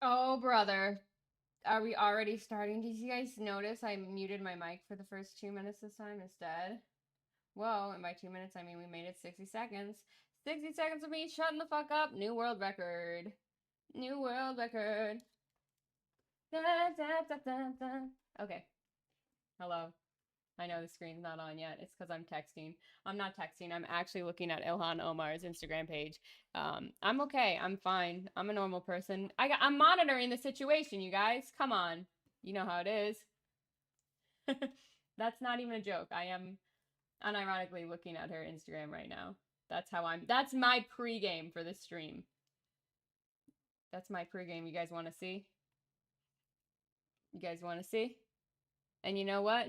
Oh, brother. Are we already starting? Did you guys notice I muted my mic for the first 2 minutes this time instead? Whoa, and by 2 minutes, I mean we made it 60 seconds. 60 seconds of me shutting the fuck up. New world record. New world record. Da, da, da, da, da. Okay. Hello. I know the screen's not on yet. It's because I'm texting. I'm not texting. I'm actually looking at Ilhan Omar's Instagram page. I'm okay. I'm fine. I'm a normal person. I'm monitoring the situation, you guys. Come on. You know how it is. That's not even a joke. I am unironically looking at her Instagram right now. That's my pregame for this stream. That's my pregame. You guys want to see? You guys want to see? And you know what?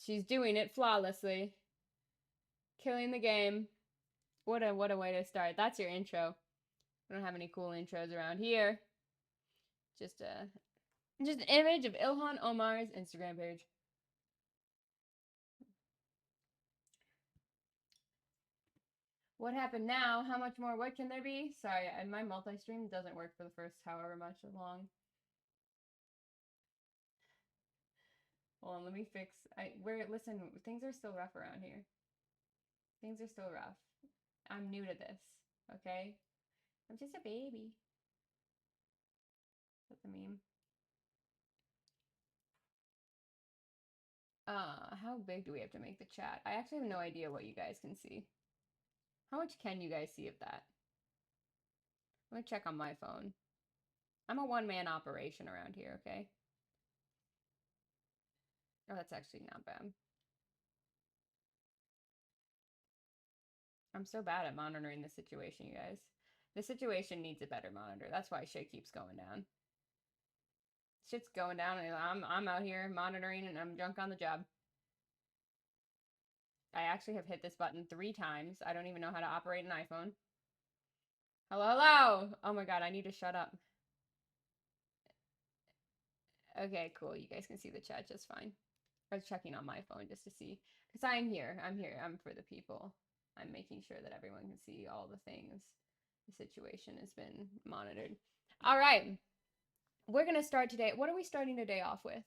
She's doing it flawlessly. Killing the game. What a way to start. That's your intro. We don't have any cool intros around here. Just an image of Ilhan Omar's Instagram page. What happened now? How much more? What can there be? Sorry, my multi-stream doesn't work for the first however much long. Hold on, let me fix. Listen, things are still rough around here. Things are still rough. I'm new to this, okay? I'm just a baby. That's a meme. How big do we have to make the chat? I actually have no idea what you guys can see. How much can you guys see of that? Let me check on my phone. I'm a one-man operation around here, okay? Oh, that's actually not bad. I'm so bad at monitoring the situation, you guys. The situation needs a better monitor. That's why shit keeps going down. Shit's going down and I'm out here monitoring and I'm drunk on the job. I actually have hit this button 3 times. I don't even know how to operate an iPhone. Hello, hello! Oh my god, I need to shut up. Okay, cool. You guys can see the chat just fine. I was checking on my phone just to see. Because I'm here. I'm here. I'm for the people. I'm making sure that everyone can see all the things. The situation has been monitored. All right. We're going to start today. What are we starting today off with?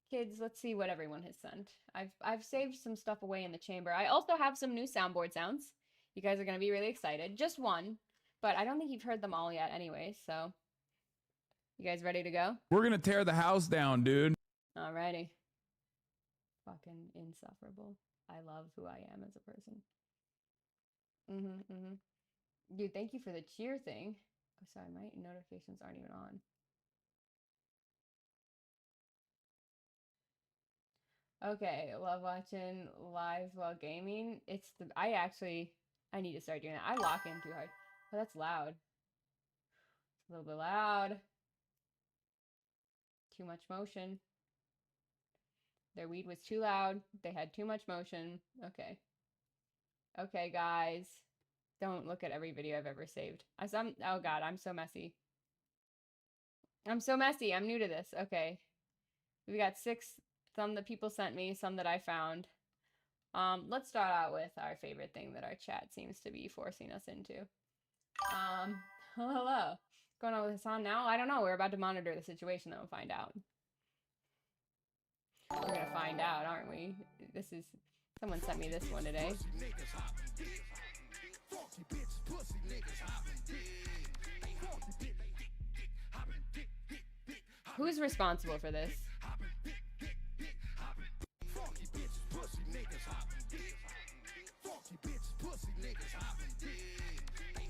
Kids, let's see what everyone has sent. I've saved some stuff away in the chamber. I also have some new soundboard sounds. You guys are going to be really excited. Just one, but I don't think you've heard them all yet anyway, so you guys ready to go? We're going to tear the house down, dude. Alrighty. Fucking insufferable. I love who I am as a person. Dude, thank you for the cheer thing. Oh, sorry, my notifications aren't even on. Okay, love watching live while gaming. I need to start doing that. I lock in too hard. Oh, that's loud. It's a little bit loud. Too much motion. Their weed was too loud. They had too much motion. Okay. Okay, guys. Don't look at every video I've ever saved. Oh god, I'm so messy. I'm so messy. I'm new to this. Okay. We got 6, some that people sent me, some that I found. Let's start out with our favorite thing that our chat seems to be forcing us into. Hello. What's going on with Hasan now? I don't know. We're about to monitor the situation, then we'll find out. We're gonna find out, aren't we? Someone sent me this one today. Who's responsible for this?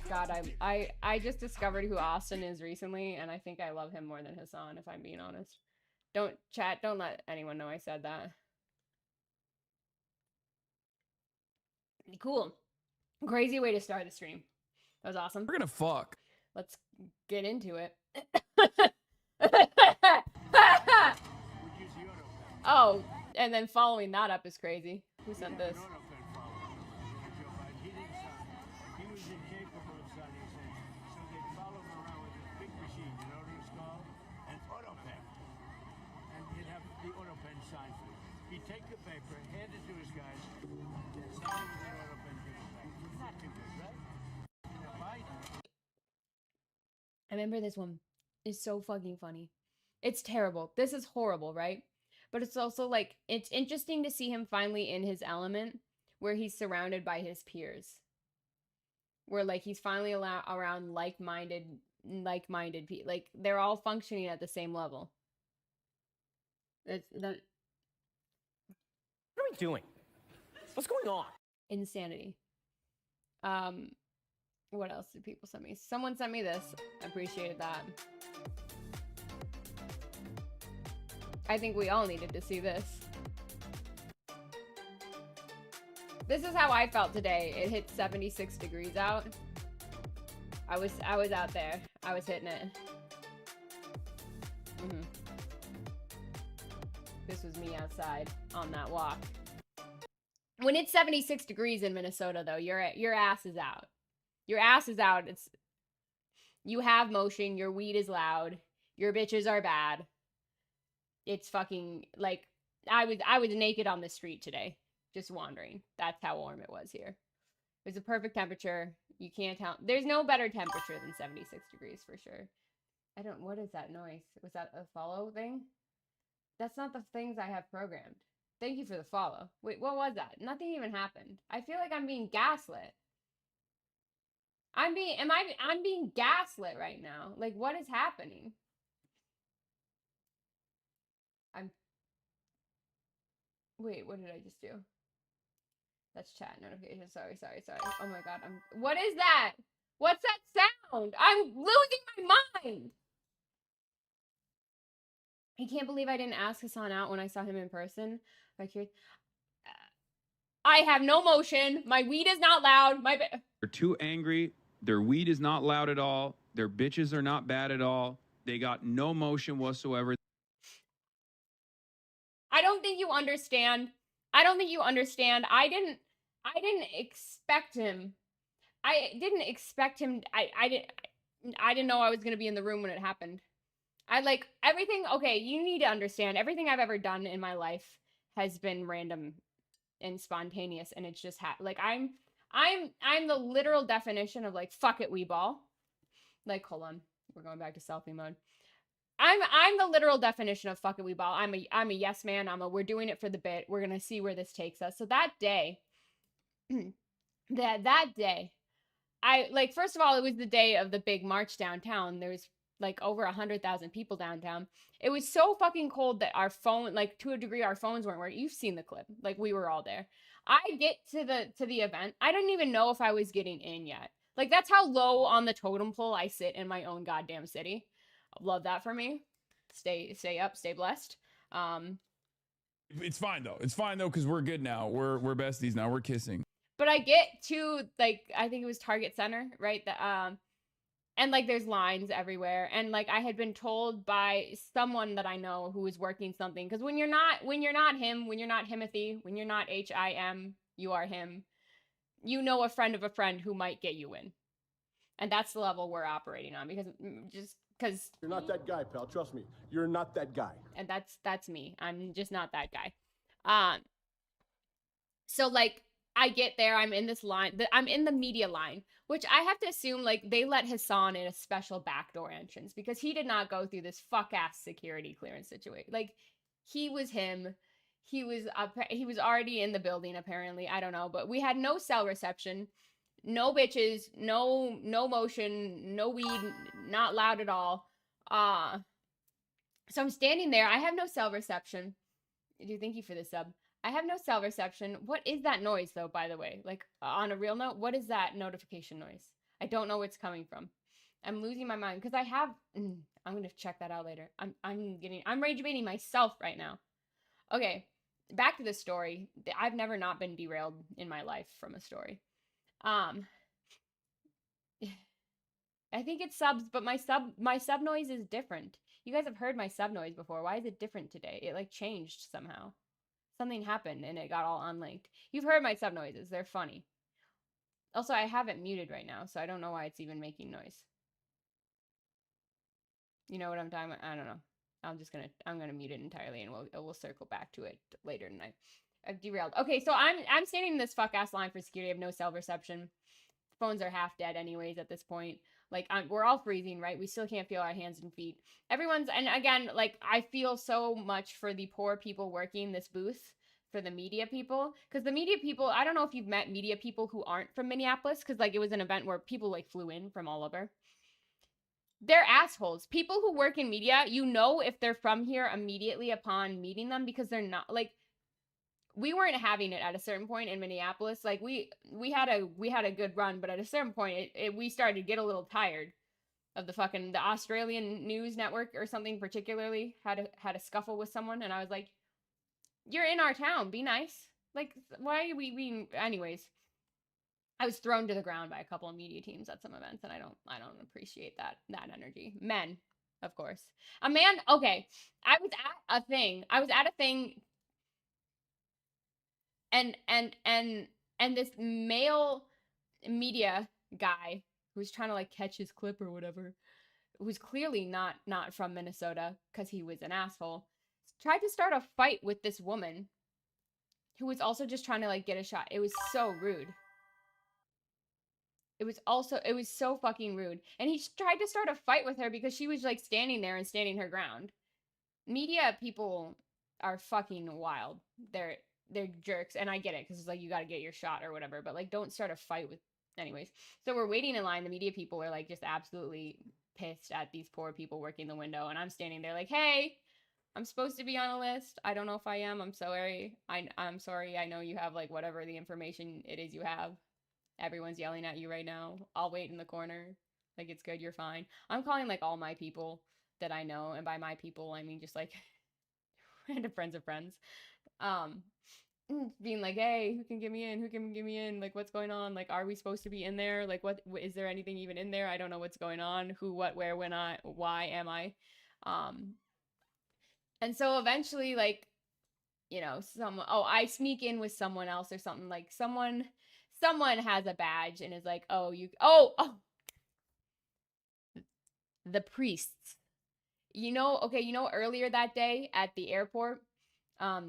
God, I just discovered who Austin is recently, and I think I love him more than Hasan, if I'm being honest. Don't let anyone know I said that. Cool. Crazy way to start the stream. That was awesome. We're gonna fuck. Let's get into it. Oh, and then following that up is crazy. Who sent this? He'd take the paper, hand it to his guys, sign with an auto pen, give it back. Not too good, right? I remember this one. is so fucking funny. It's terrible. This is horrible, right? But it's also like, it's interesting to see him finally in his element where he's surrounded by his peers. Where like he's finally around like-minded people. Like they're all functioning at the same level. It's that What are we doing? What's going on? insanity. What else did people send me? Someone sent me this. I appreciated that. I think we all needed to see this. This is how I felt today. It hit 76 degrees out. I was out there. I was hitting it. This was me outside on that walk. When it's 76 degrees in Minnesota, though, your ass is out. Your ass is out. You have motion. Your weed is loud. Your bitches are bad. It's fucking like I was naked on the street today, just wandering. That's how warm it was here. It was a perfect temperature. You can't tell. There's no better temperature than 76 degrees for sure. What is that noise? Was that a follow thing? That's not the things I have programmed. Thank you for the follow. Wait, what was that? Nothing even happened. I feel like I'm being gaslit. I'm being gaslit right now. Like, what is happening? Wait, what did I just do? That's chat notification. Sorry. Oh my god, what is that? What's that sound? I'm losing my mind. I can't believe I didn't ask Hasan out when I saw him in person. I have no motion. My weed is not loud. They're too angry. Their weed is not loud at all. Their bitches are not bad at all. They got no motion whatsoever. I don't think you understand. I didn't expect him. I didn't know I was going to be in the room when it happened. I like everything. Okay, you need to understand everything I've ever done in my life has been random and spontaneous, and it's just like I'm the literal definition of like fuck it, we ball. Like, hold on, we're going back to selfie mode. I'm the literal definition of fuck it, we ball. I'm a yes man. We're doing it for the bit. We're gonna see where this takes us. So that day, that day, I like, first of all, it was the day of the big march downtown. There was like over 100,000 people downtown. It was so fucking cold that our phone, like to a degree, our phones weren't working. You've seen the clip. Like we were all there. I get to the event. I didn't even know if I was getting in yet. Like that's how low on the totem pole I sit in my own goddamn city. Love that for me. Stay up, stay blessed. It's fine though. It's fine though because we're good now. We're besties now. We're kissing. But I get to like, I think it was Target Center, right? And like there's lines everywhere, and like I had been told by someone that I know who was working something, because when you're not him, when you're not Himothy, when you're not HIM, you are him. You know a friend of a friend who might get you in, and that's the level we're operating on, because you're not that guy, pal. Trust me, you're not that guy. And that's me. I'm just not that guy. So like I get there, I'm in this line, I'm in the media line, which I have to assume like they let Hasan in a special backdoor entrance because he did not go through this fuck ass security clearance situation. Like he was him. He was already in the building apparently. I don't know, but we had no cell reception, no bitches, no motion, no weed, not loud at all. So I'm standing there. I have no cell reception. Thank you for the sub. I have no cell reception. What is that noise, though, by the way? Like, on a real note, what is that notification noise? I don't know where it's coming from. I'm losing my mind, because I have... I'm going to check that out later. I'm rage baiting myself right now. Okay, back to the story. I've never not been derailed in my life from a story. I think it's subs, but my sub noise is different. You guys have heard my sub noise before. Why is it different today? It, like, changed somehow. Something happened and it got all unlinked. You've heard my sub noises. They're funny. Also, I have it muted right now, so I don't know why it's even making noise. You know what I'm talking about? I don't know. I'm gonna mute it entirely, and we'll circle back to it later tonight. I've derailed. Okay, so I'm standing in this fuck ass line for security. I have no cell reception. phones are half dead anyways at this point. Like, we're all freezing, right? We still can't feel our hands and feet. Everyone's, and again, like, I feel so much for the poor people working this booth, for the media people, because the media people, I don't know if you've met media people who aren't from Minneapolis, because like it was an event where people like flew in from all over. They're assholes. People who work in media, you know if they're from here immediately upon meeting them, because they're not, like, we weren't having it at a certain point in Minneapolis. Like, we had a good run, but at a certain point we started to get a little tired of the Australian news network or something particularly had a scuffle with someone, and I was like, you're in our town, be nice. Like, why are we being, anyways. I was thrown to the ground by a couple of media teams at some events, and I don't appreciate that energy. Men, of course. A man, okay. I was at a thing and this male media guy who's trying to like catch his clip or whatever, who's clearly not from Minnesota because he was an asshole, tried to start a fight with this woman who was also just trying to like get a shot. It was so rude. It was so fucking rude. And he tried to start a fight with her because she was like standing there and standing her ground. Media people are fucking wild. They're jerks, and I get it because it's like you got to get your shot or whatever, but like don't start a fight with, anyways. So we're waiting in line. The media people are like just absolutely pissed at these poor people working the window, and I'm standing there like, hey, I'm supposed to be on a list. I don't know if I am. I'm sorry. I'm sorry. I know you have like whatever the information it is you have. Everyone's yelling at you right now. I'll wait in the corner. Like, it's good. You're fine. I'm calling like all my people that I know, and by my people I mean just like random friends of friends. Being like, hey, who can get me in? Who can get me in? Like, what's going on? Like, are we supposed to be in there? Like, what is there anything even in there? I don't know what's going on. Who, what, where, when, why am I? And so eventually, like, you know, I sneak in with someone else or something. Like, someone has a badge and is like, the priests. You know, earlier that day at the airport, a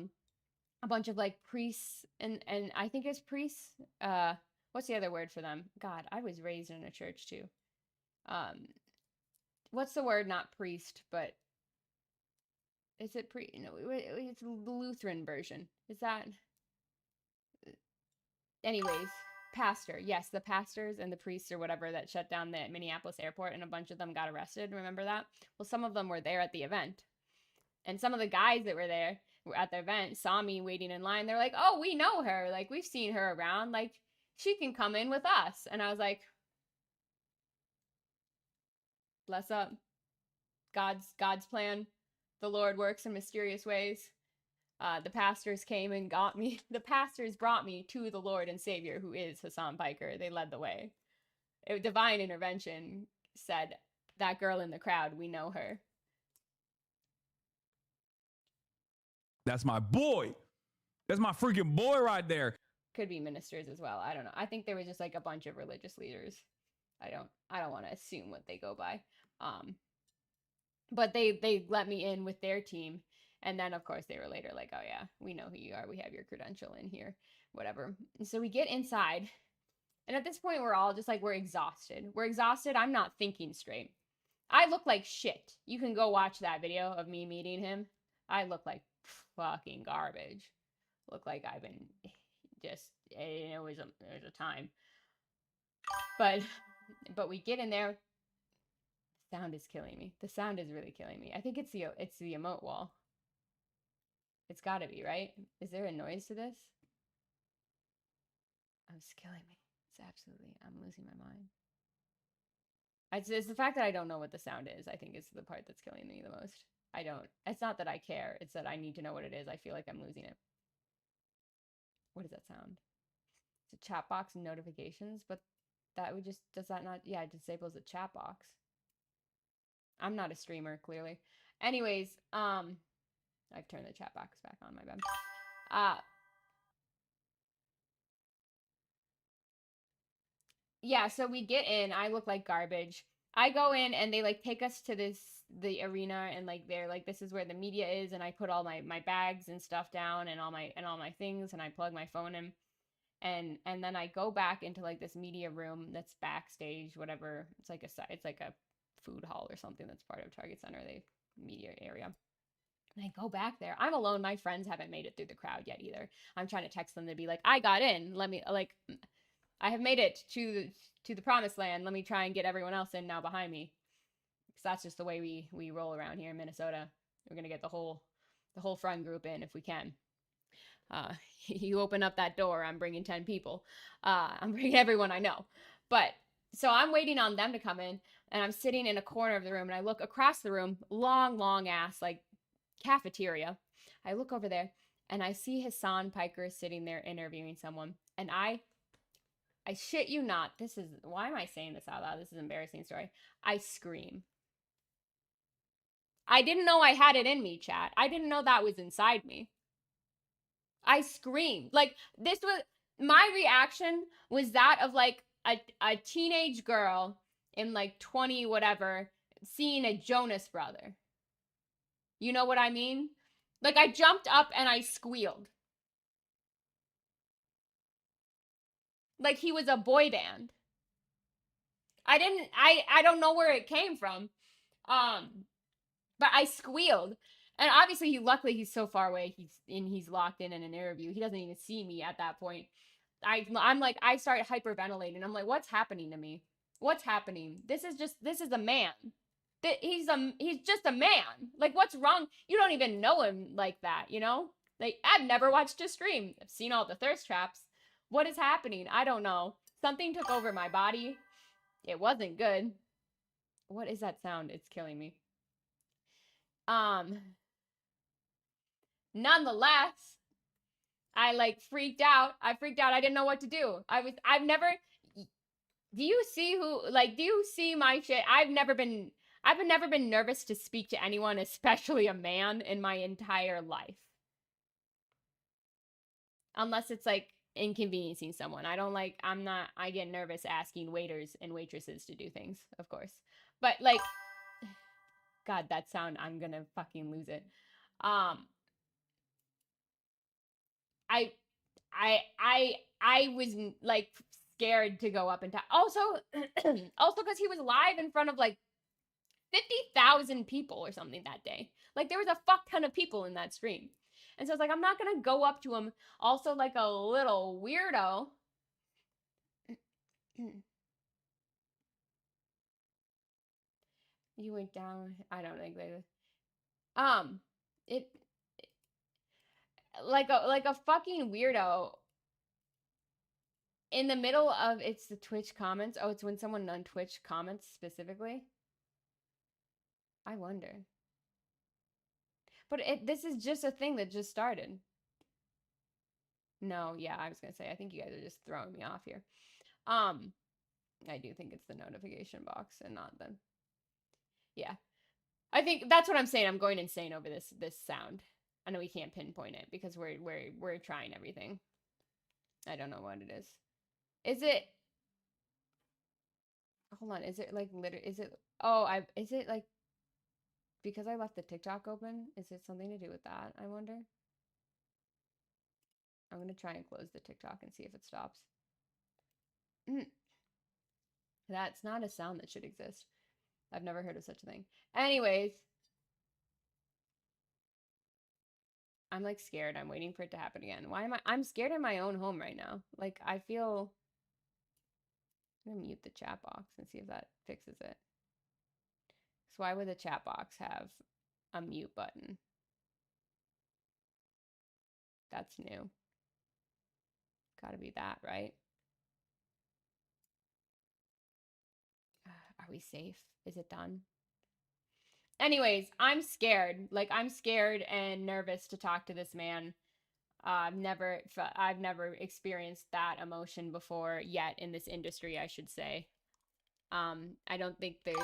bunch of like priests and I think it's priests. What's the other word for them? God, I was raised in a church too. What's the word? Not priest, but is it it's the Lutheran version. Is that? Anyways, pastor. Yes, the pastors and the priests or whatever that shut down the Minneapolis airport, and a bunch of them got arrested. Remember that? Well, some of them were there at the event. And some of the guys that were there at the event saw me waiting in line. They're like, oh, we know her. Like, we've seen her around. Like, she can come in with us. And I was like, bless up. God's plan. The Lord works in mysterious ways. The pastors came and got me. The pastors brought me to the Lord and Savior, who is Hasan Piker. They led the way. Divine intervention said, that girl in the crowd, we know her. That's my boy. That's my freaking boy right there. Could be ministers as well. I don't know. I think there was just like a bunch of religious leaders. I don't want to assume what they go by. But they let me in with their team. And then of course they were later like, oh yeah, we know who you are. We have your credential in here, whatever. And so we get inside. And at this point we're all just like, we're exhausted. I'm not thinking straight. I look like shit. You can go watch that video of me meeting him. I look like fucking garbage. Look like I've been just, it was a time. But we get in there. Sound is killing me. The sound is really killing me. I think it's the emote wall. It's gotta be, right? Is there a noise to this? Oh, it's killing me. It's absolutely, I'm losing my mind. It's the fact that I don't know what the sound is. I think is the part that's killing me the most. It's not that I care. It's that I need to know what it is. I feel like I'm losing it. What does that sound? It's a chat box and notifications, but that would just, does that not, yeah, it disables the chat box. I'm not a streamer, clearly. Anyways, I've turned the chat box back on, my bad. Yeah, so we get in, I look like garbage. I go in and they like take us to the arena, and like they're like, this is where the media is, and I put all my bags and stuff down and all my things, and I plug my phone in. and then I go back into like this media room that's backstage, whatever. It's like a food hall or something that's part of Target Center, the media area. And I go back there. I'm alone. My friends haven't made it through the crowd yet either. I'm trying to text them to be like, I got in. Let me like, I have made it to the promised land. Let me try and get everyone else in now behind me. Because that's just the way we roll around here in Minnesota. We're gonna get the whole front group in if we can. You open up that door, I'm bringing 10 people. I'm bringing everyone I know. But so I'm waiting on them to come in, and I'm sitting in a corner of the room, and I look across the room, long ass like cafeteria. I look over there, and I see Hasan Piker sitting there interviewing someone, and I shit you not, this is, why am I saying this out loud? This is an embarrassing story. I scream. I didn't know I had it in me, chat. I didn't know that was inside me. I screamed. Like, this was, my reaction was that of like a teenage girl in like 20 whatever seeing a Jonas brother. You know what I mean? Like, I jumped up and I squealed. Like he was a boy band. I don't know where it came from. But I squealed. And obviously luckily he's so far away. He's locked in an interview. He doesn't even see me at that point. I'm like, I start hyperventilating. I'm like, what's happening to me? What's happening? This is a man. He's just a man. Like, what's wrong? You don't even know him like that, you know? Like, I've never watched a stream. I've seen all the thirst traps. What is happening? I don't know. Something took over my body. It wasn't good. What is that sound? It's killing me. Nonetheless, I like freaked out. I didn't know what to do. Do you see my shit? I've never been nervous to speak to anyone, especially a man, in my entire life. Unless it's like inconveniencing someone. I get nervous asking waiters and waitresses to do things, of course. But like, God, that sound, I'm gonna fucking lose it. I was like scared to go up and talk. Also because he was live in front of like 50,000 people or something that day. Like, there was a fuck ton of people in that stream. And so I was like, I'm not gonna go up to him also like a little weirdo. You went down. I don't think they it like a fucking weirdo in the middle of, it's the Twitch comments. Oh, it's when someone on Twitch comments specifically. I wonder. But this is just a thing that just started. No, yeah, I was gonna say, I think you guys are just throwing me off here. I do think it's the notification box and not the, yeah. I think that's what I'm saying. I'm going insane over this sound. I know we can't pinpoint it because we're trying everything. I don't know what it is. Is it? Hold on. Is it like literally? Is it? Oh, is it like because I left the TikTok open? Is it something to do with that? I wonder. I'm gonna try and close the TikTok and see if it stops. That's not a sound that should exist. I've never heard of such a thing. Anyways, I'm like scared. I'm waiting for it to happen again. Why am I'm scared in my own home right now. Like, I feel, I'm gonna mute the chat box and see if that fixes it. So why would the chat box have a mute button? That's new. Gotta be that, right? Are we safe? Is it done? Anyways, I'm scared. Like, I'm scared and nervous to talk to this man. I've never experienced that emotion before yet in this industry, I should say. I don't think there's...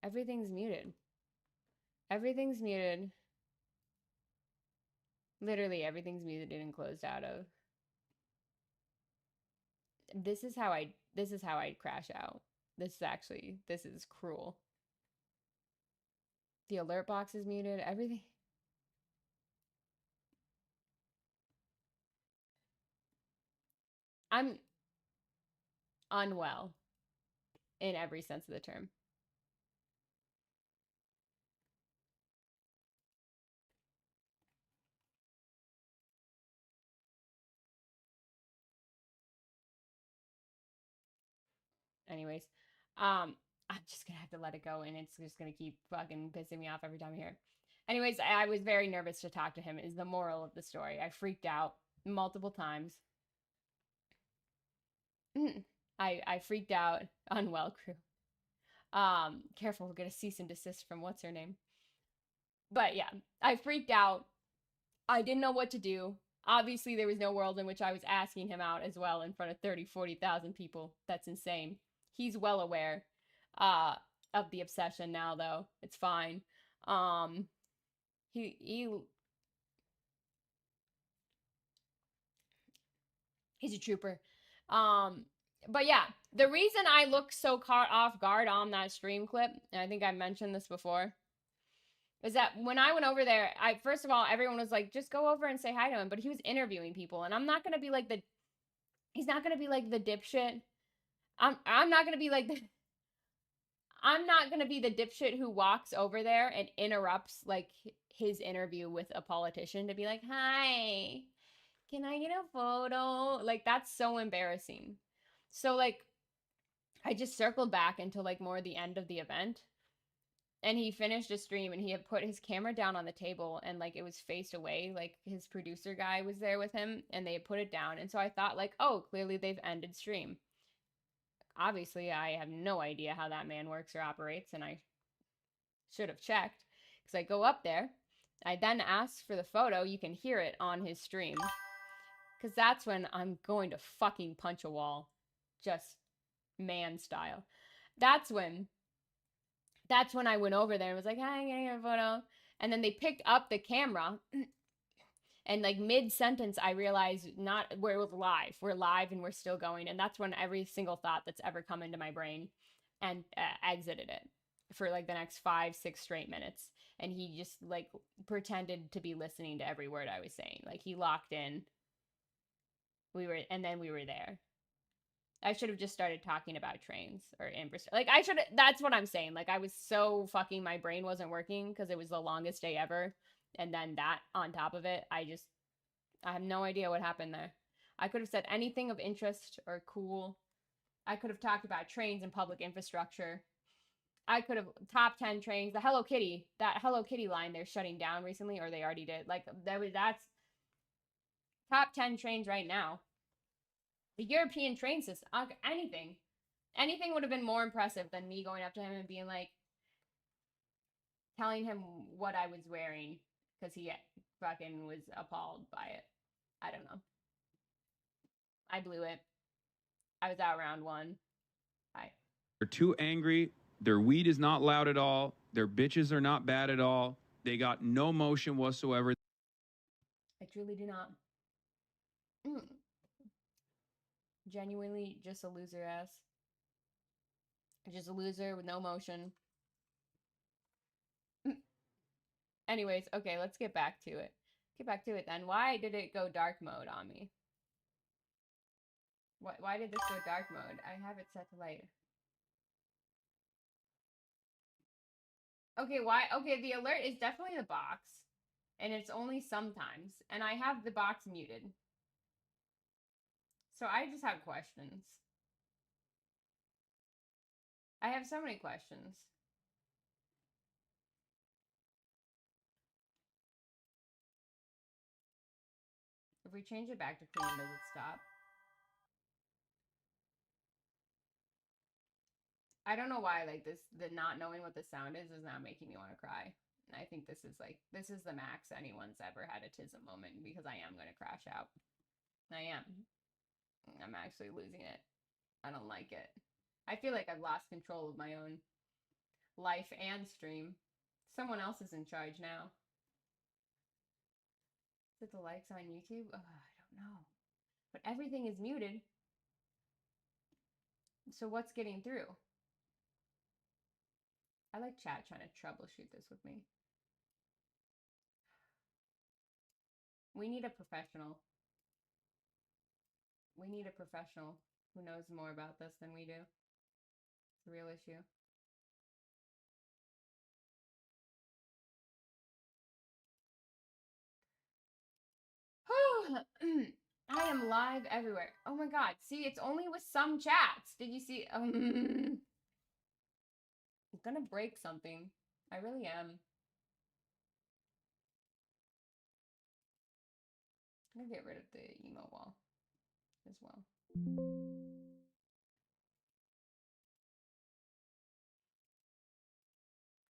Everything's muted. Everything's muted. Literally everything's muted and closed out of. This is how I'd crash out. This is cruel. The alert box is muted. Everything. I'm unwell in every sense of the term. Anyways, I'm just gonna have to let it go, and it's just gonna keep fucking pissing me off every time I hear it. Anyways, I was very nervous to talk to him. Is the moral of the story? I freaked out multiple times. I freaked out. Unwell crew. Careful, we'll get a cease and desist from what's her name. But yeah, I freaked out. I didn't know what to do. Obviously, there was no world in which I was asking him out as well in front of 30, 40,000 people. That's insane. He's well aware uh, of the obsession now, though. It's fine. He he's a trooper. But yeah, the reason I look so caught off guard on that stream clip, and I think I mentioned this before, is that when I went over there, first of all, everyone was like, just go over and say hi to him. But he was interviewing people, and I'm not gonna be like he's not gonna be like the dipshit. I'm not gonna be like I'm not gonna be the dipshit who walks over there and interrupts like his interview with a politician to be like, hi, can I get a photo? Like, that's so embarrassing. So like I just circled back until like more the end of the event. And he finished a stream and he had put his camera down on the table and like it was faced away. Like his producer guy was there with him and they had put it down. And so I thought like, oh, clearly they've ended stream. Obviously, I have no idea how that man works or operates, and I should have checked because I go up there. I then ask for the photo. You can hear it on his stream because that's when I'm going to fucking punch a wall, just man style. That's when I went over there and was like, hi, I'm getting a photo. And then they picked up the camera and like mid-sentence I realized we're live and we're still going. And that's when every single thought that's ever come into my brain and exited it for like the next 5-6 straight minutes. And he just like pretended to be listening to every word I was saying. Like he locked in. And then we were there. I should have just started talking about trains or infrastructure. Like that's what I'm saying. Like I was so fucking, my brain wasn't working because it was the longest day ever. And then that on top of it, I have no idea what happened there. I could have said anything of interest or cool. I could have talked about trains and public infrastructure. I could have top 10 trains. That Hello Kitty line they're shutting down recently, or they already did. Like that's top 10 trains right now. The European train system, anything would have been more impressive than me going up to him and being like, telling him what I was wearing because he fucking was appalled by it. I don't know. I blew it. I was out round one. They're too angry. Their weed is not loud at all. Their bitches are not bad at all. They got no motion whatsoever. I truly do not. Genuinely just a loser ass. Just a loser with no motion. Anyways, okay, let's get back to it. Get back to it then. Why did it go dark mode on me? Why did this go dark mode? I have it set to light. Okay, why? Okay, the alert is definitely the box. And it's only sometimes. And I have the box muted. So I just have questions. I have so many questions. If we change it back to clean, does it stop? I don't know why, like, the not knowing what the sound is not making me want to cry. And I think this is the max anyone's ever had a tism moment because I am going to crash out. I am. I'm actually losing it. I don't like it. I feel like I've lost control of my own life and stream. Someone else is in charge now. Is it the likes on YouTube? Oh, I don't know. But everything is muted. So what's getting through? I like chat trying to troubleshoot this with me. We need a professional. We need a professional who knows more about this than we do. It's a real issue. I am live everywhere. Oh my god. See, it's only with some chats. Did you see? I'm gonna break something. I really am. I'm gonna get rid of the emo wall as well.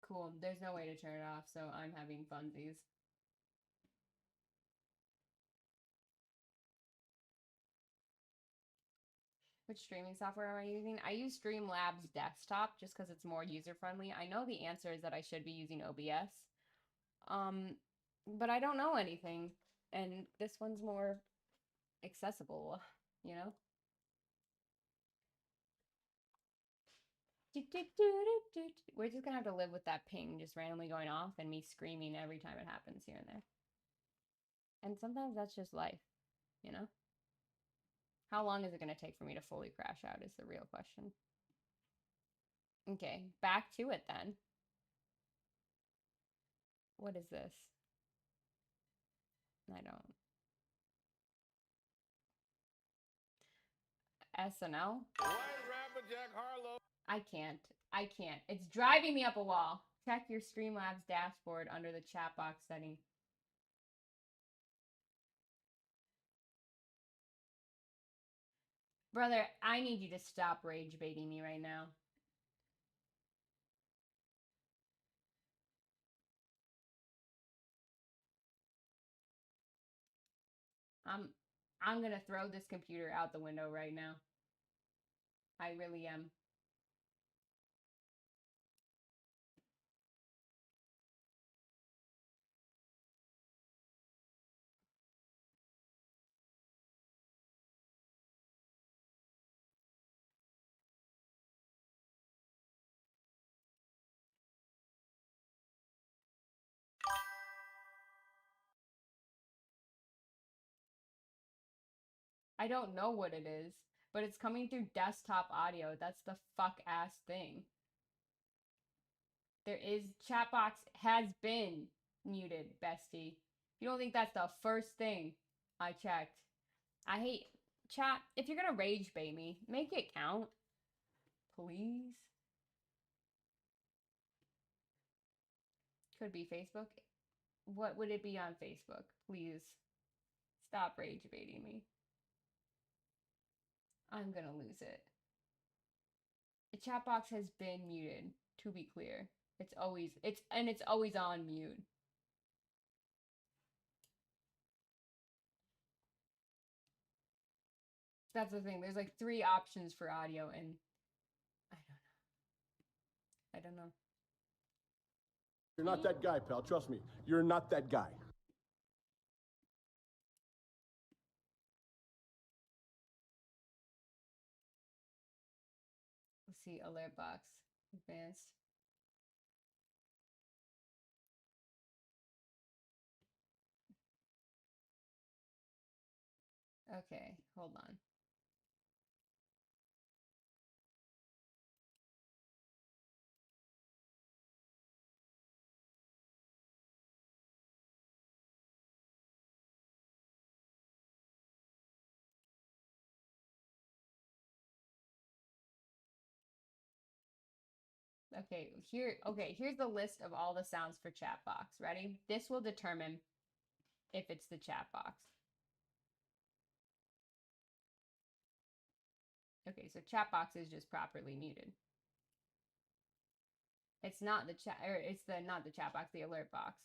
Cool. There's no way to turn it off, so I'm having funsies. Which streaming software am I using? I use Streamlabs Desktop just because it's more user-friendly. I know the answer is that I should be using OBS. But I don't know anything. And this one's more accessible, you know? We're just gonna have to live with that ping just randomly going off and me screaming every time it happens here and there. And sometimes that's just life, you know? How long is it gonna take for me to fully crash out is the real question. Okay, back to it then. What is this? I don't. SNL? White Rapper Jack Harlow. I can't. I can't. It's driving me up a wall. Check your Streamlabs dashboard under the chat box setting. Brother, I need you to stop rage baiting me right now. I'm gonna throw this computer out the window right now. I really am. I don't know what it is, but it's coming through desktop audio. That's the fuck ass thing. There is chatbox has been muted, bestie. You don't think that's the first thing I checked? I hate chat. If you're gonna rage bait me, make it count, please. Could be Facebook. What would it be on Facebook? Please stop rage baiting me. I'm gonna lose it. The chat box has been muted, to be clear. It's always on mute. That's the thing. There's like 3 options for audio and I don't know. You're not that guy, pal. Trust me. You're not that guy. Let's see, alert box, advanced. Okay, hold on. Okay, here's the list of all the sounds for chat box. Ready? This will determine if it's the chat box. Okay, so chat box is just properly muted. It's not the chat, or it's not the chat box, the alert box.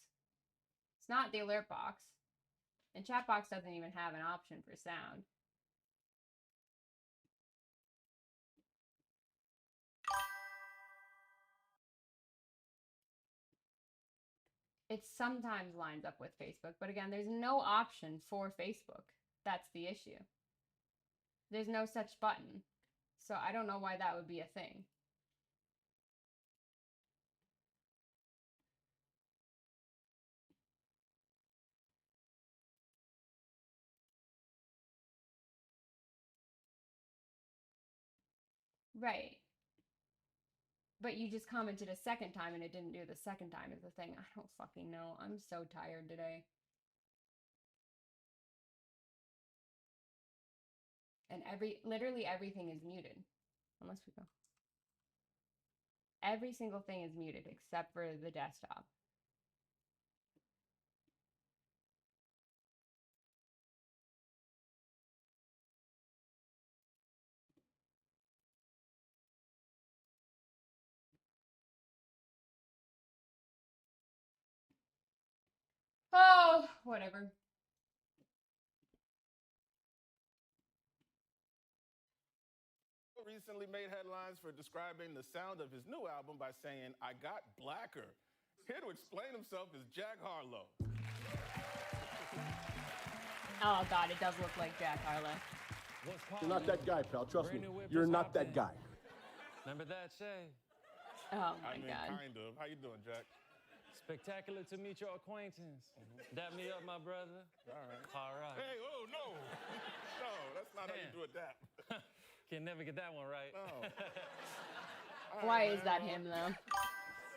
It's not the alert box. And chat box doesn't even have an option for sound. It sometimes lines up with Facebook, but again, there's no option for Facebook. That's the issue. There's no such button. So I don't know why that would be a thing. Right. But you just commented a second time and it didn't do the second time is the thing. I don't fucking know. I'm so tired today. And literally everything is muted. Unless we go. Every single thing is muted except for the desktop. Oh, whatever. Recently made headlines for describing the sound of his new album by saying, "I got blacker." Here to explain himself is Jack Harlow. Oh god, it does look like Jack Harlow. You're not that guy, pal. Trust me. You're not that guy. Remember that, Shay? Oh my I mean, god. kind of. How you doing, Jack? Spectacular to meet your acquaintance. Dap me up, my brother. All right. All right. Hey, oh, no. No, that's not how you do a dap. Can never get that one right. No. Why is that him though?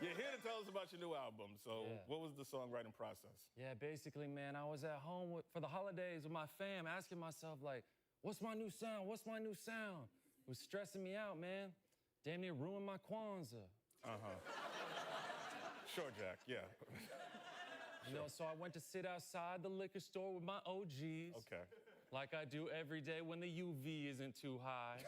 You're here to tell us about your new album. So, Yeah. what was the songwriting process? Yeah, basically, man, I was at home for the holidays with my fam, asking myself, like, what's my new sound? What's my new sound? It was stressing me out, man. Damn near ruined my Kwanzaa. Sure, Jack. Yeah. You know, so I went to sit outside the liquor store with my OGs. Okay. Like I do every day when the UV isn't too high.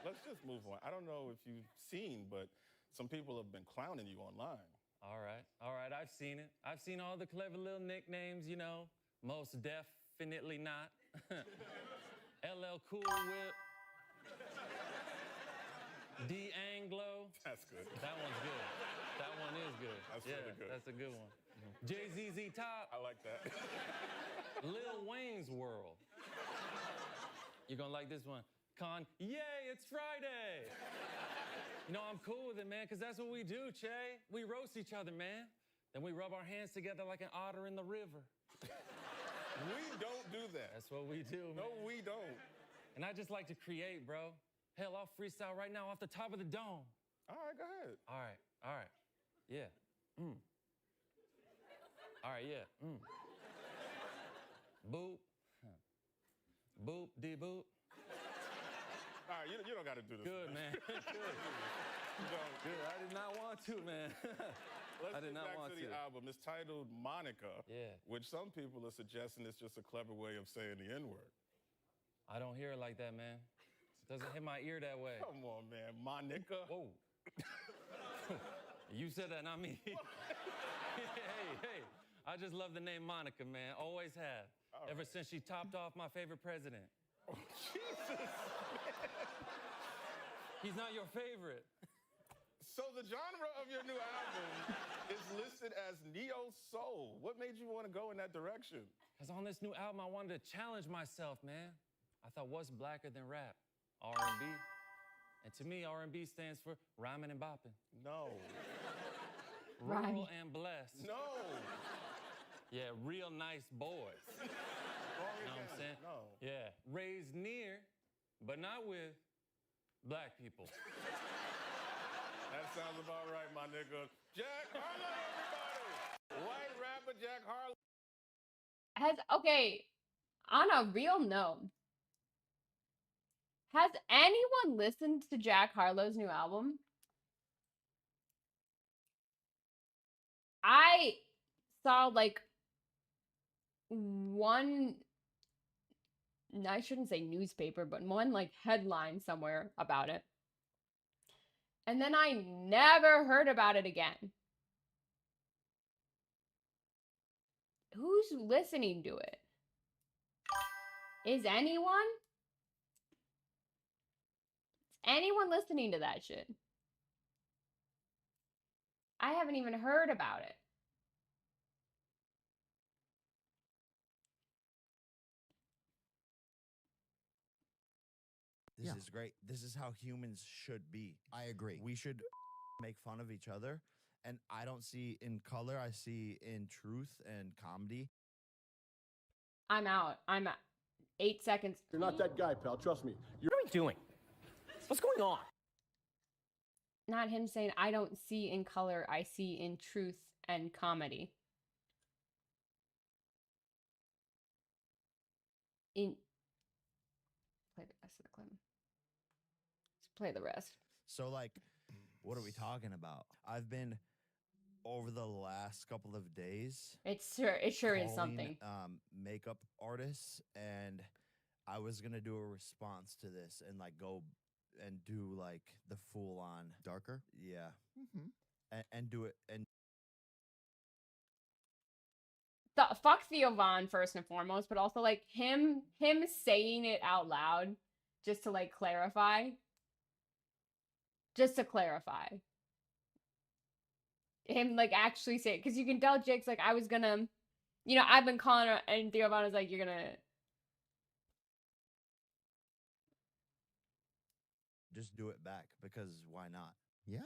Let's just move on. I don't know if you've seen, but some people have been clowning you online. All right, I've seen it. I've seen all the clever little nicknames, you know. Most definitely not. LL Cool Whip. D Anglo. That's good. That one's good. That one is good. That's yeah, really good. That's a good one. JZZ Top. I like that. Lil Wayne's World. You're gonna like this one. Yay, it's Friday. You know, I'm cool with it, man, because that's what we do, Che. We roast each other, man. Then we rub our hands together like an otter in the river. We don't do that. That's what we do, man. No, we don't. And I just like to create, bro. Hell, I'll freestyle right now off the top of the dome. All right, go ahead. All right. Yeah. All right, yeah. Boop. Boop, de boop. All right, you don't got to do this. Good, man. Good. You don't. Good. I did not want to, man. Let's I did get not back want to the album. It's titled Monica, Yeah. which some people are suggesting is just a clever way of saying the N-word. I don't hear it like that, man. It doesn't hit my ear that way. Come on, man. Monica. Whoa. You said that, not me. Hey. I just love the name Monica, man. Always have. Ever since she topped off my favorite president. Oh, Jesus. He's not your favorite. So the genre of your new album is listed as neo soul. What made you want to go in that direction? Because on this new album, I wanted to challenge myself, man. I thought, what's blacker than rap? R&B. And to me, R&B stands for rhyming and bopping. No. Rural Rhyming. and blessed. No. Yeah, real nice boys. Wrong You know what I'm saying? No. Yeah, raised near, but not with black people. That sounds about right, my nigga. Jack Harlow, everybody. White rapper Jack Harlow. Okay, on a real note, has anyone listened to Jack Harlow's new album? I saw like one, I shouldn't say newspaper, but one like headline somewhere about it. And then I never heard about it again. Who's listening to it? Is anyone? Is anyone listening to that shit? I haven't even heard about it. This is great. This is how humans should be. I agree. We should make fun of each other. And I don't see in color, I see in truth and comedy. I'm out. I'm 8 seconds. You're not that guy, pal. Trust me. What are we doing? What's going on? Not him saying, I don't see in color, I see in truth and comedy. Play the rest of the clip. Let's play the rest. So, like, what are we talking about? I've been over the last couple of days. It sure is something. Makeup artists, and I was gonna do a response to this and like go and do like the full on darker, yeah, and do it and Fuck Theo Von first and foremost, but also like him saying it out loud just to like clarify. Just to clarify. Him like actually say it, because you can tell Jake's like, I was gonna, you know, I've been calling her, and Theo Von is like, you're gonna just do it back because why not? Yeah.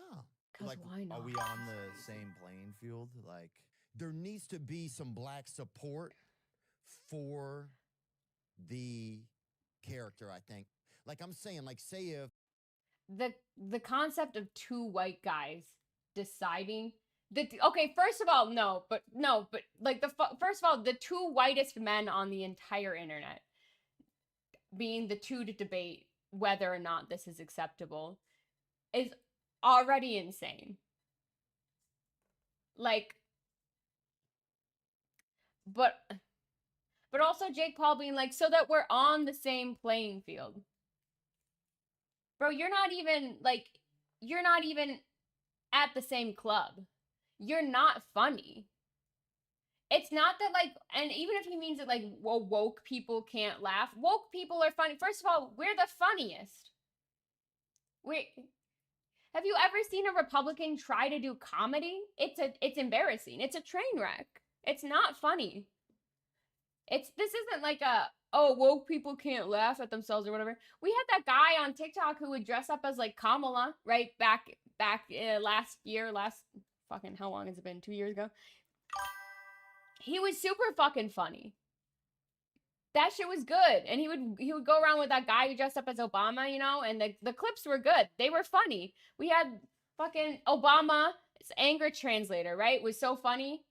Because why not? Are we on the same playing field? Like, there needs to be some black support for the character, I think. Like I'm saying, like say if the concept of two white guys deciding that, okay, first of all, but like first of all, the two whitest men on the entire internet being the two to debate whether or not this is acceptable is already insane. Like, but also Jake Paul being like, so that we're on the same playing field. Bro, you're not even at the same club. You're not funny. It's not that like, and even if he means that like, well, woke people can't laugh. Woke people are funny. First of all, we're the funniest. Have you ever seen a Republican try to do comedy? It's embarrassing. It's a train wreck. It's not funny. This isn't like oh, woke people can't laugh at themselves or whatever. We had that guy on TikTok who would dress up as like Kamala, right? Back last fucking, how long has it been? 2 years ago. He was super fucking funny. That shit was good. And he would go around with that guy who dressed up as Obama, you know, and the clips were good. They were funny. We had fucking Obama's anger translator, right? Was so funny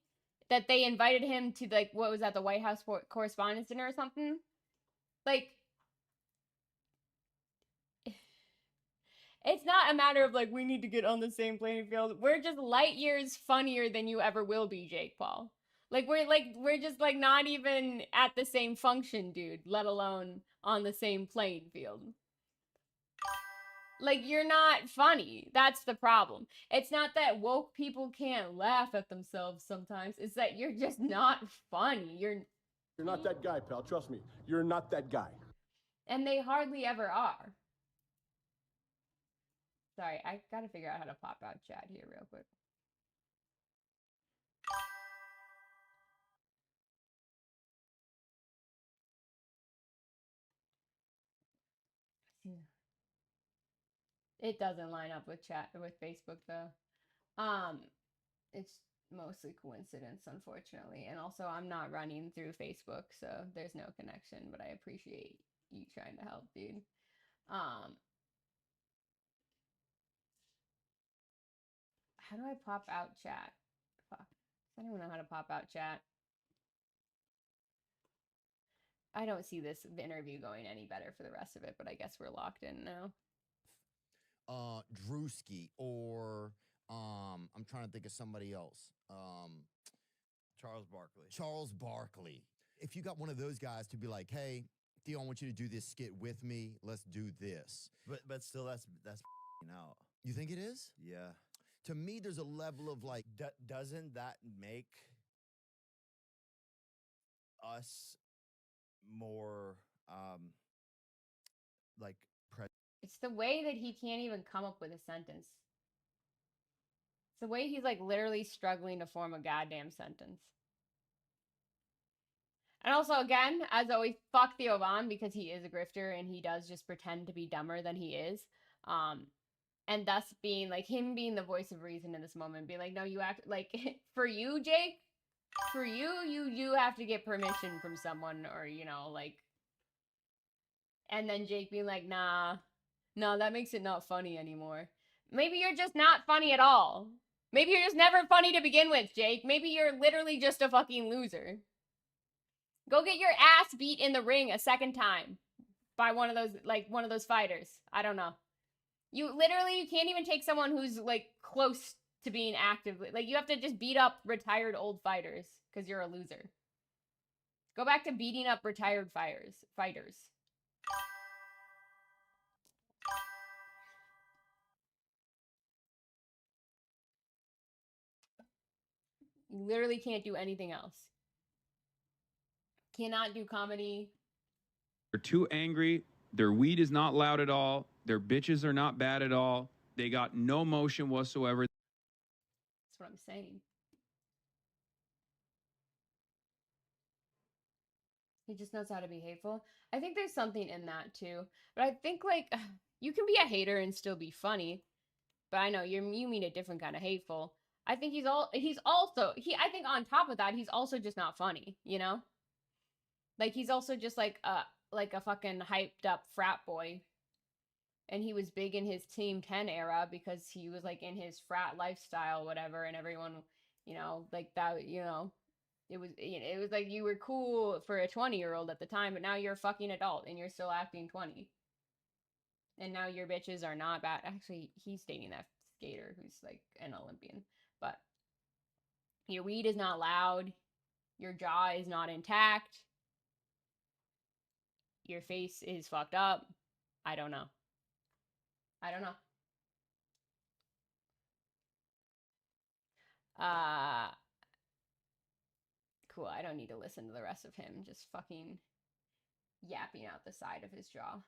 that they invited him to like, what was that, the White House Correspondents' Dinner or something? Like, it's not a matter of like, we need to get on the same playing field. We're just light years funnier than you ever will be, Jake Paul. We're just like not even at the same function, dude, let alone on the same playing field. Like, you're not funny. That's the problem. It's not that woke people can't laugh at themselves sometimes. It's that you're just not funny. You're not that guy, pal. Trust me. You're not that guy. And they hardly ever are. Sorry, I gotta figure out how to pop out chat here real quick. It doesn't line up with Facebook though. It's mostly coincidence, unfortunately. And also I'm not running through Facebook, so there's no connection, but I appreciate you trying to help, dude. How do I pop out chat? Fuck. I don't know how to pop out chat. I don't see this interview going any better for the rest of it, but I guess we're locked in now. Drewski, or I'm trying to think of somebody else. Charles Barkley. Charles Barkley. If you got one of those guys to be like, hey, Theo, I want you to do this skit with me. Let's do this. But still, that's out. You think it is? Yeah. To me, there's a level of like, doesn't that make us more like it's the way that he can't even come up with a sentence. It's the way he's like literally struggling to form a goddamn sentence. And also, again, as always, fuck Theo Von, because he is a grifter and he does just pretend to be dumber than he is. And thus being like him being the voice of reason in this moment, being like, no, you act like for you, Jake, for you have to get permission from someone, or, you know, like, and then Jake being like, nah, No, that makes it not funny anymore. Maybe you're just not funny at all. Maybe you're just never funny to begin with, Jake. Maybe you're literally just a fucking loser. Go get your ass beat in the ring a second time by one of those fighters. I don't know. You can't even take someone who's like close to being active. Like you have to just beat up retired old fighters because you're a loser. Go back to beating up retired fighters. You literally can't do anything else. Cannot do comedy. They're too angry. Their weed is not loud at all. Their bitches are not bad at all. They got no motion whatsoever. That's what I'm saying. He just knows how to be hateful. I think there's something in that too. But I think like you can be a hater and still be funny. But I know you mean a different kind of hateful. I think I think on top of that, he's also just not funny, you know? Like he's also just like a fucking hyped up frat boy. And he was big in his Team 10 era because he was like in his frat lifestyle, whatever, and everyone, you know, like that, you know, it was like you were cool for a 20-year-old at the time, but now you're a fucking adult and you're still acting 20. And now your bitches are not bad. Actually, he's dating that skater who's like an Olympian. But your weed is not loud. Your jaw is not intact. Your face is fucked up. I don't know. Cool. I don't need to listen to the rest of him just fucking yapping out the side of his jaw.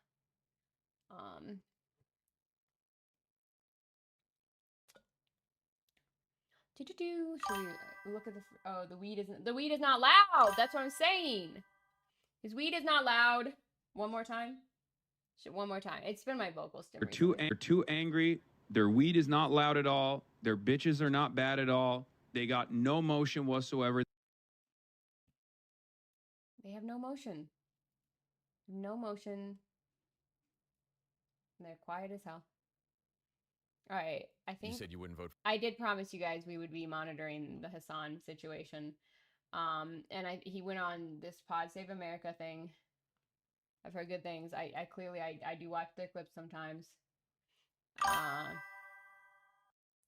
Should we look at the weed is not loud. That's what I'm saying. His weed is not loud. One more time. One more time. It's been my vocal stim. They're too angry. Their weed is not loud at all. Their bitches are not bad at all. They got no motion whatsoever. They have no motion. No motion. And they're quiet as hell. All right, I think You said you wouldn't vote. I did promise you guys we would be monitoring the Hasan situation. And he went on this Pod Save America thing. I've heard good things. I clearly do watch their clips sometimes.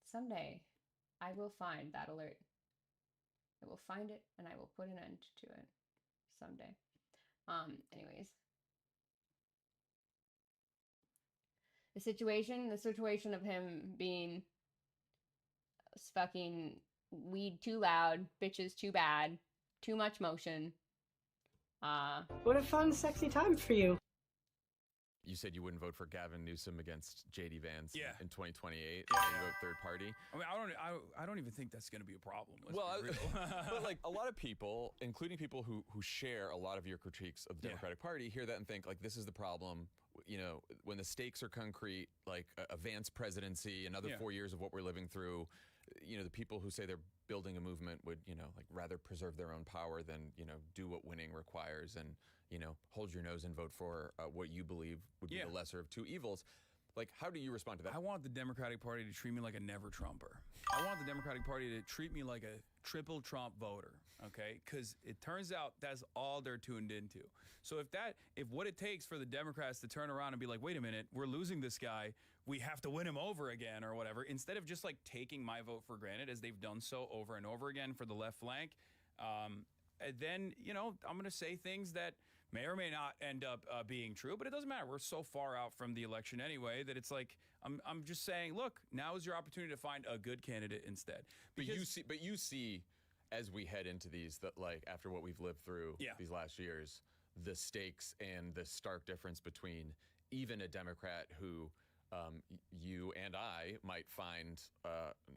Someday I will find that alert. I will find it and I will put an end to it someday. Anyways. The situation of him being fucking weed too loud, bitches too bad, too much motion. What a fun, sexy time for you. You said you wouldn't vote for Gavin Newsom against JD Vance in 2028. Yeah. You vote third party. I mean, I don't even think that's going to be a problem. Well, but like a lot of people, including people who share a lot of your critiques of the Democratic Party, hear that and think like this is the problem. You know, when the stakes are concrete, like a Vance presidency, another 4 years of what we're living through, you know, the people who say they're building a movement would, you know, like rather preserve their own power than, you know, do what winning requires and, you know, hold your nose and vote for what you believe would be the lesser of two evils. Like, how do you respond to that? I want the Democratic Party to treat me like a never Trumper. I want the Democratic Party to treat me like a triple Trump voter, okay? Because it turns out that's all they're tuned into. So if what it takes for the Democrats to turn around and be like, wait a minute, we're losing this guy, we have to win him over again or whatever, instead of just like taking my vote for granted as they've done so over and over again for the left flank, then, you know, I'm going to say things that may or may not end up being true, but it doesn't matter. We're so far out from the election anyway that it's like I'm just saying, look, now is your opportunity to find a good candidate instead. But you see, as we head into these, that like after what we've lived through these last years, the stakes and the stark difference between even a Democrat who you and I might find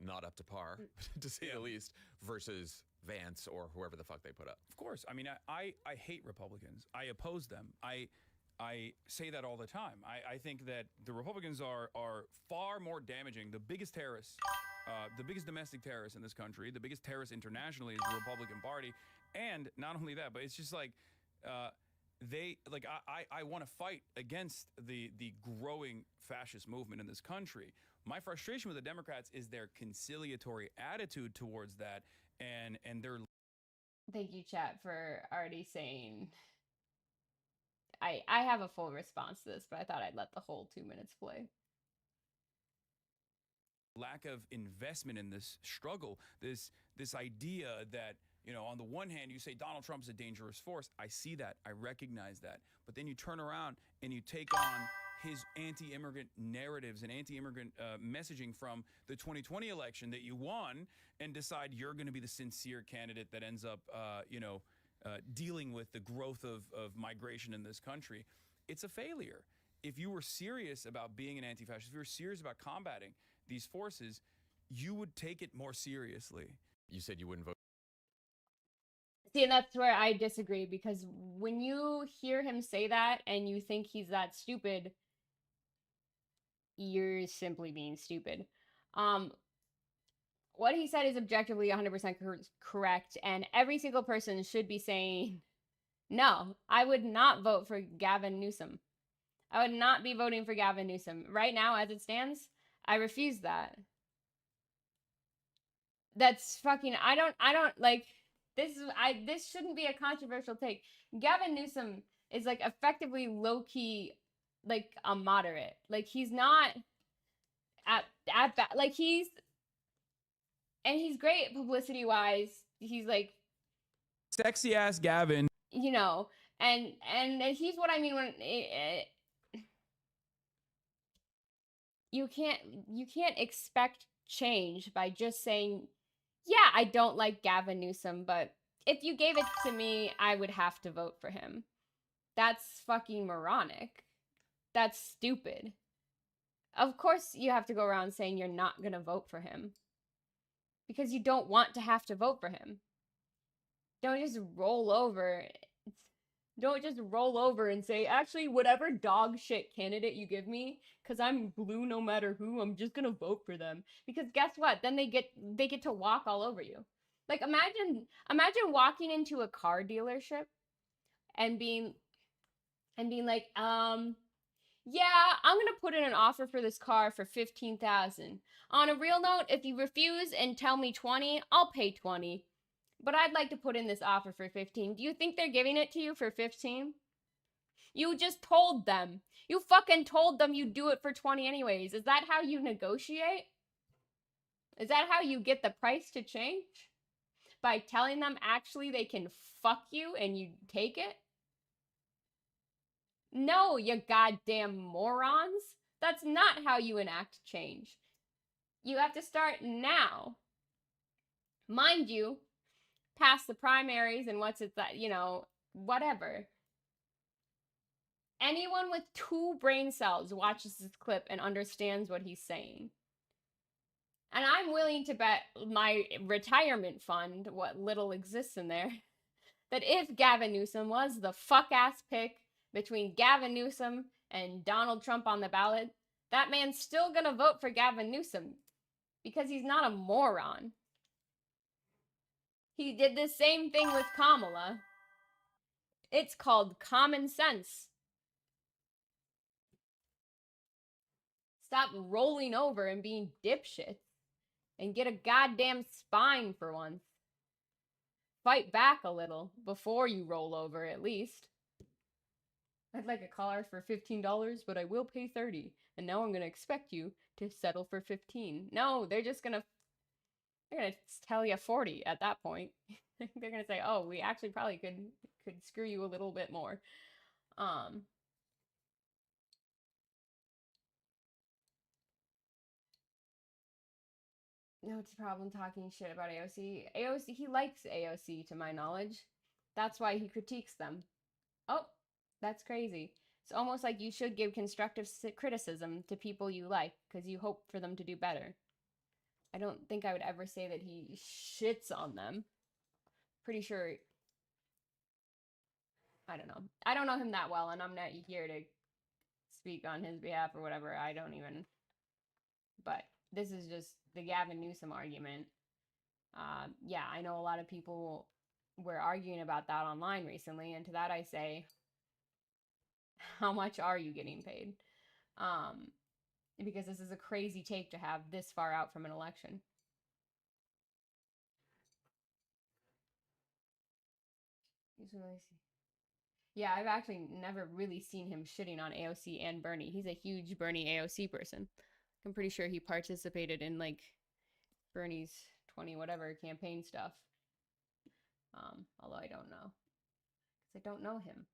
not up to par, to say the least, versus Vance or whoever the fuck they put up. Of course. I mean, I hate Republicans. I oppose them. I say that all the time. I think that the Republicans are far more damaging. The biggest terrorists, the biggest domestic terrorists in this country, the biggest terrorist internationally is the Republican Party. And not only that, but it's just like they like I want to fight against the growing fascist movement in this country. My frustration with the Democrats is their conciliatory attitude towards that, and their Thank you, chat, for already saying. I have a full response to this, but I thought I'd let the whole 2 minutes play. lack of investment in this struggle, this idea that, you know, on the one hand you say Donald Trump's a dangerous force. I see that, I recognize that, but then you turn around and you take on his anti-immigrant narratives and anti-immigrant messaging from the 2020 election that you won, and decide you're going to be the sincere candidate that ends up, dealing with the growth of migration in this country. It's a failure. If you were serious about being an anti-fascist, if you were serious about combating these forces, you would take it more seriously. You said you wouldn't vote. See, and that's where I disagree, because when you hear him say that and you think he's that stupid, you're simply being stupid. What he said is objectively 100% correct, and every single person should be saying, no, I would not vote for Gavin Newsom. I would not be voting for Gavin Newsom. Right now, as it stands, I refuse that. That's fucking, I don't like, this shouldn't be a controversial take. Gavin Newsom is like effectively low-key, like a moderate. Like he's not like he's great publicity-wise. He's like Sexy ass Gavin. You know, and he's what I mean when you can't expect change by just saying, yeah, I don't like Gavin Newsom, but if you gave it to me, I would have to vote for him. That's fucking moronic. That's stupid. Of course you have to go around saying you're not going to vote for him, because you don't want to have to vote for him. Don't just roll over. Don't just roll over and say, actually, whatever dog shit candidate you give me, because I'm blue no matter who, I'm just gonna vote for them. Because guess what? Then they get to walk all over you. Like imagine walking into a car dealership and being like, yeah, I'm gonna put in an offer for this car for $15,000. On a real note, if you refuse and tell me 20, I'll pay 20. But I'd like to put in this offer for 15. Do you think they're giving it to you for 15? You just told them. You fucking told them you'd do it for 20 anyways. Is that how you negotiate? Is that how you get the price to change? By telling them actually they can fuck you and you take it? No, you goddamn morons. That's not how you enact change. You have to start now. Mind you, past the primaries and what's it that, you know, whatever. Anyone with 2 brain cells watches this clip and understands what he's saying. And I'm willing to bet my retirement fund, what little exists in there, that if Gavin Newsom was the fuck-ass pick between Gavin Newsom and Donald Trump on the ballot, that man's still gonna vote for Gavin Newsom because he's not a moron. He did the same thing with Kamala. It's called common sense. Stop rolling over and being dipshits. And get a goddamn spine for once. Fight back a little before you roll over, at least. I'd like a car for $15, but I will pay $30. And now I'm going to expect you to settle for $15. No, they're gonna tell you 40 at that point. They're gonna say, oh, we actually probably could screw you a little bit more. No, it's a problem talking shit about AOC. He likes AOC, to my knowledge. That's why he critiques them. Oh, that's crazy. It's almost like you should give constructive criticism to people you like, because you hope for them to do better. I don't think I would ever say that he shits on them. Pretty sure. I don't know. I don't know him that well, and I'm not here to speak on his behalf or whatever. I don't even. But this is just the Gavin Newsom argument. Yeah, I know a lot of people were arguing about that online recently, and to that I say, How much are you getting paid? Because this is a crazy take to have this far out from an election. Yeah, I've actually never really seen him shitting on AOC and Bernie. He's a huge Bernie AOC person. I'm pretty sure he participated in like Bernie's 20 whatever campaign stuff. Although I don't know. Because I don't know him.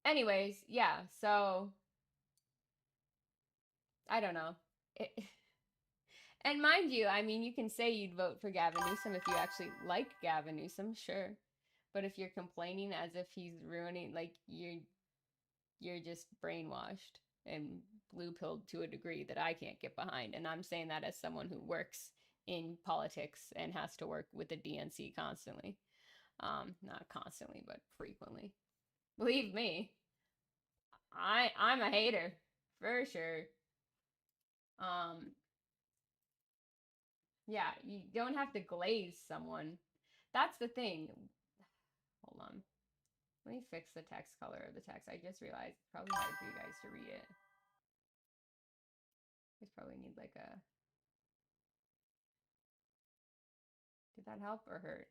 Anyways, yeah, so I don't know. And mind you, I mean, you can say you'd vote for Gavin Newsom if you actually like Gavin Newsom, sure. But if you're complaining as if he's ruining, like, you're just brainwashed and blue-pilled to a degree that I can't get behind. And I'm saying that as someone who works in politics and has to work with the DNC constantly. Not constantly, but frequently. Believe me, I'm a hater, for sure. Yeah, you don't have to glaze someone. That's the thing. Hold on. Let me fix the text color of the text. I just realized it's probably hard for you guys to read it. I just probably need like a... Did that help or hurt?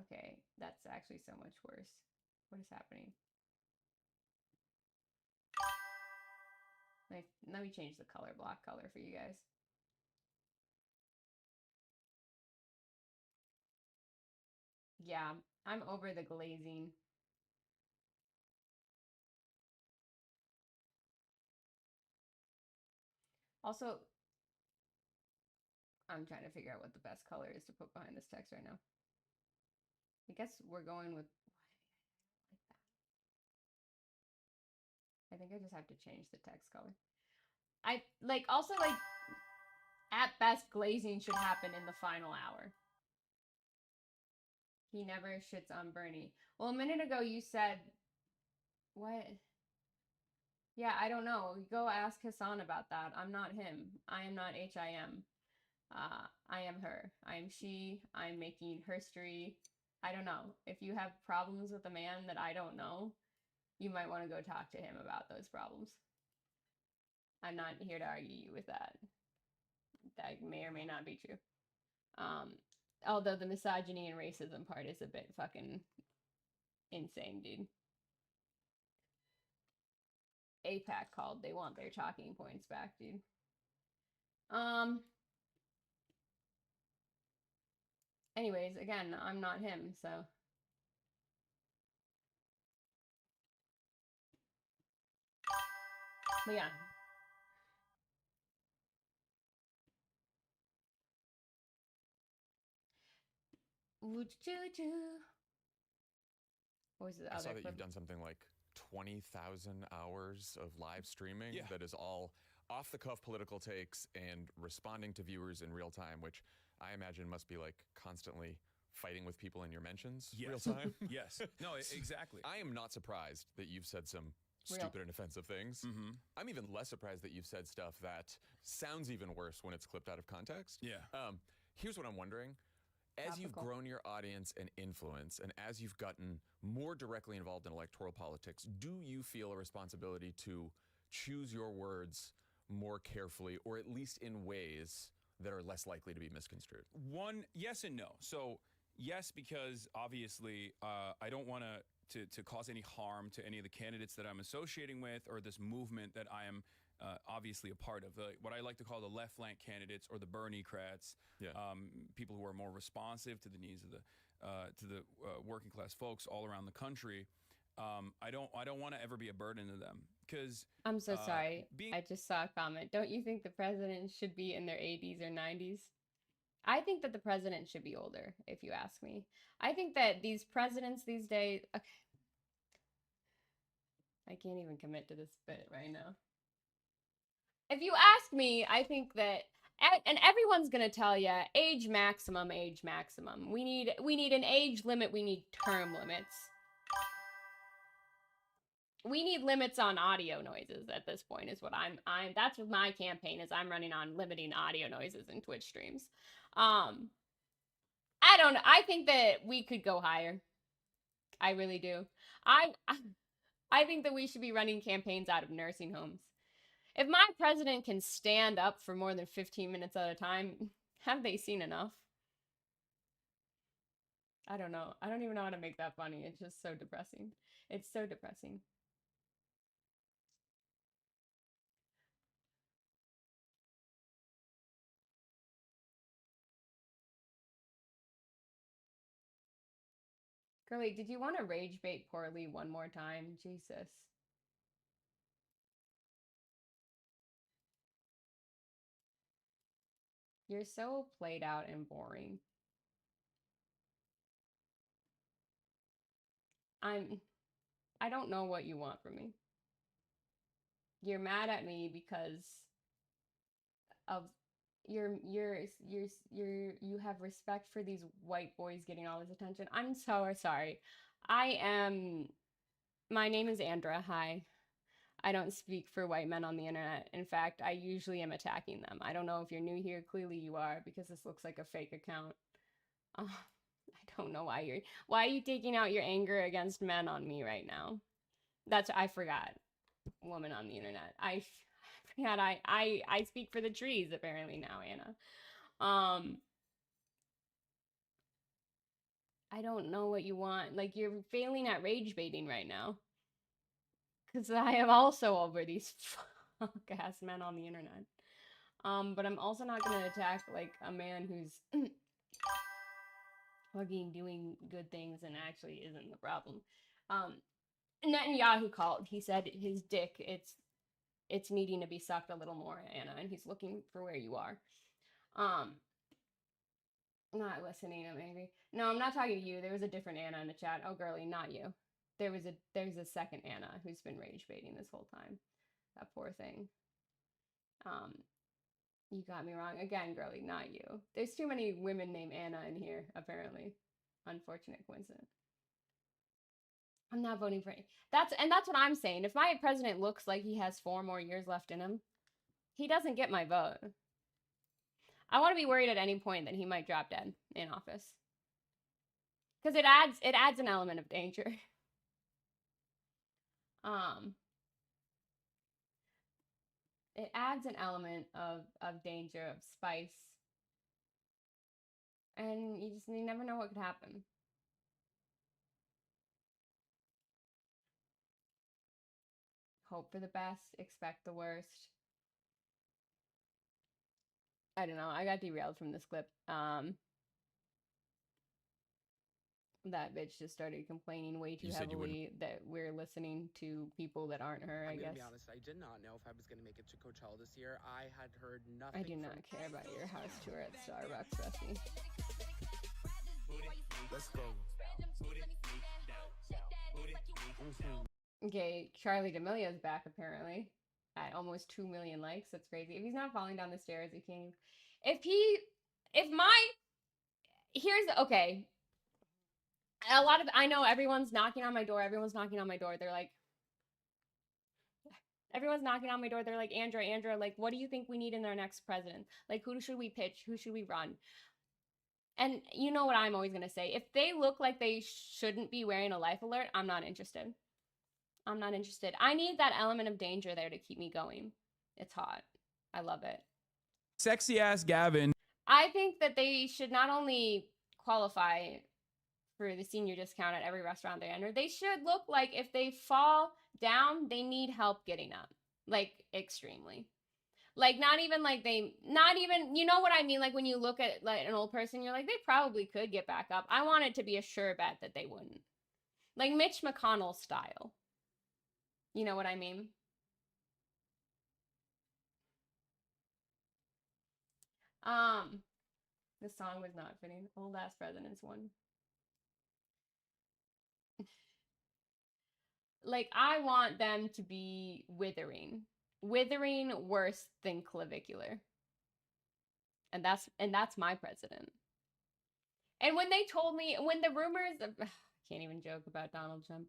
Okay, that's actually so much worse. What is happening? Let me change the color block color for you guys. Yeah, I'm over the glazing. Also, I'm trying to figure out what the best color is to put behind this text right now. I guess we're going with... I think I just have to change the text color. Also, at best, glazing should happen in the final hour. He never shits on Bernie. Well, a minute ago you said... What? Yeah, I don't know. Go ask Hasan about that. I'm not him. I am not HIM. I am her. I am she. I'm making history. I don't know. If you have problems with a man that I don't know, you might want to go talk to him about those problems. I'm not here to argue you with that. That may or may not be true. Although the misogyny and racism part is a bit fucking insane, dude. APAC called. They want their talking points back, dude. Anyways, again, I'm not him, so. But yeah. What was the other I saw that clip? you've done something like 20,000 hours of live streaming that is all off the cuff political takes and responding to viewers in real time, which I imagine must be like constantly fighting with people in your mentions real time. Yes. No, exactly. I am not surprised that you've said some stupid and offensive things. I'm even less surprised that you've said stuff that sounds even worse when it's clipped out of context. Yeah. Here's what I'm wondering. As you've grown your audience and influence, and as you've gotten more directly involved in electoral politics, do you feel a responsibility to choose your words more carefully, or at least in ways that are less likely to be misconstrued? One, yes and no. So yes, because obviously I don't want to cause any harm to any of the candidates that I'm associating with, or this movement that I am obviously a part of, what I like to call the left flank candidates, or the Bernie-crats, people who are more responsive to the needs of the working class folks all around the country. I don't want to ever be a burden to them, because I'm so sorry. I just saw a comment. Don't you think the president should be in their 80s or 90s? I think that the president should be older, if you ask me. I think that these presidents these days... Okay. I can't even commit to this bit right now. If you ask me, I think that, and everyone's gonna tell you, age maximum, age maximum. We need an age limit. We need term limits. We need limits on audio noises at this point, is what that's what my campaign is. I'm running on limiting audio noises in Twitch streams. I don't know. I think that we could go higher. I really do. I think that we should be running campaigns out of nursing homes. If my president can stand up for more than 15 minutes at a time, have they seen enough? I don't know. I don't even know how to make that funny. It's just so depressing. It's so depressing. Girlie, did you want to rage bait poorly one more time? Jesus. You're so played out and boring. I don't know what you want from me. You're mad at me because of you have respect for these white boys getting all this attention. I'm so sorry. My name is Andra. Hi. I don't speak for white men on the internet. In fact, I usually am attacking them. I don't know if you're new here. Clearly you are, because this looks like a fake account. I don't know why are you taking out your anger against men on me right now? I forgot. Woman on the internet. I forgot I speak for the trees apparently now, Anna. I don't know what you want. Like, you're failing at rage baiting right now. Because I am also over these fuck-ass men on the internet. But I'm also not going to attack, like, a man who's fucking doing good things and actually isn't the problem. Netanyahu called. He said his dick, it's needing to be sucked a little more, Anna, and he's looking for where you are. Not listening, I'm angry. No, I'm not talking to you. There was a different Anna in the chat. Oh, girlie, not you. There's a second Anna who's been rage baiting this whole time. That poor thing. You got me wrong. Again, girlie, not you. There's too many women named Anna in here, apparently. Unfortunate coincidence. I'm not voting for any. That's what I'm saying. If my president looks like he has 4 more years left in him, he doesn't get my vote. I want to be worried at any point that he might drop dead in office. Because it adds an element of danger. It adds an element of danger, of spice. And you never know what could happen. Hope for the best, expect the worst. I don't know. I got derailed from this clip. That bitch just started complaining way too heavily that we're listening to people that aren't her, I guess. I'm gonna be honest, I did not know if I was gonna make it to Coachella this year. I had heard nothing. I do not care about your house tour at Starbucks, Rusty. Let's go. Okay, Charlie D'Amelio's back apparently at almost 2 million likes. That's crazy. If he's not falling down the stairs, he can't. Okay. I know everyone's knocking on my door. They're like, everyone's knocking on my door. They're like, Andra, like, what do you think we need in our next president? Like, who should we pitch? Who should we run? And you know what I'm always going to say. If they look like they shouldn't be wearing a life alert, I'm not interested. I need that element of danger there to keep me going. It's hot. I love it. Sexy ass Gavin. I think that they should not only qualify for the senior discount at every restaurant they enter, they should look like if they fall down, they need help getting up. Like, extremely. Like, not even, you know what I mean? Like, when you look at, like, an old person, you're like, they probably could get back up. I want it to be a sure bet that they wouldn't. Like, Mitch McConnell style. You know what I mean? The song was not fitting. Old ass presidents one. Like, I want them to be withering. Withering worse than clavicular. And that's my president. And when they told me, when the rumors of, I can't even joke about Donald Trump.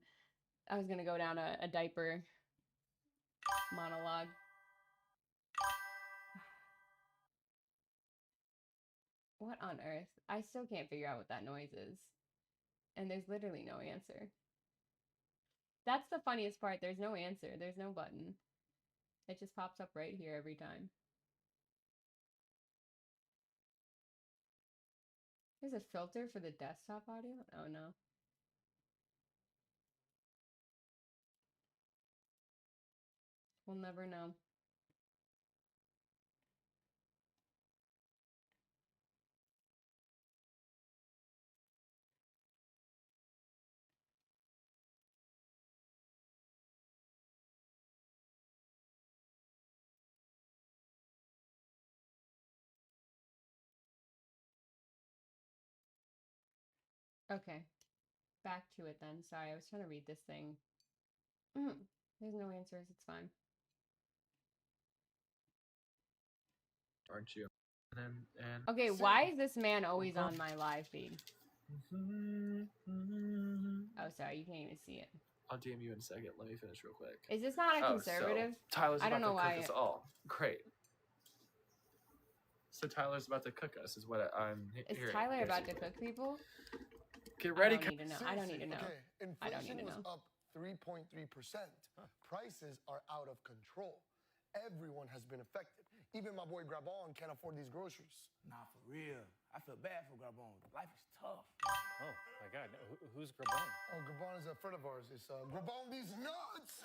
I was gonna go down a diaper monologue. What on earth? I still can't figure out what that noise is. And there's literally no answer. That's the funniest part. There's no answer. There's no button. It just pops up right here every time. There's a filter for the desktop audio? Oh no. We'll never know. Okay. Back to it then. Sorry, I was trying to read this thing. There's no answers. It's fine. Aren't you? And Okay, why is this man always on my live feed? Oh, sorry, you can't even see it. I'll DM you in a second. Let me finish real quick. Is this not a conservative? So Tyler's I don't about know to why. cook us all. Great. So Tyler's about to cook us, is what I'm Is hearing. Tyler about to cook people? Get ready. I don't need to know. I don't need to know. Okay, I don't need to inflation know. was up 3.3%. Prices are out of control. Everyone has been affected. Even my boy Grabon can't afford these groceries. Nah, for real. I feel bad for Garbon. Life is tough. Oh, my God. Who's Grabon? Oh, Grabon is a friend of ours. It's Grabon these nuts.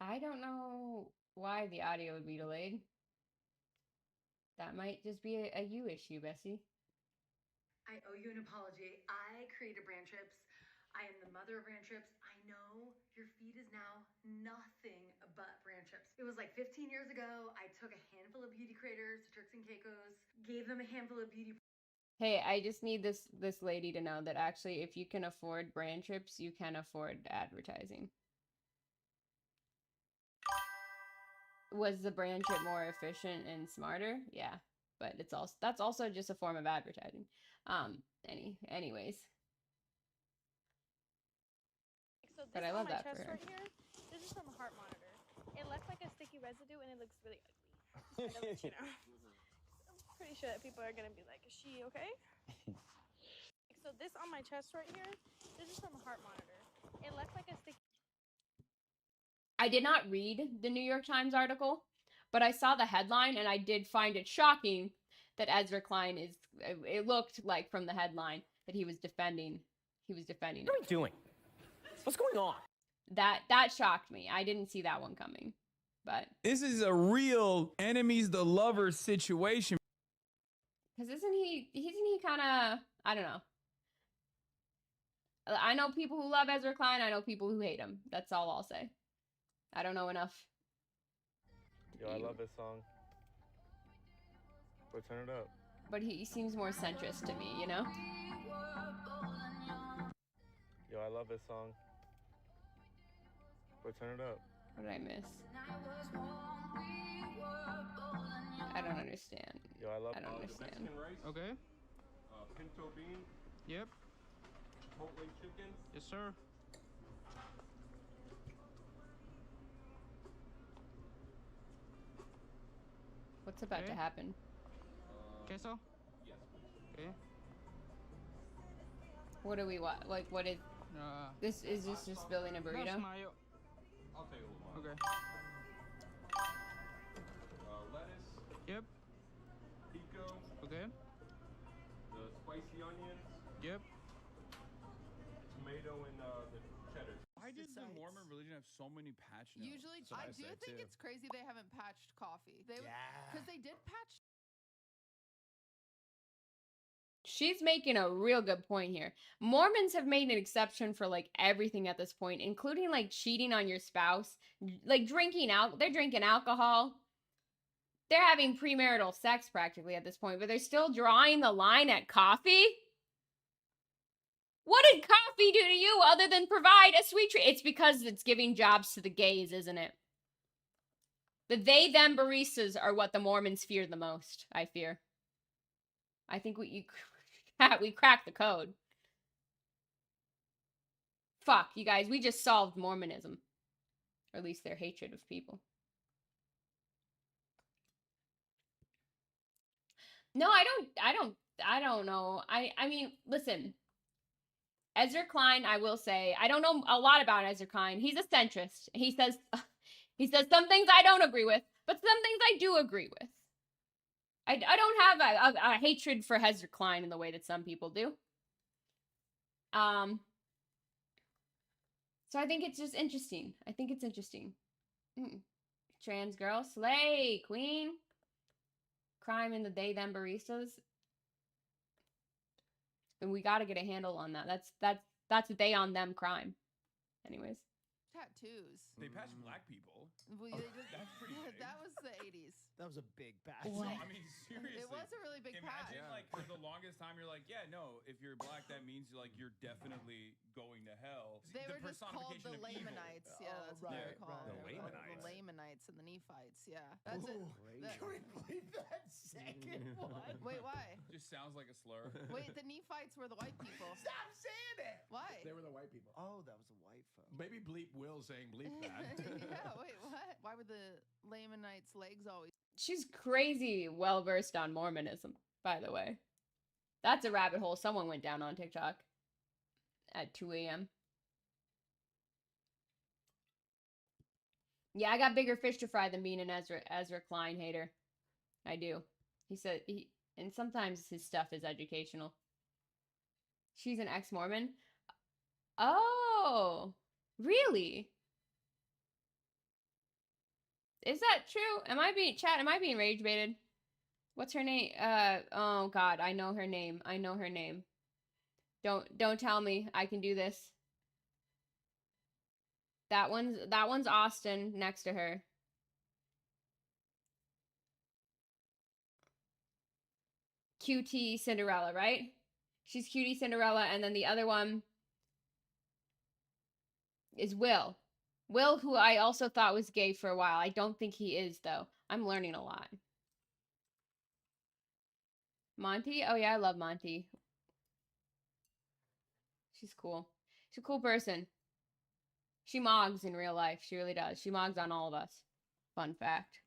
I don't know why the audio would be delayed. That might just be a you issue, Bessie. I owe you an apology. I created Brand Trips. I am the mother of Brand Trips. I know your feed is now nothing but Brand Trips. It was like 15 years ago. I took a handful of beauty creators, Turks and Caicos, gave them a handful of beauty. Hey, I just need this lady to know that actually, if you can afford Brand Trips, you can afford advertising. Was the brand trip more efficient and smarter? Yeah, but that's also just a form of advertising. Anyways. So But I love that for her. Right here, this is from a heart monitor. It left like a sticky residue and it looks really ugly. Just to let you know. I'm pretty sure that people are gonna be like, is she okay? So this on my chest right here, this is from a heart monitor. It left like a sticky. I did not read the New York Times article, but I saw the headline and I did find it shocking that Ezra Klein is. It looked like from the headline that he was defending. What are you doing? What's going on? That shocked me. I didn't see that one coming. But this is a real enemies to lovers situation. Because isn't he kind of, I don't know. I know people who love Ezra Klein. I know people who hate him. That's all I'll say. I don't know enough. Yo, I love this song. But turn it up. But he seems more centrist to me, you know? Yo, I love this song. But turn it up. What did I miss? I don't understand. Yo, I love don't understand. Mexican rice. Okay. Pinto bean. Yep. Chipotle chicken. Yes, sir. What's about to happen? Queso? Yes. Okay. What do we want? Like, what is... this is just building a burrito? Mayo. I'll take a little more. Okay. Lettuce. Yep. Pico. Okay. The spicy onions. Yep. Tomato and the cheddar. Why does the Mormon religion have so many patch notes? Usually, I do think it's crazy they haven't patched coffee. Because they did patch. She's making a real good point here. Mormons have made an exception for like everything at this point, including like cheating on your spouse, like they're drinking alcohol. They're having premarital sex practically at this point, but they're still drawing the line at coffee? What did coffee do to you other than provide a sweet treat? It's because it's giving jobs to the gays, isn't it? The they, them baristas are what the Mormons fear the most, I fear. I think We cracked the code. Fuck, you guys, we just solved Mormonism. Or at least their hatred of people. No, I don't know. I mean, listen. Ezra Klein, I will say, I don't know a lot about Ezra Klein. He's a centrist. He says some things I don't agree with, but some things I do agree with. I don't have a hatred for Ezra Klein in the way that some people do. So I think it's just interesting. I think it's interesting. Trans girl, slay, queen. Crime in the they them baristas. And we got to get a handle on that. That's a they on them crime. Anyways. Tattoos. They patched black people. Well, That's pretty big. That was the 80s. That was a big patch. No, I mean, seriously. It was a really big patch. Imagine, like, for the longest time, you're like, yeah, no, if you're black, that means, like, you're definitely going to hell. They were just called the Lamanites. Yeah, that's what they were called. The They were called Lamanites. The Lamanites and the Nephites. Yeah. That's it. Can we believe that second one? Wait, why? Just sounds like a slur. Wait, the Nephites were the white people. Stop saying it. Why? They were the white people. Oh, that was a white folk. Maybe bleep Will saying bleep that. Yeah, wait, what? Why were the Lamanites' legs always? She's crazy well versed on Mormonism, by the way. That's a rabbit hole someone went down on TikTok at 2 a.m. Yeah, I got bigger fish to fry than being an Ezra Klein hater. I do. He said and sometimes his stuff is educational. She's an ex-Mormon. Oh, really? Is that true? Am I being rage baited? What's her name? Oh god, I know her name. I know her name. Don't tell me I can do this. That one's Austin next to her. QT Cinderella, right? She's Cutie Cinderella, and then the other one is Will. Will, who I also thought was gay for a while. I don't think he is, though. I'm learning a lot. Monty? Oh, yeah, I love Monty. She's cool. She's a cool person. She mogs in real life. She really does. She mogs on all of us. Fun fact.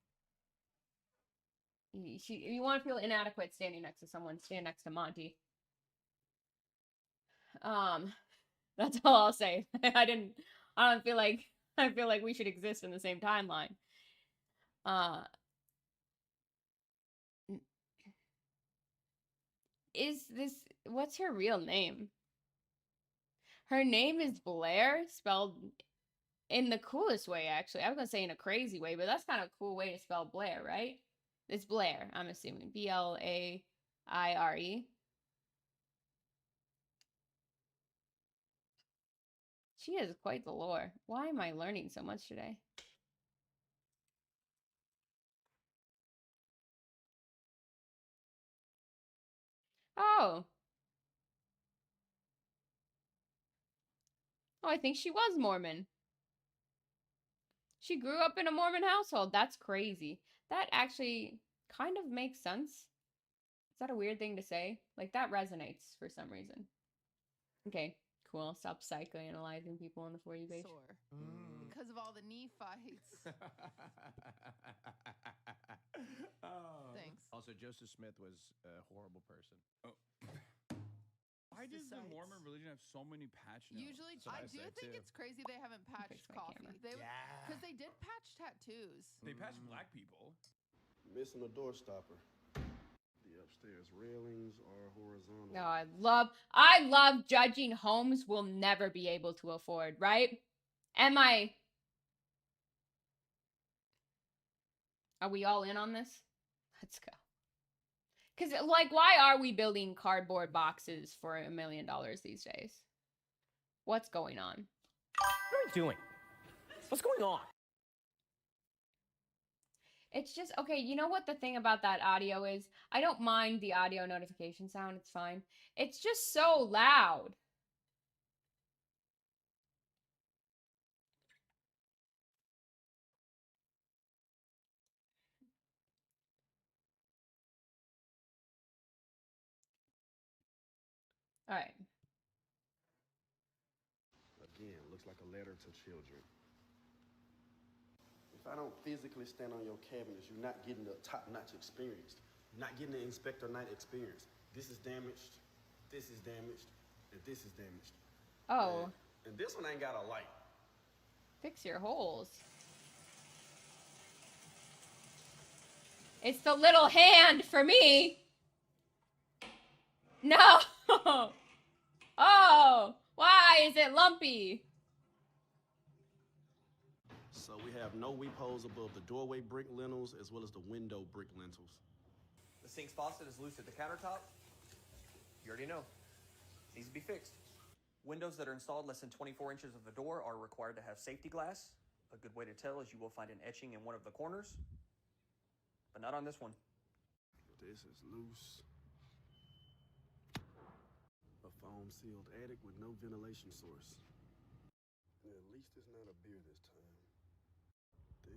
If you want to feel inadequate standing next to someone, stand next to Monty. That's all I'll say. I feel like we should exist in the same timeline. What's her real name? Her name is Blair, spelled in the coolest way, actually. I was gonna say in a crazy way, but that's kind of a cool way to spell Blair, right? It's Blair, I'm assuming. Blaire. She has quite the lore. Why am I learning so much today? Oh. Oh, I think she was Mormon. She grew up in a Mormon household. That's crazy. That actually kind of makes sense. Is that a weird thing to say? Like, that resonates for some reason. Okay, cool. Stop psychoanalyzing people on the For You page. Sore. Because of all the Nephites. Thanks. Also, Joseph Smith was a horrible person. Oh. Why does the Mormon religion have so many patch notes? Usually, I do think it's crazy they haven't patched coffee. Because they did patch tattoos. They patched black people. Missing a door stopper. The upstairs railings are horizontal. No, I love judging homes we'll never be able to afford, right? Are we all in on this? Let's go. Because, like, why are we building cardboard boxes for $1 million these days? What's going on? What are you doing? What's going on? It's just, okay, you know what the thing about that audio is? I don't mind the audio notification sound, it's fine. It's just so loud. All right. Again, looks like a letter to children. If I don't physically stand on your cabinets, you're not getting the top-notch experience. You're not getting the Inspector Knight experience. This is damaged, this is damaged, and this is damaged. Oh. And this one ain't got a light. Fix your holes. It's the little hand for me. No. Oh, why is it lumpy? So we have no weep holes above the doorway brick lintels as well as the window brick lintels. The sink's faucet is loose at the countertop. You already know. Needs to be fixed. Windows that are installed less than 24 inches of the door are required to have safety glass. A good way to tell is you will find an etching in one of the corners, but not on this one. This is loose. A foam-sealed attic with no ventilation source. At least it's not a beer this time.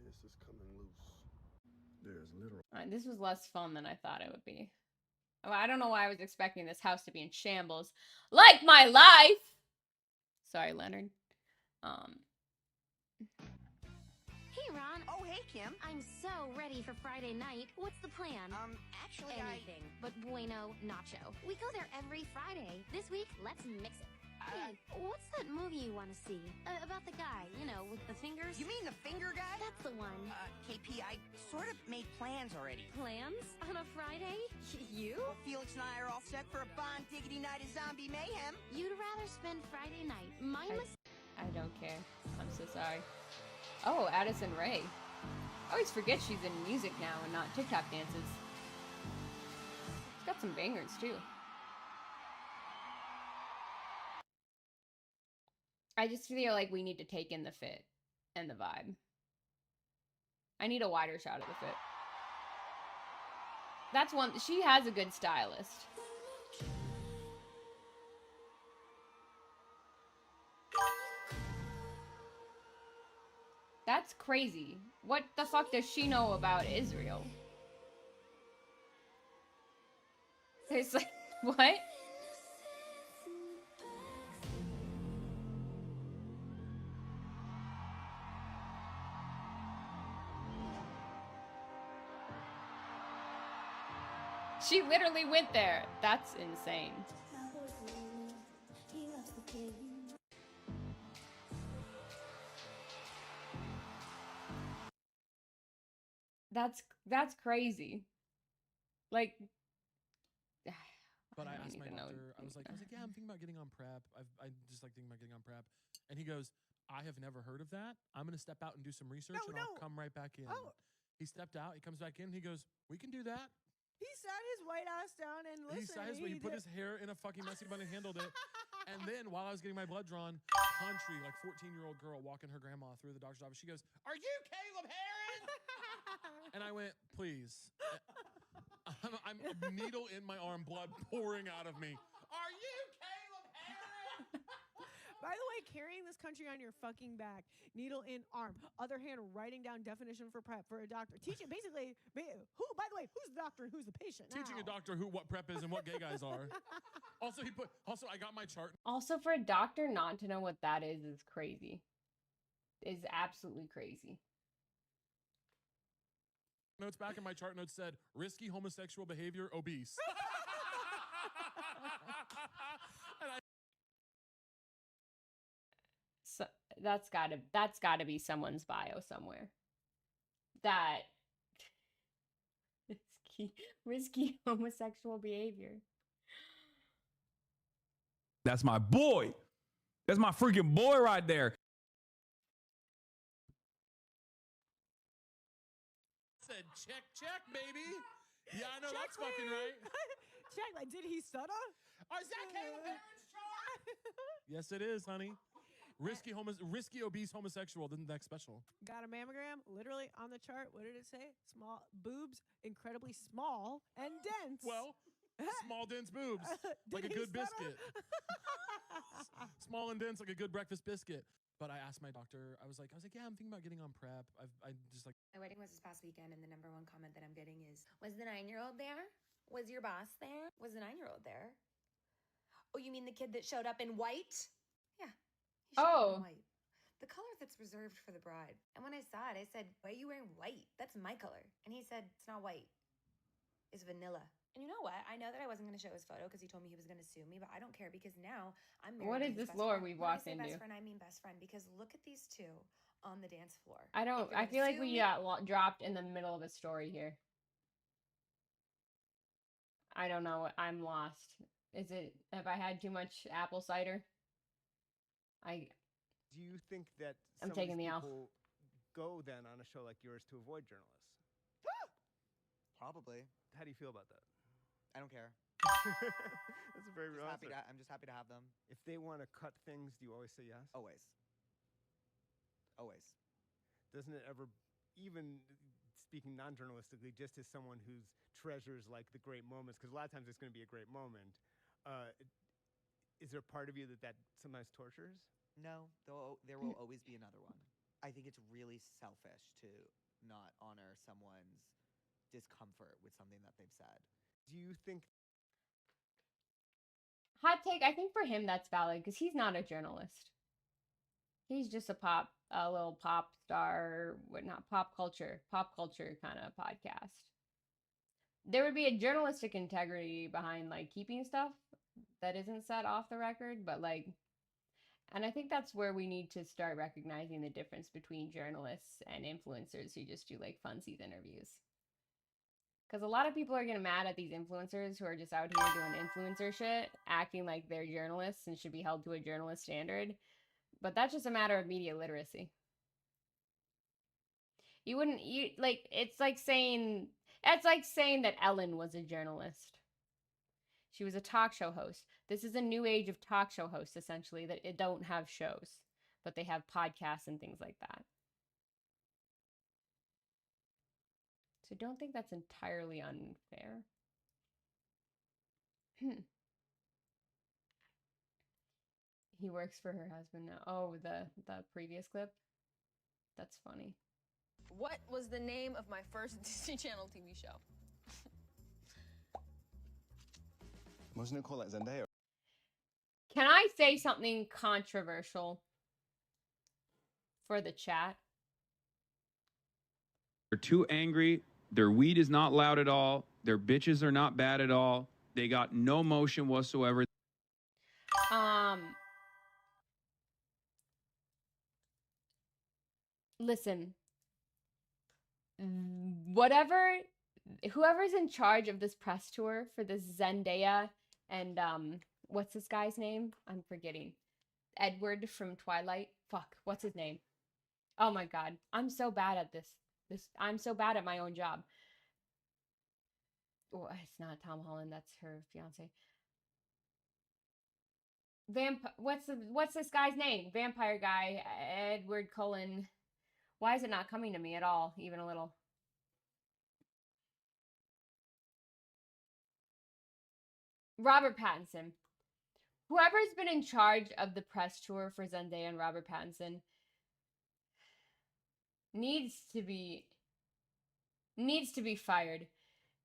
This is coming loose. There's literal. All right, this was less fun than I thought it would be. Oh, I don't know why I was expecting this house to be in shambles. Like my life! Sorry, Leonard. Hey, Ron. Oh, hey, Kim. I'm so ready for Friday night. What's the plan? Actually, anything but bueno nacho. We go there every Friday. This week, let's mix it. Hey, what's that movie you want to see? About the guy, you know, with the fingers? You mean the finger guy? That's the one. KP, I sort of made plans already. Plans? On a Friday? You? Well, Felix and I are all set for a Bon Diggity night of zombie mayhem. You'd rather spend Friday night. My I don't care. I'm so sorry. Oh, Addison Rae. I always forget she's in music now and not TikTok dances. She's got some bangers, too. I just feel like we need to take in the fit and the vibe. I need a wider shot of the fit. That's one. She has a good stylist. That's crazy. What the fuck does she know about Israel? It's like, what? She literally went there. That's insane. That's crazy. Like, but I asked my doctor, I was like, yeah, I'm thinking about getting on PrEP. I just like thinking about getting on PrEP. And he goes, I have never heard of that. I'm going to step out and do some research I'll come right back in. Oh. He stepped out. He comes back in. He goes, we can do that. He sat his white ass down and listened. He put his hair in a fucking messy bun and handled it. And then while I was getting my blood drawn, country, like 14-year-old girl walking her grandma through the doctor's office. She goes, are you Caleb Herron? And I went, please. I'm a needle in my arm, blood pouring out of me. Are you Caleb Herron? By the way, carrying this country on your fucking back, needle in arm, other hand writing down definition for PrEP for a doctor. Teaching basically, who, by the way, who's the doctor and who's the patient now? Teaching a doctor what PrEP is and what gay guys are. Also, I got my chart. Also, for a doctor not to know what that is crazy. Is absolutely crazy. Notes back in my chart notes said, risky homosexual behavior, obese. So that's gotta be someone's bio somewhere. That risky homosexual behavior. That's my boy. That's my freaking boy right there. Said check, baby. Yeah, I know check, that's fucking right. Check, like, did he stutter? Oh, is that Caleb Herron's chart? Yes, it is, honey. Risky obese homosexual. Didn't that special? Got a mammogram, literally on the chart. What did it say? Small boobs, incredibly small and dense. Well, small dense boobs, like a good biscuit. Small and dense, like a good breakfast biscuit. But I asked my doctor, I was like, yeah, I'm thinking about getting on PrEP. I just like. My wedding was this past weekend, and the #1 comment that I'm getting is, was the 9-year-old there? Was your boss there? Was the 9-year-old there? Oh, you mean the kid that showed up in white? Yeah, he showed up in white. The color that's reserved for the bride. And when I saw it, I said, why are you wearing white? That's my color. And he said, it's not white. It's vanilla. And you know what? I know that I wasn't going to show his photo because he told me he was going to sue me, but I don't care because now I'm married What to is his this best lore friend. we've When I walked say into? best friend, I mean best friend because look at these two on the dance floor. I don't. I feel like we got dropped in the middle of a story here. I don't know. I'm lost. Is it? Have I had too much apple cider? Do you think that I'm some taking of these the L. people go then on a show like yours to avoid journalists? Probably. How do you feel about that? I don't care. That's a very real answer. I'm just happy to have them. If they want to cut things, do you always say yes? Always. Always. Doesn't it ever, even speaking non-journalistically, just as someone who treasures like the great moments, because a lot of times it's going to be a great moment, is there a part of you that sometimes tortures? No, there will always be another one. I think it's really selfish to not honor someone's discomfort with something that they've said. Do you think? Hot take. I think for him that's valid because he's not a journalist. He's just a little pop star, not pop culture kind of podcast. There would be a journalistic integrity behind like keeping stuff that isn't said off the record, but like, and I think that's where we need to start recognizing the difference between journalists and influencers who just do like funsies interviews. Because a lot of people are getting mad at these influencers who are just out here doing influencer shit, acting like they're journalists and should be held to a journalist standard. But that's just a matter of media literacy. It's like saying that Ellen was a journalist. She was a talk show host. This is a new age of talk show hosts, essentially, that it don't have shows, but they have podcasts and things like that. So don't think that's entirely unfair. He works for her husband now. Oh, the previous clip? That's funny. What was the name of my first Disney Channel TV show? Wasn't it called like Zendaya? Can I say something controversial for the chat? They're too angry. Their weed is not loud at all. Their bitches are not bad at all. They got no motion whatsoever. Listen. Whoever's in charge of this press tour for this Zendaya and what's this guy's name? I'm forgetting. Edward from Twilight. Fuck, what's his name? Oh my god, I'm so bad at this. I'm so bad at my own job. Oh, it's not Tom Holland, that's her fiance. What's this guy's name? Vampire guy, Edward Cullen. Why is it not coming to me at all, even a little? Robert Pattinson. Whoever's been in charge of the press tour for Zendaya and Robert Pattinson needs to be fired,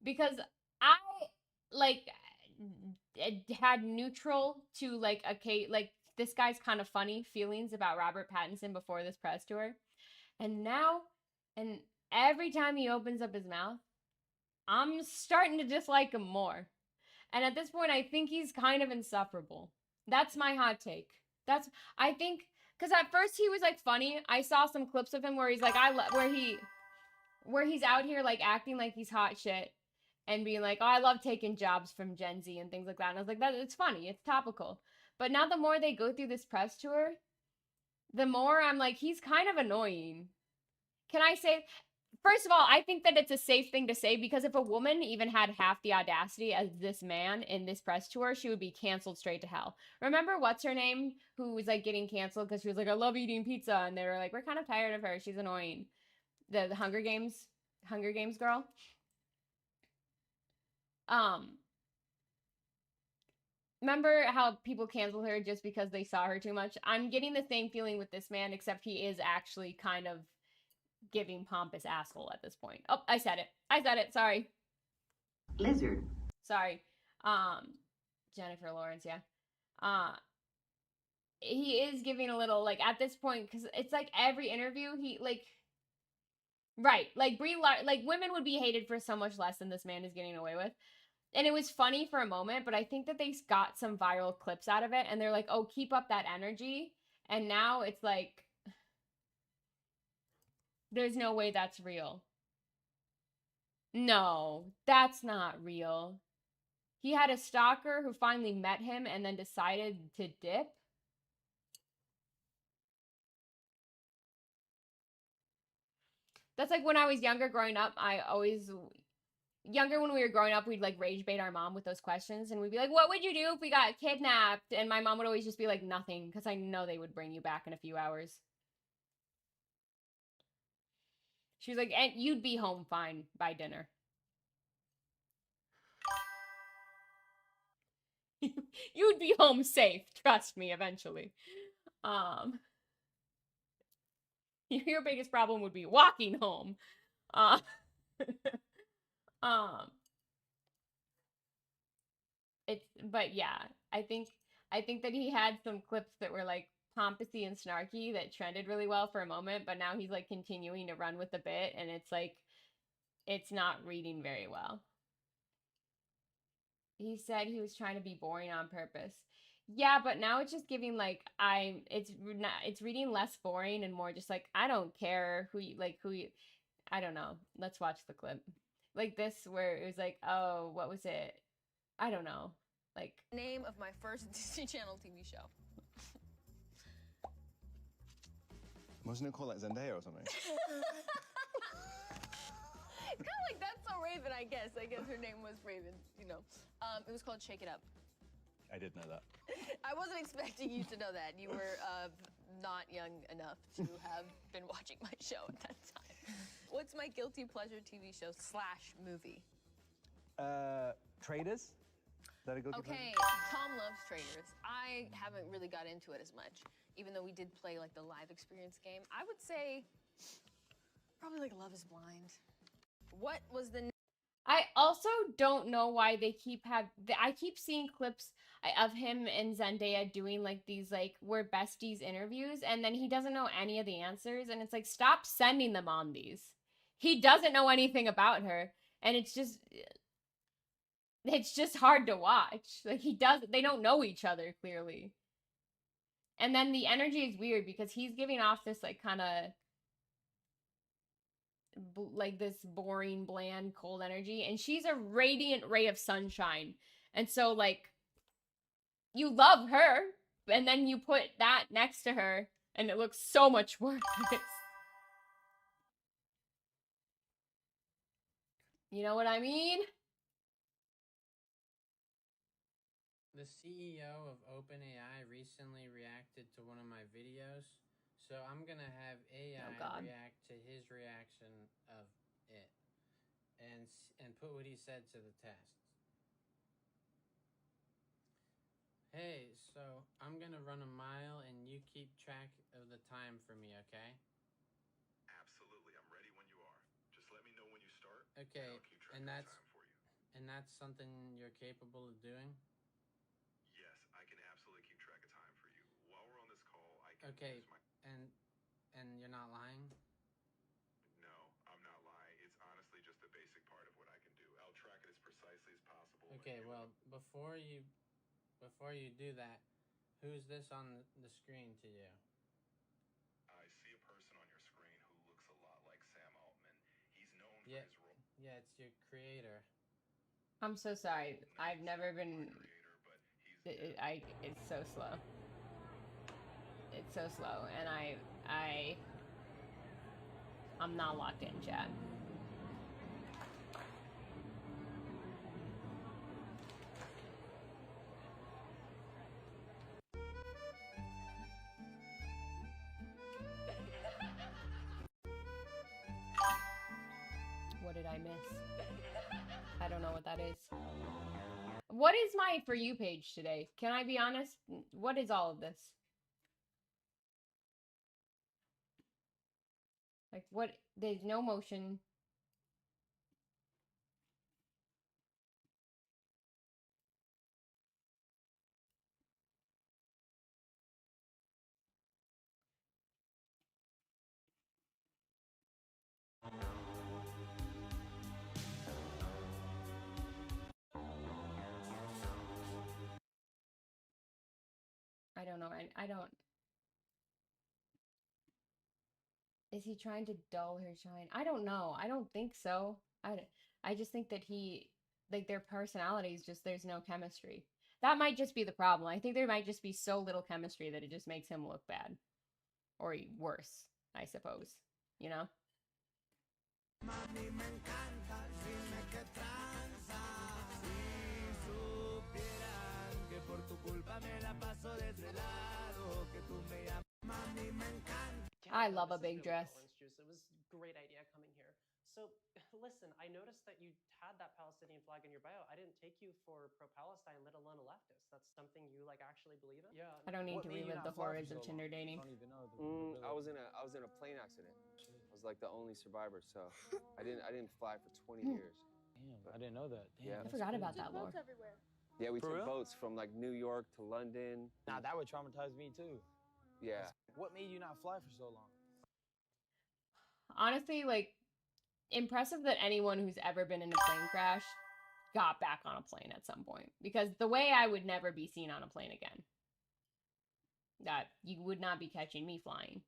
because I had neutral to this guy's kind of funny feelings about Robert Pattinson before this press tour, and every time he opens up his mouth, I'm starting to dislike him more. And at this point, I think he's kind of insufferable. That's my hot take. I think, because at first he was like funny. I saw some clips of him where he's like, where he's out here like acting like he's hot shit and being like, oh, I love taking jobs from Gen Z and things like that. And I was like, it's funny. It's topical. But now the more they go through this press tour, the more I'm like, he's kind of annoying. Can I say... First of all, I think that it's a safe thing to say, because if a woman even had half the audacity as this man in this press tour, she would be canceled straight to hell. Remember what's her name, who was like getting canceled because she was like, I love eating pizza, and they were like, we're kind of tired of her, she's annoying. The Hunger Games girl. Remember how people cancel her just because they saw her too much? I'm getting the same feeling with this man, except he is actually kind of giving pompous asshole at this point. Oh, I said it. Sorry. Lizard. Sorry. Jennifer Lawrence, yeah. Uh, he is giving a little, like, at this point, because it's like every interview, he, like, right, like, like, women would be hated for so much less than this man is getting away with. And it was funny for a moment, but I think that they got some viral clips out of it, and they're like, oh, keep up that energy. And now it's like, there's no way that's real. No, that's not real. He had a stalker who finally met him and then decided to dip. That's like when I was younger growing up, younger when we were growing up, we'd like rage bait our mom with those questions, and we'd be like, what would you do if we got kidnapped? And my mom would always just be like, nothing, because I know they would bring you back in a few hours. She was like, and you'd be home fine by dinner. You'd be home safe, trust me, eventually. Your biggest problem would be walking home. Um, but yeah, I think that he had some clips that were like pompousy and snarky that trended really well for a moment, but now he's like continuing to run with the bit, and it's like it's not reading very well. He said he was trying to be boring on purpose. Yeah, but now it's just giving like it's reading less boring and more just like I don't care who you I don't know. Let's watch the clip. Like this where it was like, "Oh, what was it? I don't know." Like Name of my first Disney Channel TV show. Wasn't it called like Zendaya or something? It's kind of like That's So Raven, I guess. I guess her name was Raven, you know. It was called Shake It Up. I did know that. I wasn't expecting you to know that. You were not young enough to have been watching my show at that time. What's my guilty pleasure TV show / movie? Traders? Is that a good Okay, Tom loves Traders. I haven't really got into it as much, even though we did play like the live experience game. I would say probably like Love Is Blind. What was the I also don't know why they I keep seeing clips of him and Zendaya doing like these like we're besties interviews, and then he doesn't know any of the answers, and it's like stop sending them on these. He doesn't know anything about her, and it's just hard to watch. Like they don't know each other clearly. And then the energy is weird because he's giving off this like kind of like this boring, bland, cold energy, and she's a radiant ray of sunshine. And so like you love her, and then you put that next to her and it looks so much worse. You know what I mean? The CEO of OpenAI recently reacted to one of my videos, so I'm gonna have AI react to his reaction of it, and put what he said to the test. Hey, so I'm gonna run a mile, and you keep track of the time for me, okay? Absolutely, I'm ready when you are. Just let me know when you start. Okay, and I'll keep track and of that's time for you. and that's something you're capable of doing. Yes, I can absolutely keep track of time for you. While we're on this call, I can Okay, use my. and you're not lying? No, I'm not lying. It's honestly just a basic part of what I can do. I'll track it as precisely as possible. Okay, well, before you do that, who's this on the screen to you? I see a person on your screen who looks a lot like Sam Altman. He's known for his role. Yeah, it's your creator. I'm so sorry. I've never been it's so slow. It's so slow, and I'm not locked in, chat. What did I miss? I don't know what that is. What is my For You page today? Can I be honest? What is all of this? Like, what? There's no motion. I don't know. I don't. Is he trying to dull her shine? I don't know. I don't think so. I just think that like their personalities just, there's no chemistry. That might just be the problem. I think there might just be so little chemistry that it just makes him look bad. Or worse, I suppose. You know? I love a big dress. Juice. It was a great idea coming here. So, listen, I noticed that you had that Palestinian flag in your bio. I didn't take you for pro-Palestine, let alone a leftist. That's something you like actually believe in? Yeah. I don't need to relive the horrors of Tinder dating. I don't even know. I was in a plane accident. I was like the only survivor, so I didn't fly for 20 years. Damn, I didn't know that. Damn, Yeah. I forgot about that lore. everywhere. Yeah, we For took real? boats from like New York to London. Nah, that would traumatize me too. Yeah. What made you not fly for so long? Honestly, like, impressive that anyone who's ever been in a plane crash got back on a plane at some point. Because the way I would never be seen on a plane again. That you would not be catching me flying.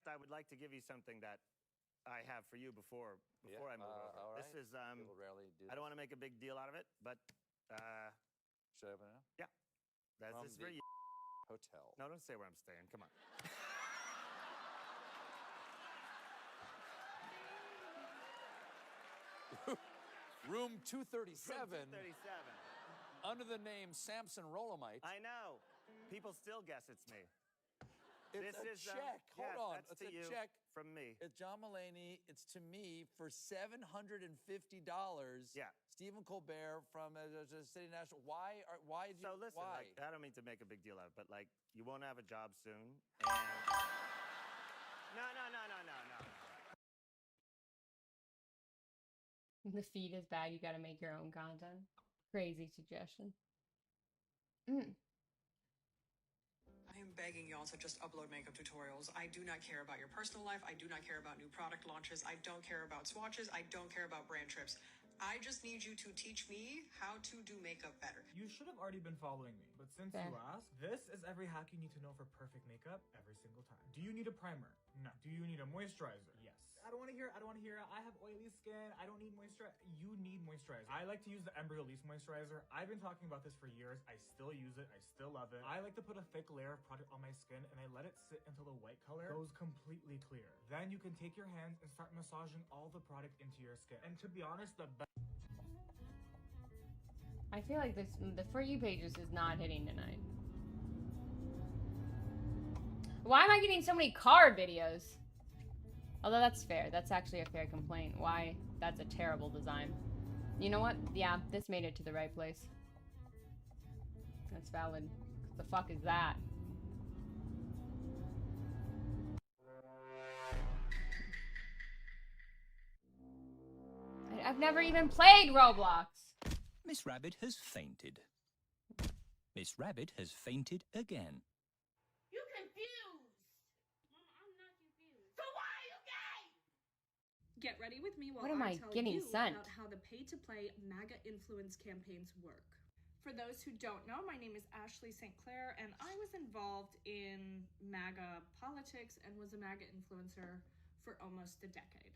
I would like to give you something that I have for you before I move over. All right. This is People rarely do I don't want to make a big deal out of it, but Should I open it up? yeah. This is for you. Hotel. No, don't say where I'm staying. Come on. Room 237. 237. Under the name Samson Rolomite. I know. People still guess it's me. It's This a is, check. Hold yeah, on. that's It's to a you check from me. It's John Mulaney. It's to me for $750. Yeah. Stephen Colbert from City National. Why did you? So listen, why? like, I don't mean to make a big deal out of it, but like, you won't have a job soon. And no. The feed is bad. You got to make your own content. Crazy suggestion. I am begging y'all to just upload makeup tutorials. I do not care about your personal life. I do not care about new product launches. I don't care about swatches. I don't care about brand trips. I just need you to teach me how to do makeup better. You should have already been following me, but since you asked, this is every hack you need to know for perfect makeup every single time. Do you need a primer? No. Do you need a moisturizer? Yes. I don't want to hear I have oily skin. I don't need moisturizer. You need moisturizer. I like to use the Embryo Elise moisturizer. I've been talking about this for years. I still use it. I still love it. I like to put a thick layer of product on my skin and I let it sit until the white color goes completely clear. Then you can take your hands and start massaging all the product into your skin. And to be honest, the best. I feel like the For You pages is not hitting tonight. Why am I getting so many car videos? Although that's fair. That's actually a fair complaint. Why? That's a terrible design. You know what? Yeah, this made it to the right place. That's valid. What the fuck is that? I've never even played Roblox. Miss Rabbit has fainted. Miss Rabbit has fainted again. You confused. Mama, I'm not confused. So why are you gay? Get ready with me while What am I tell getting you sent? about how the pay-to-play MAGA influence campaigns work. For those who don't know, my name is Ashley St. Clair, and I was involved in MAGA politics and was a MAGA influencer for almost a decade.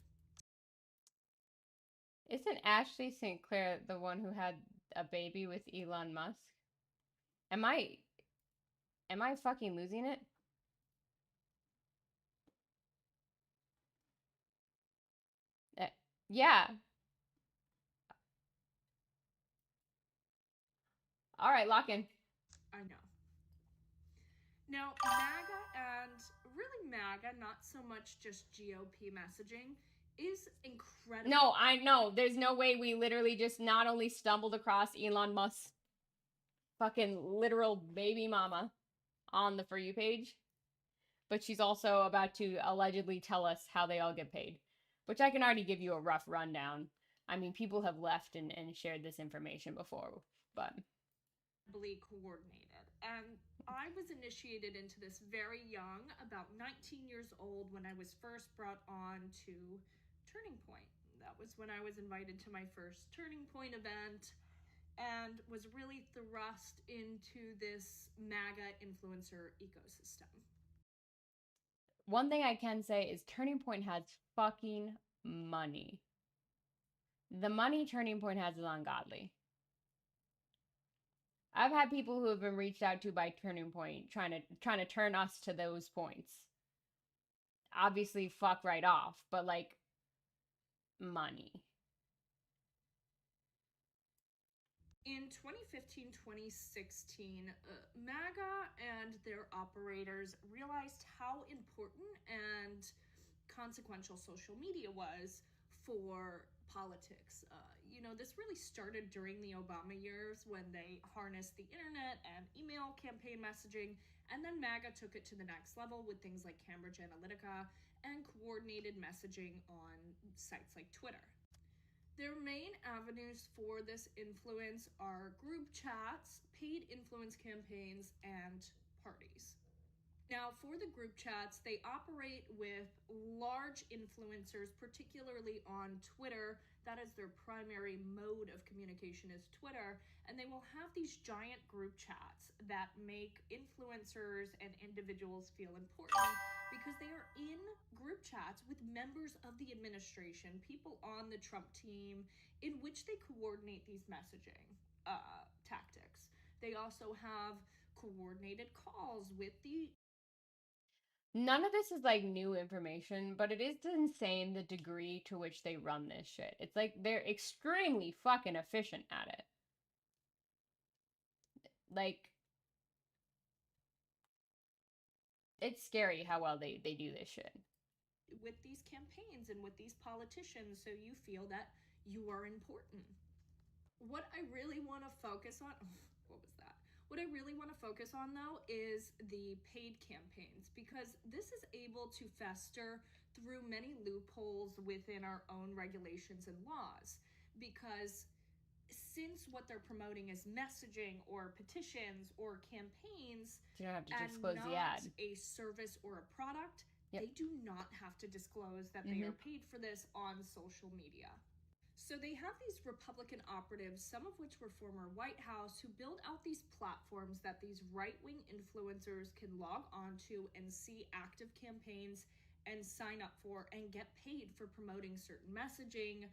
Isn't Ashley St. Clair the one who had a baby with Elon Musk? Am I fucking losing it? Yeah. All right, lock in. I know. Now, MAGA and really MAGA, not so much just GOP messaging, is incredible. No, I know. There's no way we literally just not only stumbled across Elon Musk's fucking literal baby mama on the For You page, but she's also about to allegedly tell us how they all get paid, which I can already give you a rough rundown. I mean, people have left and shared this information before, but... coordinated. And I was initiated into this very young, about 19 years old, when I was first brought on to Turning Point. That was when I was invited to my first Turning Point event. and was really thrust into this MAGA influencer ecosystem. One thing I can say is Turning Point has fucking money. The money Turning Point has is ungodly. I've had people who have been reached out to by Turning Point trying to turn us to those points. Obviously, fuck right off, but like, money. In 2015, 2016, MAGA and their operators realized how important and consequential social media was for politics. This really started during the Obama years when they harnessed the internet and email campaign messaging, and then MAGA took it to the next level with things like Cambridge Analytica and coordinated messaging on sites like Twitter. Their main avenues for this influence are group chats, paid influence campaigns, and parties. Now, for the group chats, they operate with large influencers, particularly on Twitter. That is their primary mode of communication is Twitter. And they will have these giant group chats that make influencers and individuals feel important because they are in group chats with members of the administration, people on the Trump team, in which they coordinate these messaging tactics. They also have coordinated calls with the None of this is like new information, but it is insane the degree to which they run this shit. It's like they're extremely fucking efficient at it. Like, it's scary how well they do this shit. With these campaigns and with these politicians, so you feel that you are important. What I really want to focus on, what was that? What I really want to focus on, though, is the paid campaigns, because this is able to fester through many loopholes within our own regulations and laws. Because since what they're promoting is messaging or petitions or campaigns, you don't have to and disclose not the ad. a service or a product, Yep. they do not have to disclose that they are paid for this on social media. So they have these Republican operatives, some of which were former White House, who build out these platforms that these right-wing influencers can log onto and see active campaigns and sign up for and get paid for promoting certain messaging,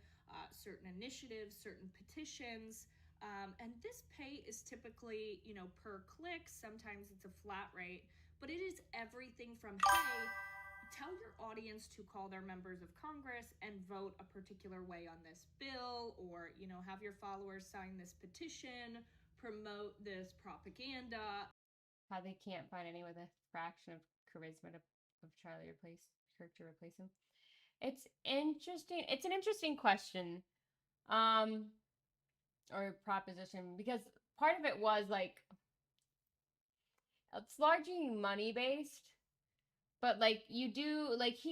certain initiatives, certain petitions. And this pay is typically, per click. Sometimes it's a flat rate, but it is everything from, hey, tell your audience to call their members of Congress and vote a particular way on this bill, or, have your followers sign this petition, promote this propaganda. How they can't find anyone with a fraction of charisma of Charlie Kirk to replace him. It's interesting. It's an interesting question, or proposition, because part of it was like, it's largely money based. But like he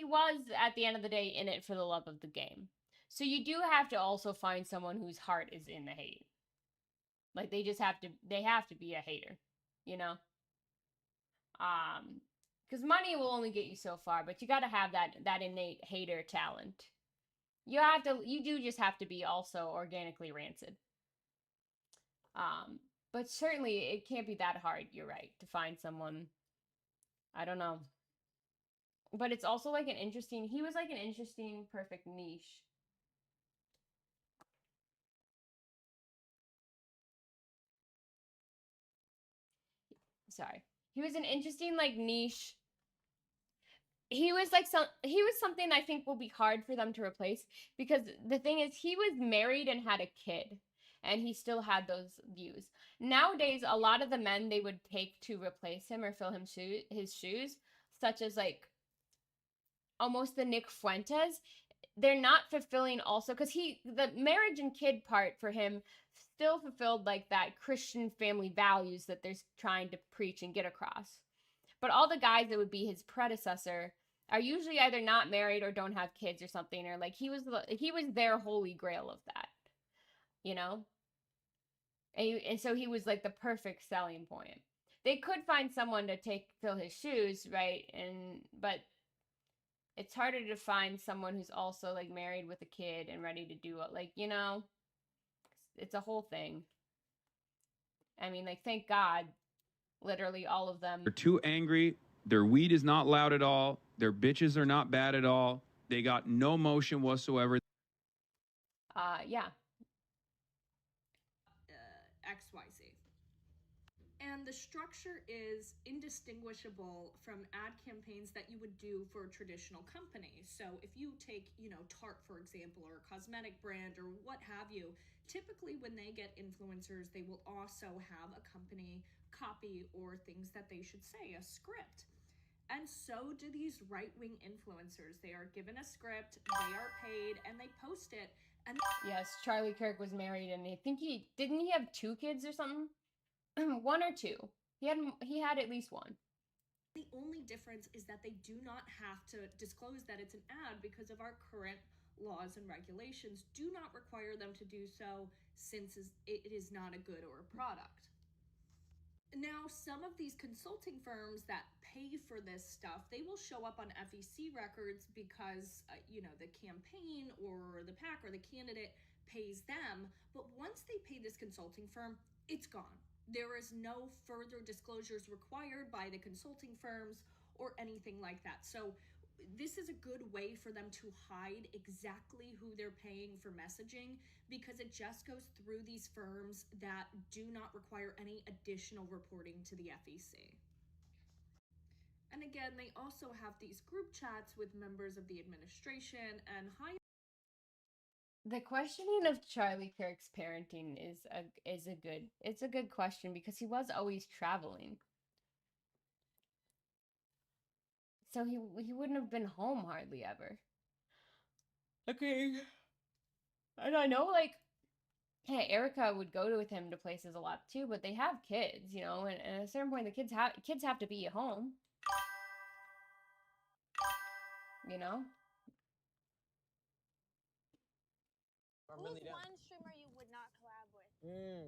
was at the end of the day in it for the love of the game. So you do have to also find someone whose heart is in the hate. Like they have to be a hater, because money will only get you so far, but you got to have that innate hater talent. You do just have to be also organically rancid. But certainly it can't be that hard, you're right, to find someone. I don't know. But it's also like he was like an interesting, perfect niche. Sorry. He was an interesting, like, niche. He was something I think will be hard for them to replace, because the thing is, he was married and had a kid, and he still had those views. Nowadays, a lot of the men they would take to replace him or fill his shoes, such as like almost the Nick Fuentes, they're not fulfilling also, because the marriage and kid part for him still fulfilled like that Christian family values that they're trying to preach and get across. But all the guys that would be his predecessor are usually either not married or don't have kids or something, or like he was their holy grail of that, and so he was like the perfect selling point. They could find someone to fill his shoes, right? But it's harder to find someone who's also like married with a kid and ready to do it. Like, it's a whole thing. I mean, like, thank God, literally all of them. They're too angry. Their weed is not loud at all. Their bitches are not bad at all. They got no motion whatsoever. Yeah. XYZ. And the structure is indistinguishable from ad campaigns that you would do for a traditional company. So if you take, Tarte, for example, or a cosmetic brand or what have you, typically when they get influencers, they will also have a company copy or things that they should say, a script. And so do these right-wing influencers. They are given a script, they are paid, and they post it. And yes, Charlie Kirk was married, and I think didn't he have 2 kids or something? 1 or 2. He had at least 1. The only difference is that they do not have to disclose that it's an ad because of our current laws and regulations do not require them to do so since it is not a good or a product. Now, some of these consulting firms that pay for this stuff, they will show up on FEC records because, the campaign or the PAC or the candidate pays them. But once they pay this consulting firm, it's gone. There is no further disclosures required by the consulting firms or anything like that. So this is a good way for them to hide exactly who they're paying for messaging because it just goes through these firms that do not require any additional reporting to the FEC. And again, they also have these group chats with members of the administration and high. The questioning of Charlie Kirk's parenting is a good question because he was always traveling. So he wouldn't have been home hardly ever. Okay. And I know, like, hey, Erica would go with him to places a lot too, but they have kids, and at a certain point the kids have to be at home. Who's one streamer you would not collab with?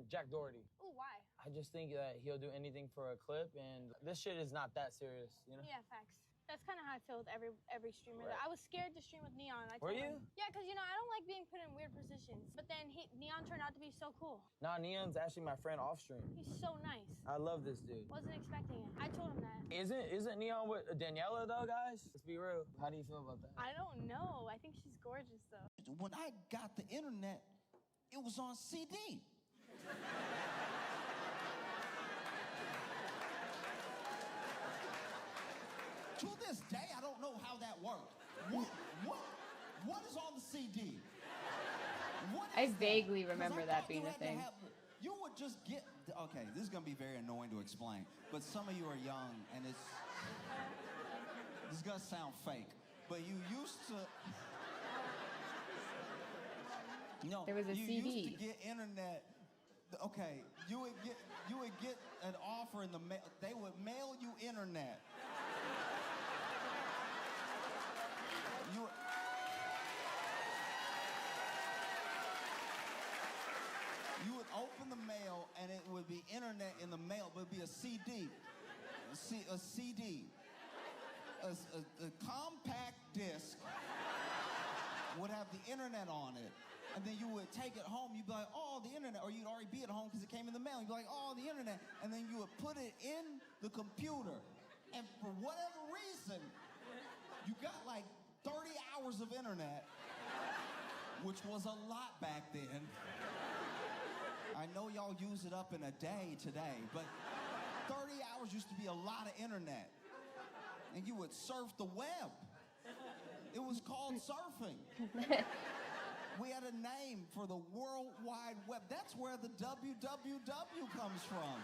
Jack Doherty. Ooh, why? I just think that he'll do anything for a clip, and this shit is not that serious, Yeah, facts. That's kind of how I feel with every streamer. Right. I was scared to stream with Neon. Were you? Yeah, because, I don't like being put in weird positions. But then Neon turned out to be so cool. Nah, Neon's actually my friend off stream. He's so nice. I love this dude. Wasn't expecting it. I told him that. Isn't Neon with Daniela, though, guys? Let's be real. How do you feel about that? I don't know. I think she's gorgeous, though. When I got the internet, it was on CD. To this day, I don't know how that worked. What is on the CD? I vaguely remember that being a thing. You would just get, okay, this is gonna be very annoying to explain, but some of you are young and this is gonna sound fake, but you used to, there was a you CD. used to get internet, okay, you would get an offer in the mail, they would mail you internet. You would open the mail and it would be internet in the mail, but it'd be a CD. A CD. A compact disc would have the internet on it. And then you would take it home, you'd be like, oh, the internet. Or you'd already be at home because it came in the mail. You'd be like, oh, the internet. And then you would put it in the computer. And for whatever reason, you got like 30 hours of internet, which was a lot back then. I know y'all use it up in a day today, but 30 hours used to be a lot of internet. And you would surf the web. It was called surfing. We had a name for the World Wide Web. That's where the WWW comes from.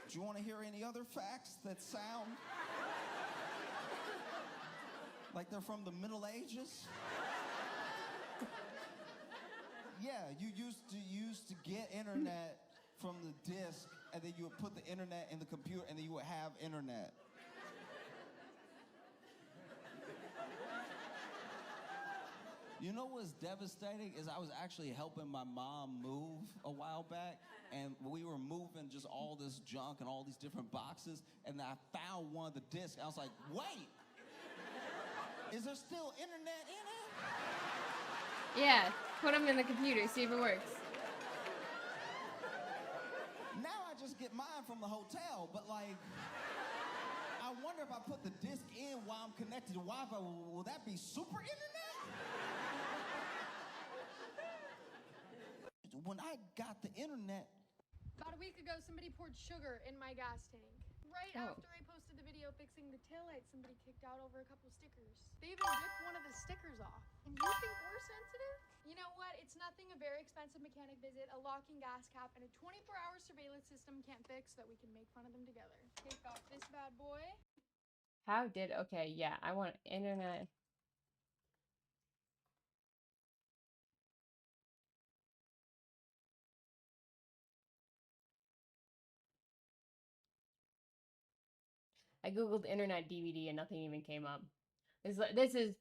Do you want to hear any other facts that sound like they're from the Middle Ages? Yeah, you used to get internet from the disk, and then you would put the internet in the computer, and then you would have internet. You know what's devastating is I was actually helping my mom move a while back, and we were moving just all this junk and all these different boxes, and I found one of the discs. I was like, wait, Is there still internet in it? Yeah, put them in the computer, see if it works. Now I just get mine from the hotel, but like, I wonder if I put the disc in while I'm connected to Wi-Fi, will that be super internet? When I got the internet, About a week ago, somebody poured sugar in my gas tank. Right Oh. after I posted the video fixing the taillight, somebody kicked out over a couple stickers. They even ripped one of the stickers off. And you think we're sensitive? You know what? It's nothing a very expensive mechanic visit, a locking gas cap, and a 24-hour surveillance system can't fix that we can make fun of them together. Take off this bad boy. Okay, yeah, I want internet. I googled internet DVD and nothing even came up. This is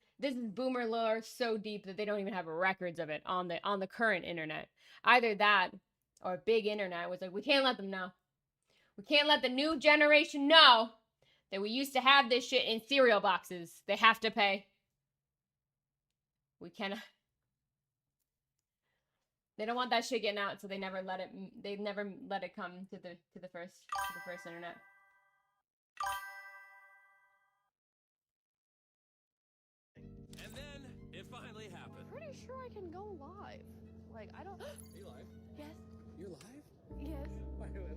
boomer lore so deep that they don't even have records of it on the current internet. Either that or big internet was like, we can't let them know. We can't let the new generation know that we used to have this shit in cereal boxes. They have to pay. We cannot. They don't want that shit getting out, so they never let it. They never let it come to the first internet. And then it finally happened. Pretty sure I can go live. Like, I don't. Are you live? Yes. You're live? Yes.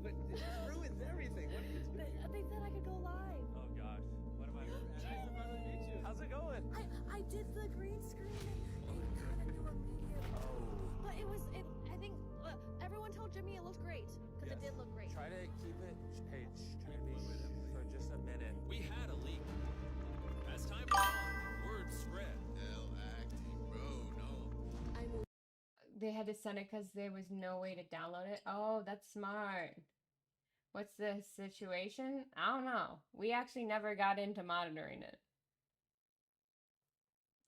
Wait, this ruins everything. What are you doing? They said I could go live. Oh gosh. What am I? Nice to finally meet you. How's it going? I did the green screen and it kind of knew immediately. Oh. But I think everyone told Jimmy it looked great because it did look great. Try to keep it. Hey, try to be for just a minute. We had a leak. As time went on, word spread. Hell, acting, bro. No. They had to send it because there was no way to download it. Oh, that's smart. What's the situation? I don't know. We actually never got into monitoring it.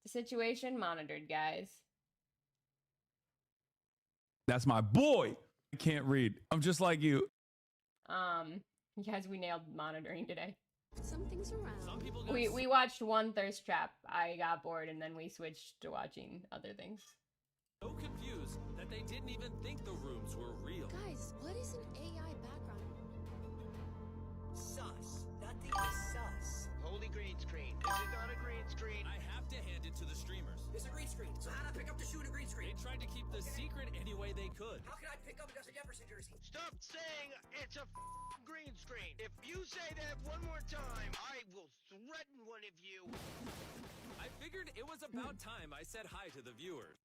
The situation monitored, guys. That's my boy. I can't read. I'm just like you. Guys, we nailed monitoring today. Some things around. Some people We watched one thirst trap. I got bored and then we switched to watching other things. So confused that they didn't even think the rooms were real. Guys, what is an AI background? Sus. Nothing is sus. Holy green screen. This is not a green screen. I have to hand it to the streamers. It's a green screen. So how do I pick up the shoe in a green screen? They tried to keep the secret any way they could. How can I pick up a Justin Jefferson jersey? Stop saying it's a green screen. If you say that one more time, I will threaten one of you. I figured it was about time I said hi to the viewers.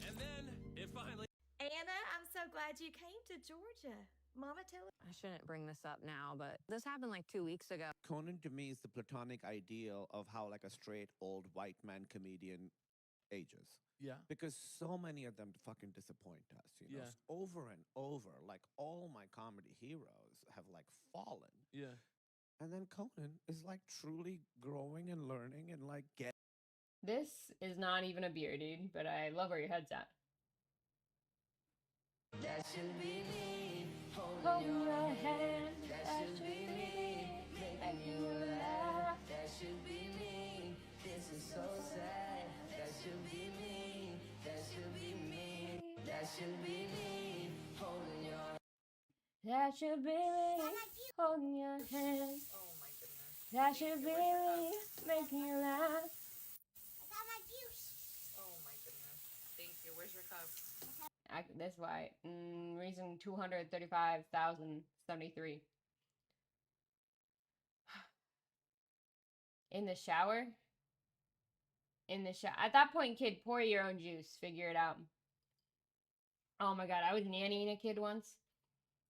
And then it finally... Anna, I'm so glad you came to Georgia. Mama, tell her. I shouldn't bring this up now, but this happened like 2 weeks ago. Conan to me is the platonic ideal of how like a straight old white man comedian ages. Yeah. Because so many of them fucking disappoint us, you know. Yeah. Over and over, like all my comedy heroes have like fallen. Yeah. And then Conan is like truly growing and learning and like getting. This is not even a beer, dude, but I love where your head's at. That should be me. Holding your hand. That should be me. Make you laugh. That should be me. This is so sad. That should be me. That should be me. That should be me. Holding your. That should be me. Holding your hand. Oh my goodness. That should be me. Making you laugh. Oh my goodness. Thank you. Where's your cup? That's why. Reason 235,073. In the shower? In the shower. At that point, kid, pour your own juice. Figure it out. Oh my god, I was nannying a kid once.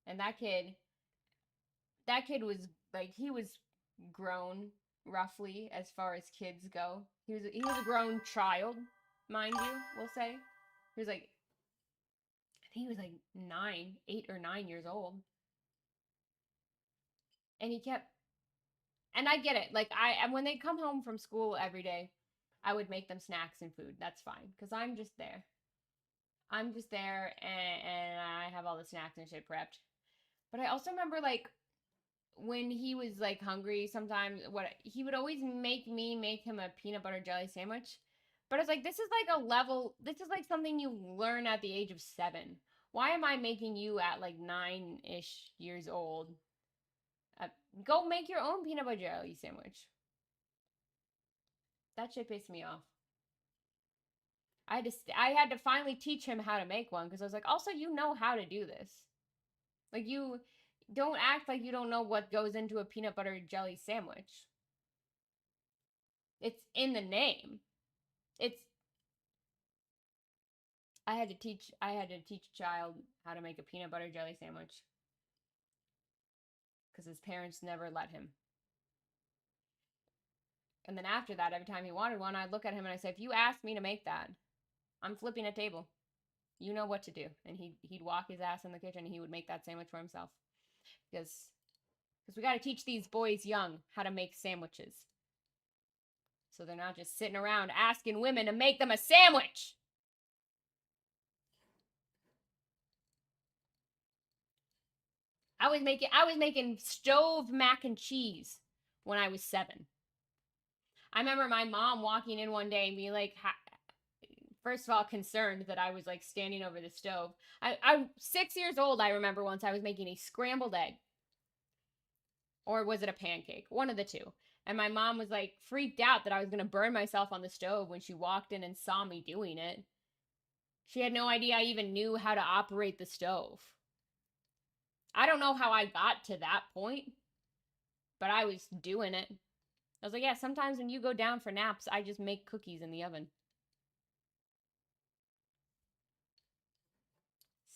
And that kid was, like, he was grown, roughly, as far as kids go. He was a grown child, mind you, we'll say. He was like, I think he was like 8 or 9 years old. And he kept, and I get it. Like, and when they come home from school every day, I would make them snacks and food. That's fine. Because I'm just there. I'm just there and I have all the snacks and shit prepped. But I also remember, like, when he was like hungry, sometimes what he would always make him a peanut butter jelly sandwich. But it's like this is like a level. This is like something you learn at the age of 7. Why am I making you at like 9-ish years old? Go make your own peanut butter jelly sandwich. That shit pissed me off. I had to finally teach him how to make one because I was like, also you know how to do this. Like you don't act like you don't know what goes into a peanut butter jelly sandwich. It's in the name. I had to teach a child how to make a peanut butter jelly sandwich because his parents never let him. And then after that, every time he wanted one, I'd look at him and I'd say, if you ask me to make that, I'm flipping a table. You know what to do. And he'd walk his ass in the kitchen and he would make that sandwich for himself. Because we got to teach these boys young how to make sandwiches. So they're not just sitting around asking women to make them a sandwich. I was making stove mac and cheese when I was 7. I remember my mom walking in one day and being like, first of all, concerned that I was like standing over the stove. I'm 6 years old. I remember once I was making a scrambled egg. Or was it a pancake? One of the two. And my mom was like freaked out that I was going to burn myself on the stove when she walked in and saw me doing it. She had no idea I even knew how to operate the stove. I don't know how I got to that point, but I was doing it. I was like, yeah, sometimes when you go down for naps, I just make cookies in the oven.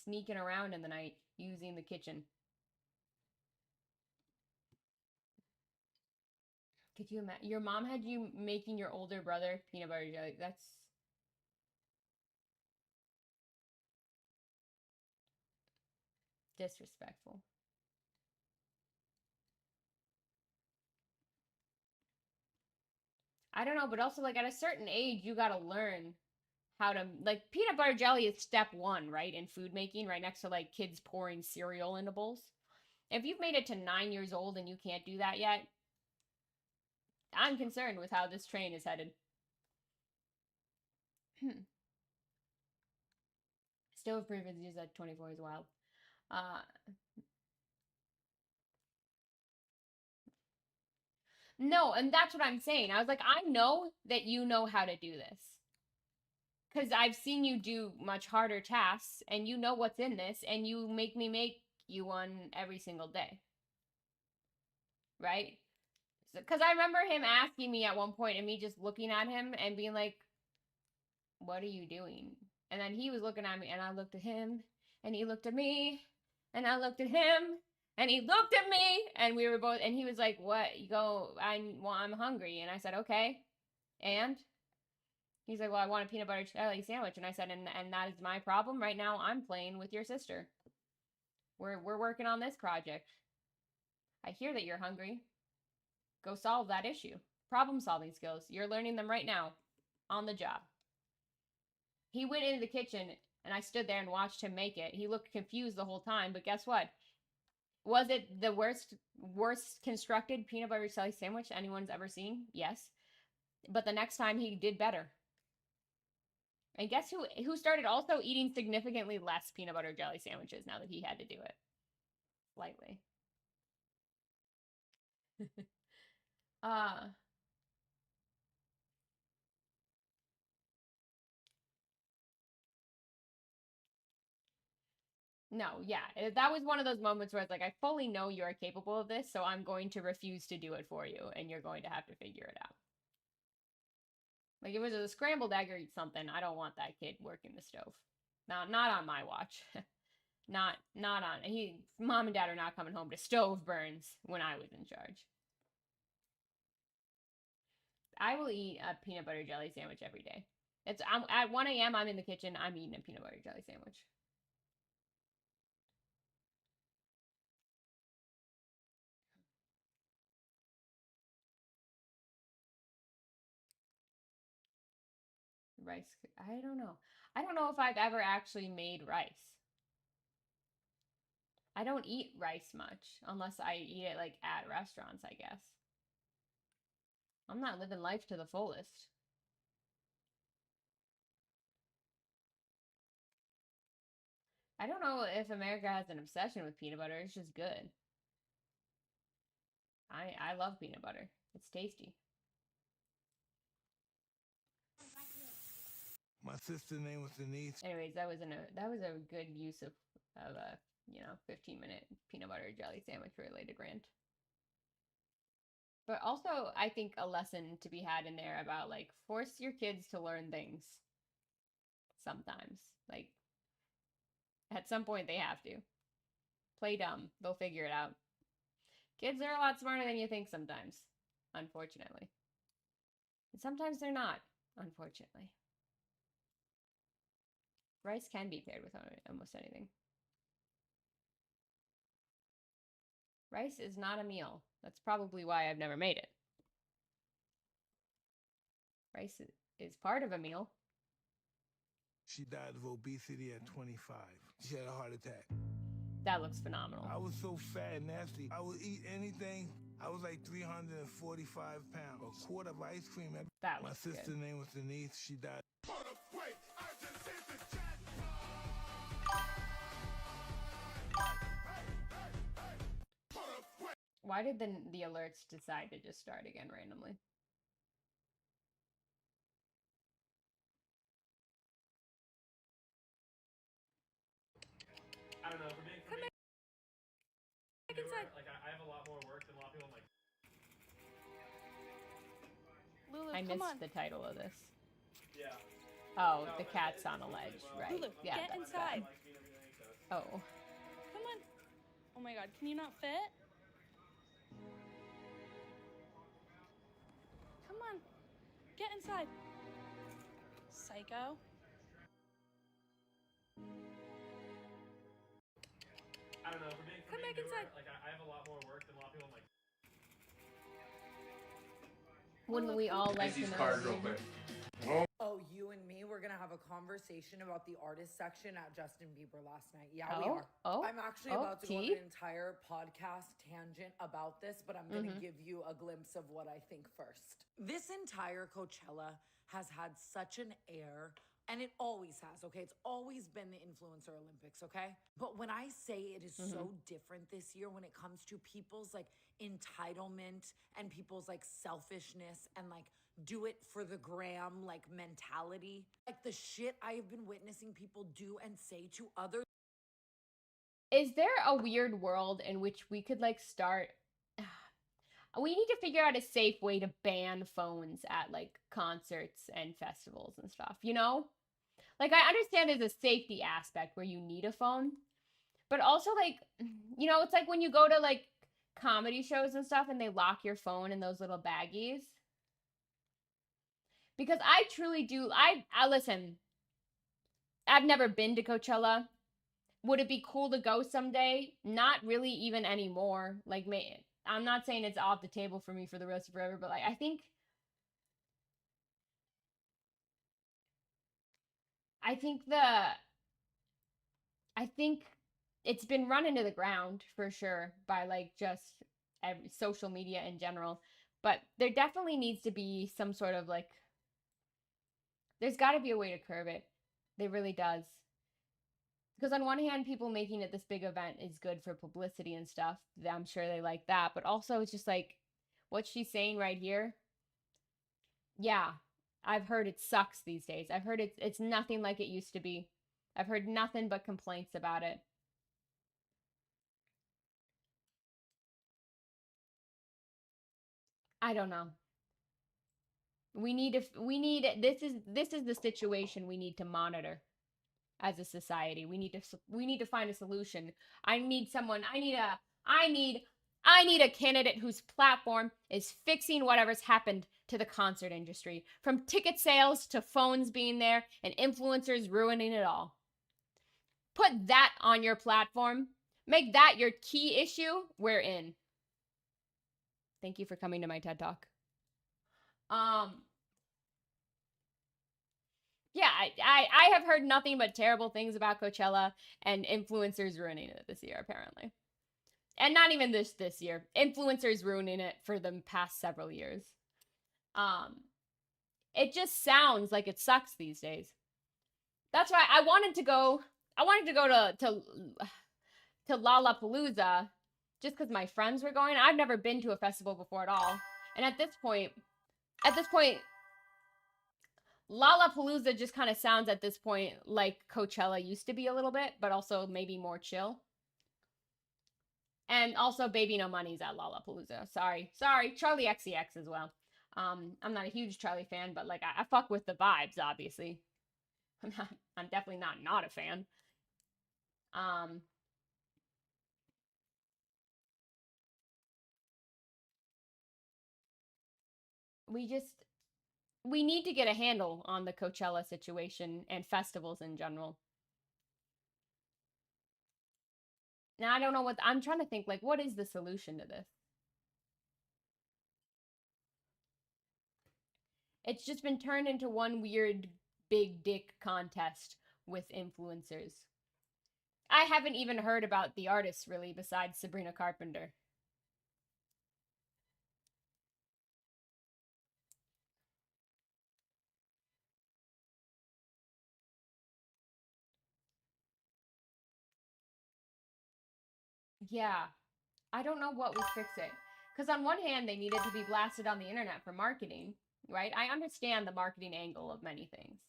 Sneaking around in the night, using the kitchen. Could you imagine? Your mom had you making your older brother peanut butter jelly. That's disrespectful. I don't know, but also like at a certain age, you gotta learn how to like peanut butter jelly is step 1, right? In food making, right next to like kids pouring cereal into bowls. If you've made it to 9 years old and you can't do that yet, I'm concerned with how this train is headed. Stove proof is used at 24 as well. No, and that's what I'm saying. I was like, I know that you know how to do this. Because I've seen you do much harder tasks, and you know what's in this, and you make me make you one every single day. Right? Because I remember him asking me at one point, and me just looking at him and being like, what are you doing? And then he was looking at me, and I looked at him, and he looked at me, and I looked at him, and he looked at me, and we were both, and he was like, what? You go, I'm hungry. And I said, okay. And he's like, well, I want a peanut butter jelly sandwich. And I said, and that is my problem. Right now, I'm playing with your sister. We're working on this project. I hear that you're hungry. Go solve that issue. Problem solving skills. You're learning them right now on the job. He went into the kitchen and I stood there and watched him make it. He looked confused the whole time, but guess what? Was it the worst constructed peanut butter jelly sandwich anyone's ever seen? Yes. But the next time he did better. And guess who started also eating significantly less peanut butter jelly sandwiches now that he had to do it? Slightly. No, yeah. That was one of those moments where it's like, I fully know you are capable of this, so I'm going to refuse to do it for you, and you're going to have to figure it out. Like, if it was a scrambled egg or something, I don't want that kid working the stove. Not on my watch. not on. Mom and dad are not coming home to stove burns when I was in charge. I will eat a peanut butter jelly sandwich every day. I'm at 1 a.m. I'm in the kitchen. I'm eating a peanut butter jelly sandwich. Rice. I don't know. I don't know if I've ever actually made rice. I don't eat rice much unless I eat it like at restaurants, I guess. I'm not living life to the fullest. I don't know if America has an obsession with peanut butter. It's just good. I love peanut butter. It's tasty. My sister's name was Denise. Anyways, that was a good use of a 15-minute peanut butter jelly sandwich related rant. But also, I think a lesson to be had in there about like force your kids to learn things. Sometimes, like at some point they have to. Play dumb. They'll figure it out. Kids are a lot smarter than you think sometimes, unfortunately. And sometimes they're not, unfortunately. Rice can be paired with almost anything. Rice is not a meal. That's probably why I've never made it. Rice is part of a meal. She died of obesity at 25. She had a heart attack. That looks phenomenal. I was so fat and nasty. I would eat anything. I was like 345 pounds. A quart of ice cream. My sister's name was Denise. She died. Why did the alerts decide to just start again randomly? I don't know. For me, like I have a lot more work than a lot of people. Like, Lulu, I come missed on. the title of this. Yeah. Oh, the cat's on a ledge, right? Lulu, Yeah, get that's inside. bad. Oh. Come on. Oh my god, can you not fit? Come on. Get inside. Psycho. I don't know. For being Come back inside. Like I have a lot more work than a lot of people. Like, Wouldn't we all like to know? Cards real quick. Oh, you and me, we're gonna have a conversation about the artist section at Justin Bieber last night. Yeah, we Oh, are. oh, I'm actually oh, about to go on tea? an entire podcast tangent about this, but I'm gonna Mhm. give you a glimpse of what I think first. This entire Coachella has had such an air, and it always has, okay? It's always been the Influencer Olympics, okay? But when I say it is so different this year when it comes to people's like entitlement and people's like selfishness and like do it for the gram like mentality, like the shit I have been witnessing people do and say to others. Is there a weird world in which we could like start? We need to figure out a safe way to ban phones at like concerts and festivals and stuff, you know? Like I understand there's a safety aspect where you need a phone, but also like, you know, it's like when you go to like comedy shows and stuff and they lock your phone in those little baggies. Because I truly do, I listen, I've never been to Coachella. Would it be cool to go someday? Not really even anymore. Like, I'm not saying it's off the table for me for the rest of forever, but like, I think it's been run into the ground for sure by like just social media in general. But there definitely needs to be some sort of like, there's got to be a way to curb it. There really does. Because on one hand, people making it this big event is good for publicity and stuff. I'm sure they like that. But also, it's just like what she's saying right here. Yeah, I've heard it sucks these days. I've heard it's nothing like it used to be. I've heard nothing but complaints about it. I don't know. This is the situation we need to monitor as a society. We need to find a solution. I need a candidate whose platform is fixing whatever's happened to the concert industry, from ticket sales to phones being there and influencers ruining it all. Put that on your platform. Make that your key issue. We're in. Thank you for coming to my TED Talk. Yeah, I have heard nothing but terrible things about Coachella and influencers ruining it this year, apparently. And not even this year. Influencers ruining it for the past several years. It just sounds like it sucks these days. That's why I wanted to go to Lollapalooza just because my friends were going. I've never been to a festival before at all. And at this point, Lollapalooza just kind of sounds at this point like Coachella used to be a little bit, but also maybe more chill. And also Baby No Money's at Lollapalooza. Sorry, Charlie XCX as well. I'm not a huge Charlie fan, but like I fuck with the vibes, obviously. I'm definitely not a fan. We need to get a handle on the Coachella situation and festivals in general. Now I don't know what I'm trying to think, like, what is the solution to this? It's just been turned into one weird big dick contest with influencers. I haven't even heard about the artists really besides Sabrina Carpenter. Yeah. I don't know what would fix it. Because on one hand, they needed to be blasted on the internet for marketing, right? I understand the marketing angle of many things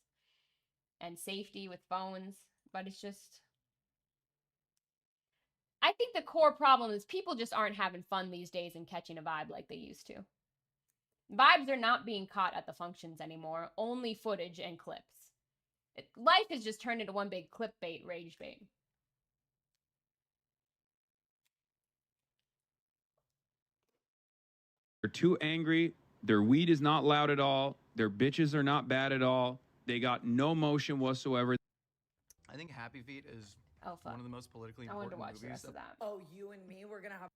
and safety with phones, but it's just. I think the core problem is people just aren't having fun these days and catching a vibe like they used to. Vibes are not being caught at the functions anymore, only footage and clips. Life has just turned into one big clickbait, rage bait. They're too angry. Their weed is not loud at all. Their bitches are not bad at all. They got no motion whatsoever. I think Happy Feet is one of the most politically I wanted important to watch the movies. rest of that. Oh, you and me, we're gonna have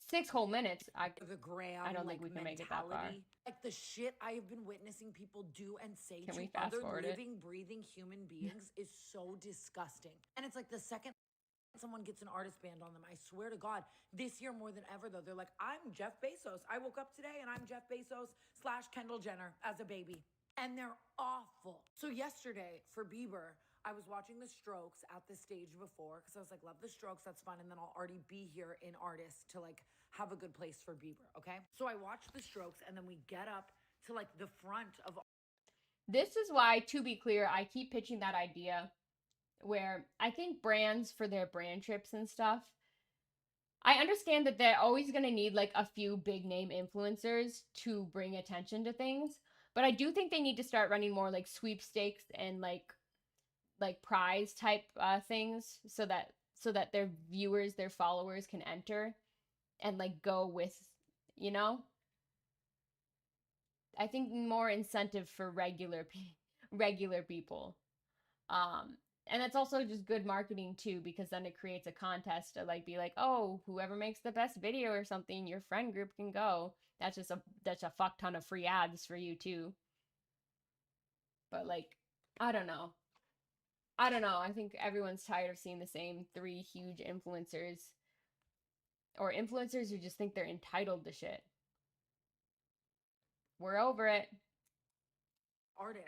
6 whole minutes. the gram. I don't think we can make it that far. Like the shit I have been witnessing people do and say Can to we fast other forward it? living, breathing human beings is so disgusting. And it's like the second someone gets an artist band on them, I swear to God, this year more than ever though, they're like, I'm Jeff Bezos. I woke up today and I'm Jeff Bezos / Kendall Jenner as a baby. And they're awful. So yesterday for Bieber, I was watching The Strokes at the stage before because I was like, love The Strokes, that's fun. And then I'll already be here in Artist to like have a good place for Bieber, okay? So I watched The Strokes and then we get up to like the front of. This is why, to be clear, I keep pitching that idea where I think brands for their brand trips and stuff, I understand that they're always going to need like a few big name influencers to bring attention to things, but I do think they need to start running more like sweepstakes and like prize type things so that their viewers, their followers can enter and like go with, you know? I think more incentive for regular people. And it's also just good marketing too, because then it creates a contest to like be like, oh, whoever makes the best video or something, your friend group can go. That's a fuck ton of free ads for you too. But like, I don't know. I think everyone's tired of seeing the same 3 huge influencers. Or influencers who just think they're entitled to shit. We're over it. Artist.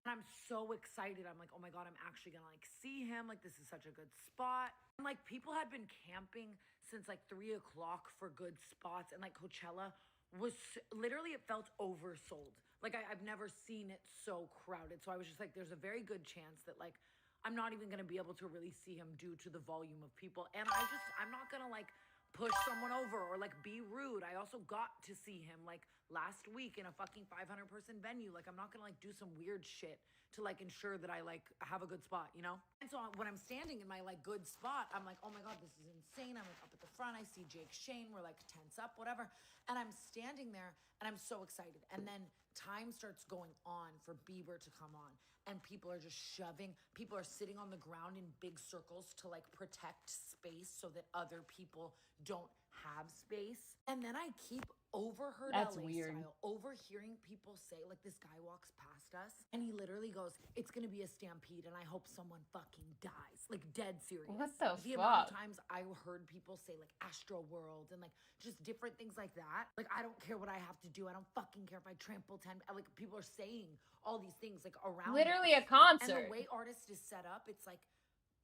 And I'm so excited. I'm like, oh my God, I'm actually gonna like see him. Like, this is such a good spot. And like, people had been camping since like 3 o'clock for good spots. And like, Coachella was literally, it felt oversold. Like, I've never seen it so crowded. So I was just like, there's a very good chance that like, I'm not even gonna be able to really see him due to the volume of people. And I'm not gonna like push someone over or like be rude. I also got to see him like last week in a fucking 500 person venue. Like, I'm not gonna like do some weird shit to like ensure that I like have a good spot, you know? And so when I'm standing in my like good spot, I'm like, oh my God, this is insane. I'm like up at the front. I see Jake Shane. We're like tense up, whatever. And I'm standing there and I'm so excited. And then time starts going on for Bieber to come on. and people are just shoving. People are sitting on the ground in big circles to like protect space so that other people don't have space. And then I keep overheard That's LA weird. style, overhearing people say, like this guy walks past us and he literally goes, "It's gonna be a stampede and I hope someone fucking dies." Like dead serious. What the amount of fuck? times I heard people say like Astro World and like just different things like that. Like, I don't care what I have to do. I don't fucking care if I trample 10. Like people are saying all these things like around Literally us. a concert. And the way Artist is set up, it's like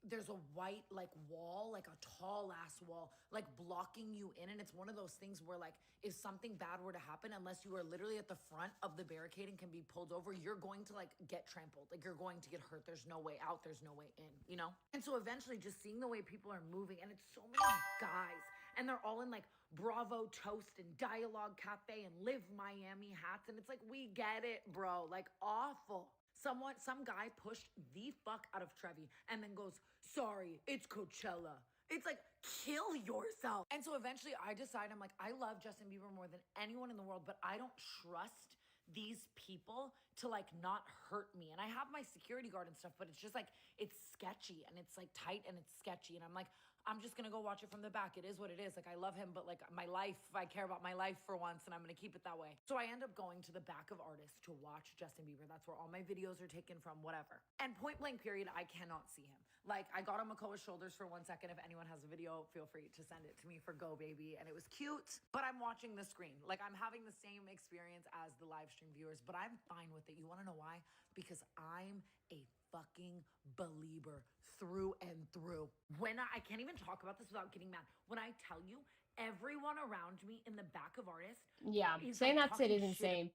there's a white like wall, like a tall ass wall, like blocking you in. And it's one of those things where like if something bad were to happen, unless you are literally at the front of the barricade and can be pulled over, you're going to like get trampled. Like you're going to get hurt. There's no way out. There's no way in, you know? And so eventually just seeing the way people are moving, and it's so many guys, and they're all in like Bravo Toast and Dialogue Cafe and Live Miami hats. And it's like, we get it, bro. Like awful. Some guy pushed the fuck out of Trevi and then goes, "Sorry, it's Coachella." It's like, kill yourself. And so eventually I decide, I'm like, I love Justin Bieber more than anyone in the world, but I don't trust these people to like not hurt me. And I have my security guard and stuff, but it's just like, it's sketchy and it's like tight and it's sketchy. And I'm like, I'm just gonna go watch it from the back. It is what it is. Like, I love him, but like my life, I care about my life for once, and I'm gonna keep it that way. So I end up going to the back of Artist to watch Justin Bieber. That's where all my videos are taken from, whatever. And point blank period, I cannot see him. Like, I got on Makoa's shoulders for 1 second. If anyone has a video, feel free to send it to me for Go Baby. And it was cute, but I'm watching the screen. Like, I'm having the same experience as the live stream viewers, but I'm fine with it. You wanna know why? Because I'm a fucking believer through and through. When I can't even talk about this without getting mad. When I tell you, everyone around me in the back of Artist, Yeah, is saying like that's it is talking shit insane.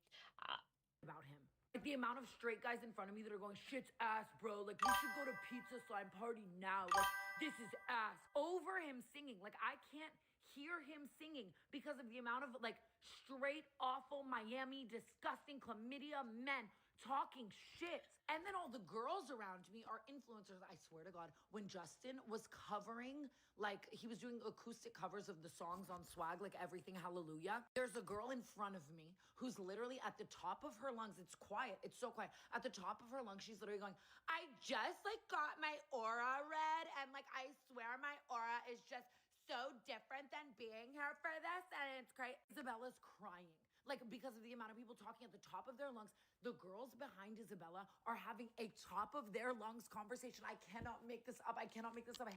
about him. Like the amount of straight guys in front of me that are going, "Shit's ass, bro. Like, we should go to Pizza Slime Party now. Like, this is ass." Over him singing. Like, I can't hear him singing because of the amount of like straight, awful, Miami, disgusting, chlamydia men talking shit. And then all the girls around me are influencers. I swear to God, when Justin was covering, like he was doing acoustic covers of the songs on Swag, like Everything Hallelujah, there's a girl in front of me who's literally at the top of her lungs. It's quiet. It's so quiet. At the top of her lungs, she's literally going, "I just like got my aura read, and like I swear my aura is just so different than being here for this, and it's great." Isabella's crying. Like, because of the amount of people talking at the top of their lungs. The girls behind Isabella are having a top of their lungs conversation. I cannot make this up. I cannot make this up.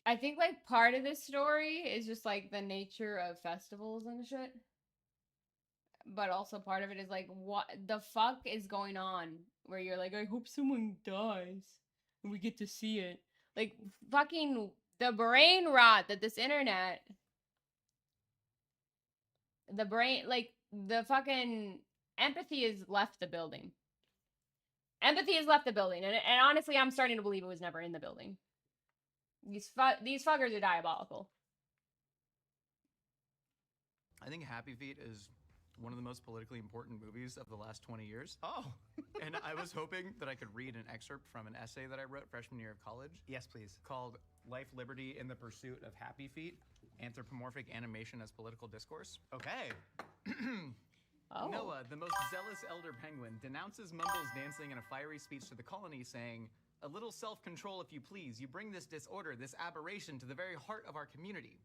I think like part of this story is just like the nature of festivals and shit. But also part of it is like, what the fuck is going on? Where you're like, I hope someone dies and we get to see it. Like, fucking the brain rot that this internet, the brain, like, the fucking empathy has left the building. Empathy has left the building. And honestly, I'm starting to believe it was never in the building. These fuckers are diabolical. I think Happy Feet is one of the most politically important movies of the last 20 years. Oh. And I was hoping that I could read an excerpt from an essay that I wrote freshman year of college. Yes, please. Called Life, Liberty, in the Pursuit of Happy Feet, Anthropomorphic Animation as Political Discourse. Okay. Noah, the most zealous elder penguin, denounces Mumble's dancing in a fiery speech to the colony, saying, "A little self-control, if you please. You bring this disorder, this aberration, to the very heart of our community."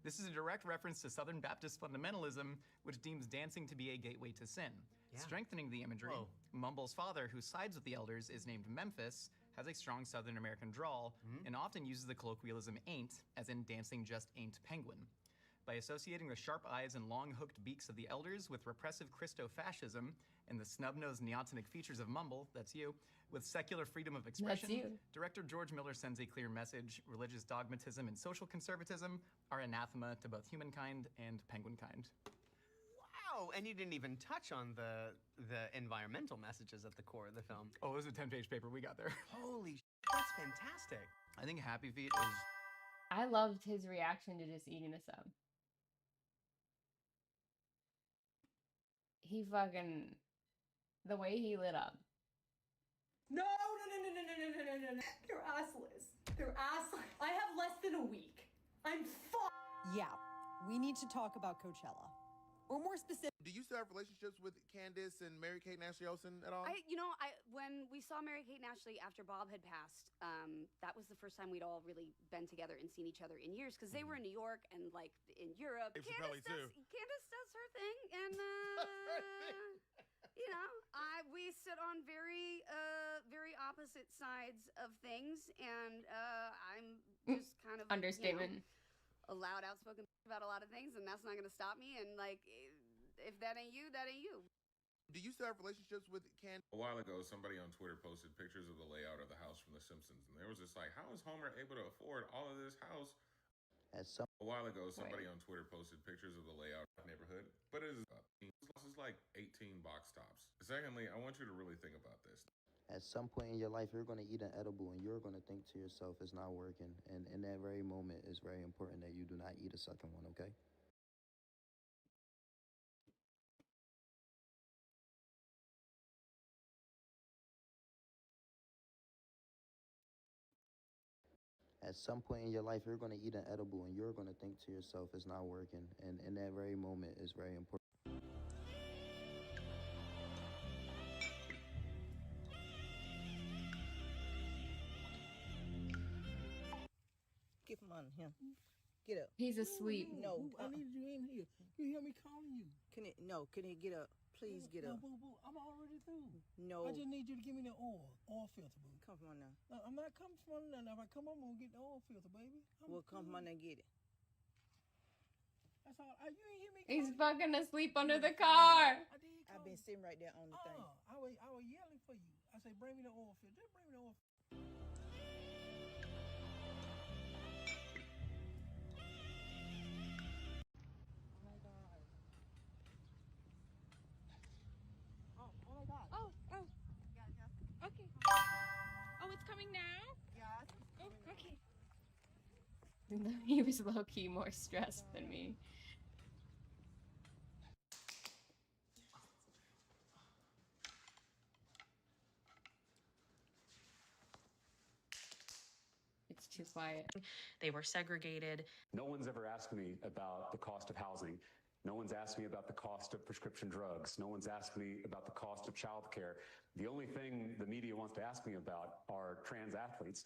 This is a direct reference to Southern Baptist fundamentalism, which deems dancing to be a gateway to sin. Yeah. Strengthening the imagery, Mumble's father, who sides with the elders, is named Memphis, has a strong Southern American drawl, and often uses the colloquialism ain't, as in dancing just ain't penguin. By associating the sharp eyes and long hooked beaks of the elders with repressive Christo-fascism and the snub-nosed neotenic features of Mumble, that's you, with secular freedom of expression, director George Miller sends a clear message: religious dogmatism and social conservatism are anathema to both humankind and penguinkind. Wow, and you didn't even touch on the environmental messages at the core of the film. Oh, it was a 10-page paper we got there. Holy shit, that's fantastic. I think Happy Feet is... I loved his reaction to just eating a sub. He fucking... the way he lit up. No. They're assless. They're assless. I have less than a week. I'm fucked. Yeah, we need to talk about Coachella. Or more specific. Do you still have relationships with Candace and Mary-Kate and Ashley Olsen at all? When we saw Mary-Kate and Ashley after Bob had passed, that was the first time we'd all really been together and seen each other in years, because they were in New York and like in Europe. Candace does her thing, and you know, we sit on very opposite sides of things, and I'm just kind of understatement. A loud, outspoken about a lot of things, and that's not going to stop me. And like, if that ain't you, that ain't you. Do you still have relationships with Candace? A while ago, somebody on Twitter posted pictures of the layout of the house from The Simpsons, and there was just like, how is Homer able to afford all of this house? A while ago, somebody on Twitter posted pictures of the layout of the neighborhood, but it is like 18 box tops. Secondly, I want you to really think about this. At some point in your life, you're going to eat an edible and you're going to think to yourself, it's not working. And in that very moment, it's very important that you do not eat a second one, okay? At some point in your life, you're going to eat an edible and you're going to think to yourself, it's not working. And in that very moment, it's very important. Get from under him. Get up. He's asleep. No. I need you in here. You hear me calling you? Can he get up? Please get up. No, boo. I'm already through. No. I just need you to give me the oil filter, boo. Come on now. No, I'm not coming from nothing. If I come, I'm gonna get the oil filter, baby. Come on and get it. That's all. You ain't hear me. He's fucking asleep under the car. I've been sitting right there on the thing. I was yelling for you. I said, bring me the oil filter. Just bring me the oil filter. Okay. Oh, it's coming now? Yes. Oh, okay. He was low-key more stressed than me. It's too quiet. They were segregated. No one's ever asked me about the cost of housing. No one's asked me about the cost of prescription drugs. No one's asked me about the cost of childcare. The only thing the media wants to ask me about are trans athletes.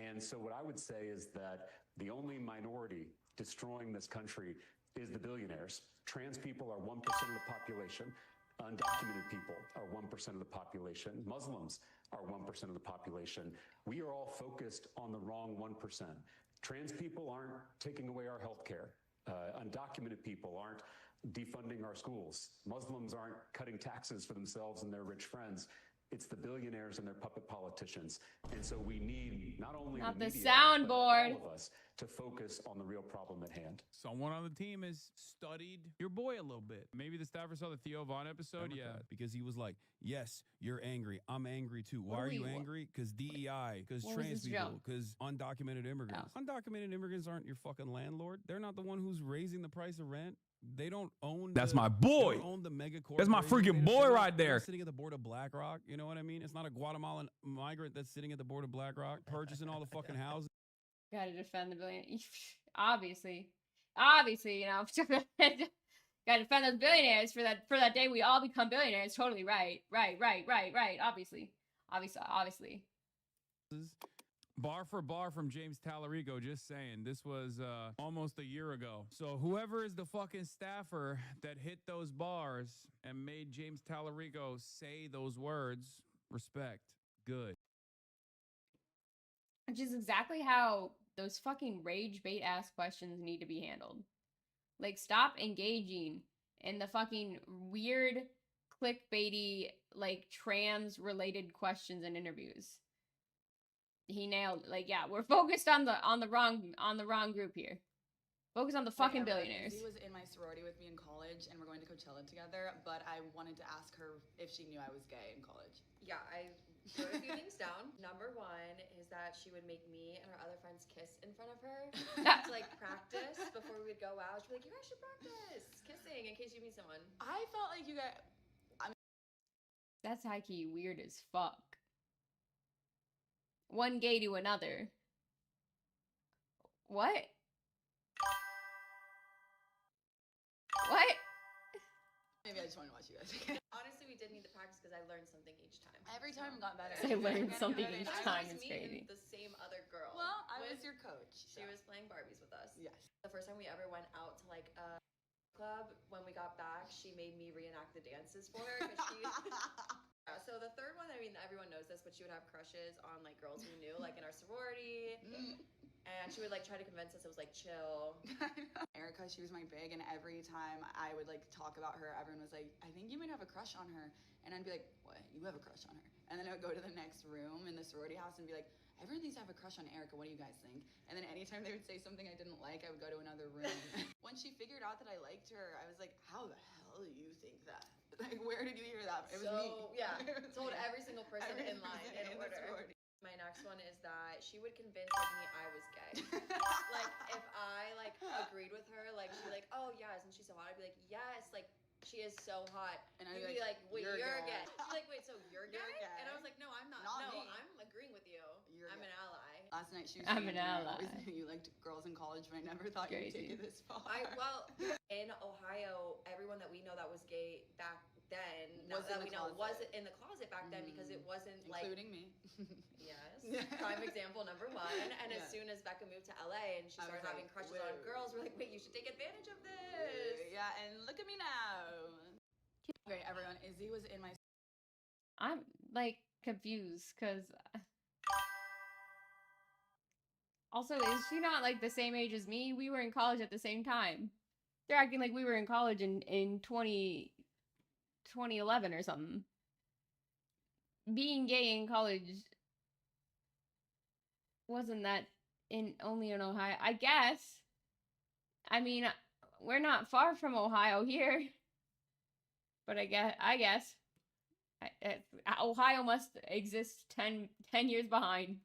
And so what I would say is that the only minority destroying this country is the billionaires. Trans people are 1% of the population. Undocumented people are 1% of the population. Muslims are 1% of the population. We are all focused on the wrong 1%. Trans people aren't taking away our health care. Undocumented people aren't defunding our schools. Muslims aren't cutting taxes for themselves and their rich friends. It's the billionaires and their puppet politicians. And so we need not only Not the the media, soundboard. but all of us to focus on the real problem at hand. Someone on the team has studied your boy a little bit. Maybe the staffers saw the Theo Vaughn episode. Yeah. Because he was like, yes, you're angry. I'm angry too. Why What are do you we- angry? Because DEI, because What was trans this people, joke? because undocumented immigrants. Undocumented immigrants aren't your fucking landlord. They're not the one who's raising the price of rent. They don't own. That's the- my they boy. don't own the mega That's my corporations. freaking They're boy sitting- right they're there. Sitting at the board of BlackRock. You know what I mean? It's not a Guatemalan migrant that's sitting at the board of BlackRock purchasing all the fucking houses. Gotta defend the billionaire. Obviously, you know, gotta defend those billionaires for that day we all become billionaires. Totally right. Obviously. Bar for bar from James Tallarico, just saying. This was almost a year ago. So whoever is the fucking staffer that hit those bars and made James Tallarico say those words, respect. Good. Which is exactly how those fucking rage bait ass questions need to be handled. Like, stop engaging in the fucking weird, clickbaity, like, trans related questions and interviews. He nailed it. Like, yeah, we're focused on the wrong group here. Focus on the fucking billionaires. She was in my sorority with me in college, and we're going to Coachella together, but I wanted to ask her if she knew I was gay in college. Yeah, I wrote a few things down. Number one is that she would make me and our other friends kiss in front of her to like practice before we would go out. She'd be like, you guys should practice kissing in case you meet someone. I felt like you guys... That's high-key weird as fuck. One gay to another. What? What? Maybe I just want to watch you guys again. Honestly, we did need the practice because I learned something each time. Every time got better. I learned something I each was time. just It's me and crazy. the same other girl. Well, I was your coach. She was playing Barbies with us. Yes. The first time we ever went out to like a club, when we got back, she made me reenact the dances for her. Yeah, so the third one, I mean, everyone knows this, but she would have crushes on like girls we knew, like in our sorority. And she would like try to convince us it was like chill. Erica, she was my big, and every time I would like talk about her, everyone was like, I think you might have a crush on her. And I'd be like, what? You have a crush on her? And then I would go to the next room in the sorority house and be like, everyone thinks I have a crush on Erica. What do you guys think? And then anytime they would say something I didn't like, I would go to another room. Once she figured out that I liked her, I was like, how the hell do you think that? Like, where did you hear that? It was me. Yeah, told every single person in line in order. My next one is that she would convince like me I was gay. Like if I like agreed with her, like she'd be like, oh yes, and she's so hot. I'd be like, yes, like she is so hot. And I'd be like, wait, you're gay. She's like, wait, so you're gay? And I was like, no, I'm not. No, me. I'm agreeing with you. I'm an ally. Last night she was I'm an ally. Always knew you liked girls in college, but I never thought you'd take it this far. Well, in Ohio, everyone that we know that was gay back then, Was that in we the know closet. was in the closet back then because it wasn't like Including me. Yes. Prime example number one. And as soon as Becca moved to LA and she I started was having like, crushes on whoa. girls, we're like, wait, you should take advantage of this. Yeah, and look at me now. Okay, everyone, Izzy was in my. I'm like confused because also, is she not like the same age as me? We were in college at the same time. They're acting like we were in college in 2011 or something. Being gay in college wasn't that only in Ohio, I guess. I mean, we're not far from Ohio here, but I guess Ohio must exist 10 years behind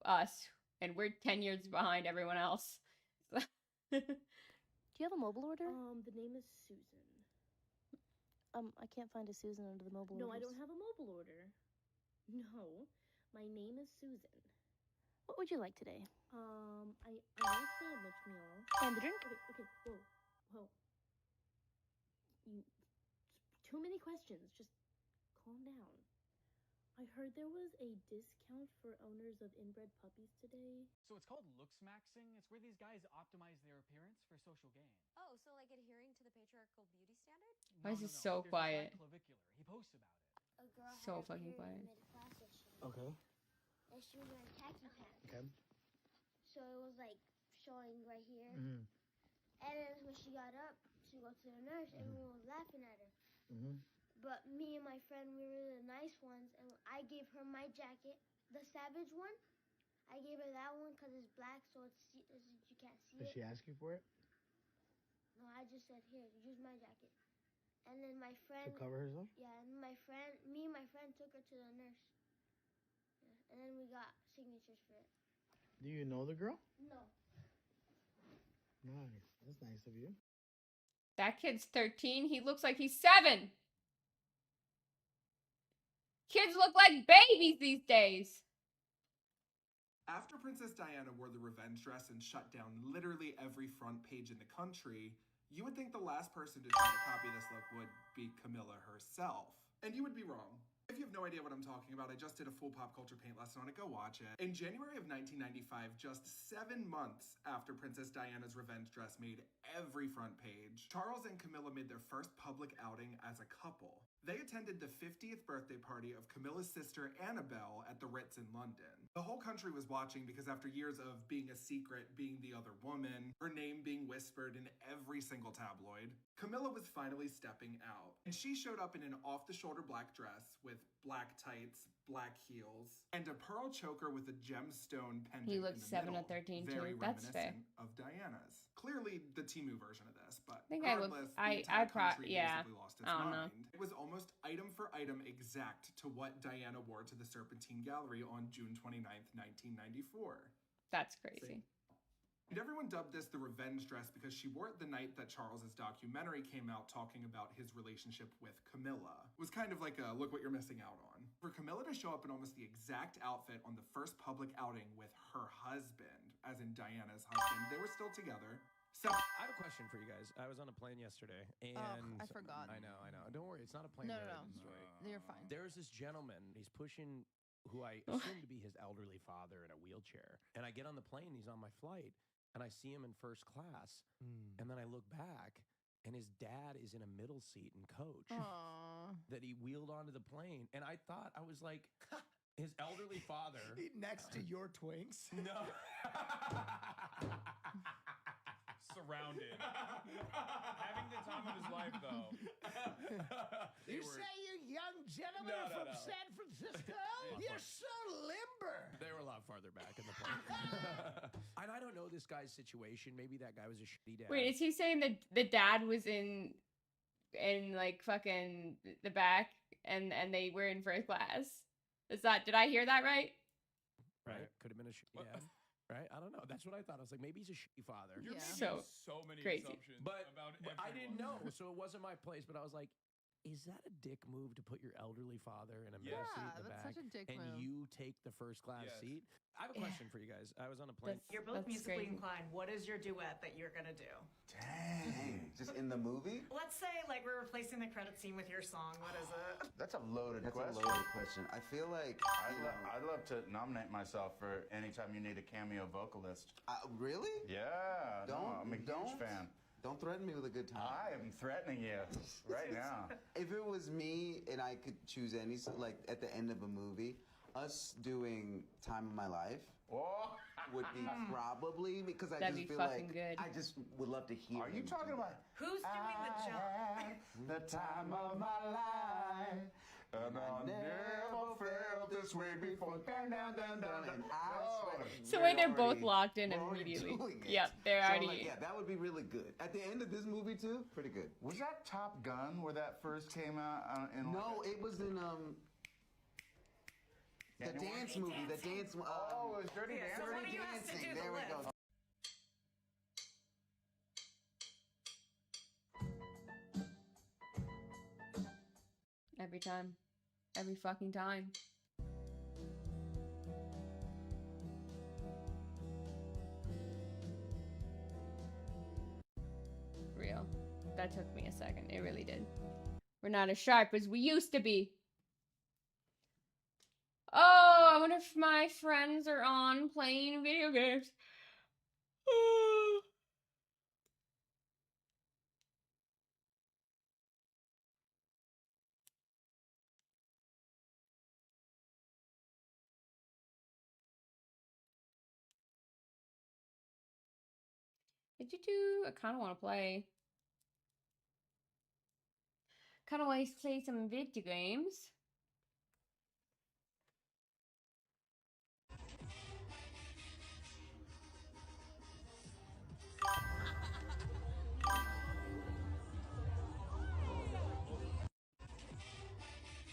us, and we're 10 years behind everyone else. Do you have a mobile order? The name is Susan. I can't find a Susan under the mobile No, orders. I don't have a mobile order. No, my name is Susan. What would you like today? I want a sandwich meal. And the drink? Okay, whoa. Too many questions. Just calm down. I heard there was a discount for owners of inbred puppies today. So it's called looks maxing. It's where these guys optimize their appearance for social gain. Oh, so like adhering to the patriarchal beauty standard? Why is it so There's quiet? This guy, Clavicular. He posts about it. A girl So had fucking her quiet. period mid-class yesterday, Okay. and she was wearing khaki pants. Okay. So it was like showing right here. Mm-hmm. And then when she got up to go to the nurse, everyone was laughing at her. Mm-hmm. But me and my friend, we were the nice ones, and I gave her my jacket, the Savage one. I gave her that one because it's black, so you can't see Did it. she ask you for it? No, I just said, here, use my jacket. And then my friend... To cover herself? Yeah, and me and my friend took her to the nurse. Yeah, and then we got signatures for it. Do you know the girl? No. Nice. That's nice of you. That kid's 13. He looks like he's 7. Kids look like babies these days. After Princess Diana wore the revenge dress and shut down literally every front page in the country, you would think the last person to try to copy this look would be Camilla herself. And you would be wrong. If you have no idea what I'm talking about, I just did a full pop culture paint lesson on it, go watch it. In January of 1995, just 7 months after Princess Diana's revenge dress made every front page, Charles and Camilla made their first public outing as a couple. They attended the 50th birthday party of Camilla's sister Annabelle at the Ritz in London. The whole country was watching because after years of being a secret, being the other woman, her name being whispered in every single tabloid, Camilla was finally stepping out. And she showed up in an off-the-shoulder black dress with black tights, black heels, and a pearl choker with a gemstone pendant. He looks in the 7 middle, or 13 too. very That's fair. reminiscent of Diana's. Clearly the Temu version of this, but I think I look. regardless, I the entire country yeah. basically lost its I don't know. mind. It was almost item for item exact to what Diana wore to the Serpentine Gallery on June 29th, 1994. That's crazy. And everyone dubbed this the revenge dress because she wore it the night that Charles's documentary came out talking about his relationship with Camilla. It was kind of like a look what you're missing out on. For Camilla to show up in almost the exact outfit on the first public outing with her husband, as in Diana's husband, they were still together, So I have a question for you guys. I was on a plane yesterday, and I forgot. I know. Don't worry, it's not a plane No. story. You're fine. There's this gentleman. He's pushing who I assume to be his elderly father in a wheelchair. And I get on the plane. He's on my flight, and I see him in first class. And then I look back, and his dad is in a middle seat in coach that he wheeled onto the plane. And I thought, I was like, his elderly father next to your twinks. No. Surrounded. Having the time of his life, though. You say you young gentlemen are from San Francisco? You're so limber. They were a lot farther back in the plane. And I don't know this guy's situation. Maybe that guy was a shitty dad. Wait, is he saying that the dad was in like fucking the back and they were in first class? Did I hear that right? Right. Could have been a shitty dad. Right? I don't know. That's what I thought. I was like, maybe he's a shitty father. You're making so many crazy. assumptions But about I didn't know, everyone. so it wasn't my place. But I was like, is that a dick move to put your elderly father in a middle seat in the back? That's such a dick and move. you take the first class seat? I have a question for you guys. I was on a plane. You're both That's musically crazy. inclined. What is your duet that you're gonna do? Dang. Just in the movie? Let's say like we're replacing the credit scene with your song. What is it? That's a loaded question. That's a loaded question. I feel like I'd love to nominate myself for anytime you need a cameo vocalist. Really? Yeah. I'm a huge fan. Don't threaten me with a good time. I am threatening you right now. If it was me and I could choose any, like at the end of a movie, us doing "Time of My Life" would be probably because I That'd just be feel fucking like good. I just would love to hear. Are you him talking do about Who's doing the jump? the time of my life? And I never felt this way before. Dun, dun, dun, dun, dun. So wait, they're both locked in immediately. Yep, they're already. So, like, yeah, that would be really good. At the end of this movie too, pretty good. Was that Top Gun where that first came out? No, it was in the dance movie. The dance. it was Dirty Dancing. So one of you has to do the There we lift. go. Every time. Every fucking time. Real. That took me a second. It really did. We're not as sharp as we used to be. Oh, I wonder if my friends are on playing video games. I kind of want to play. Kind of want to play some video games.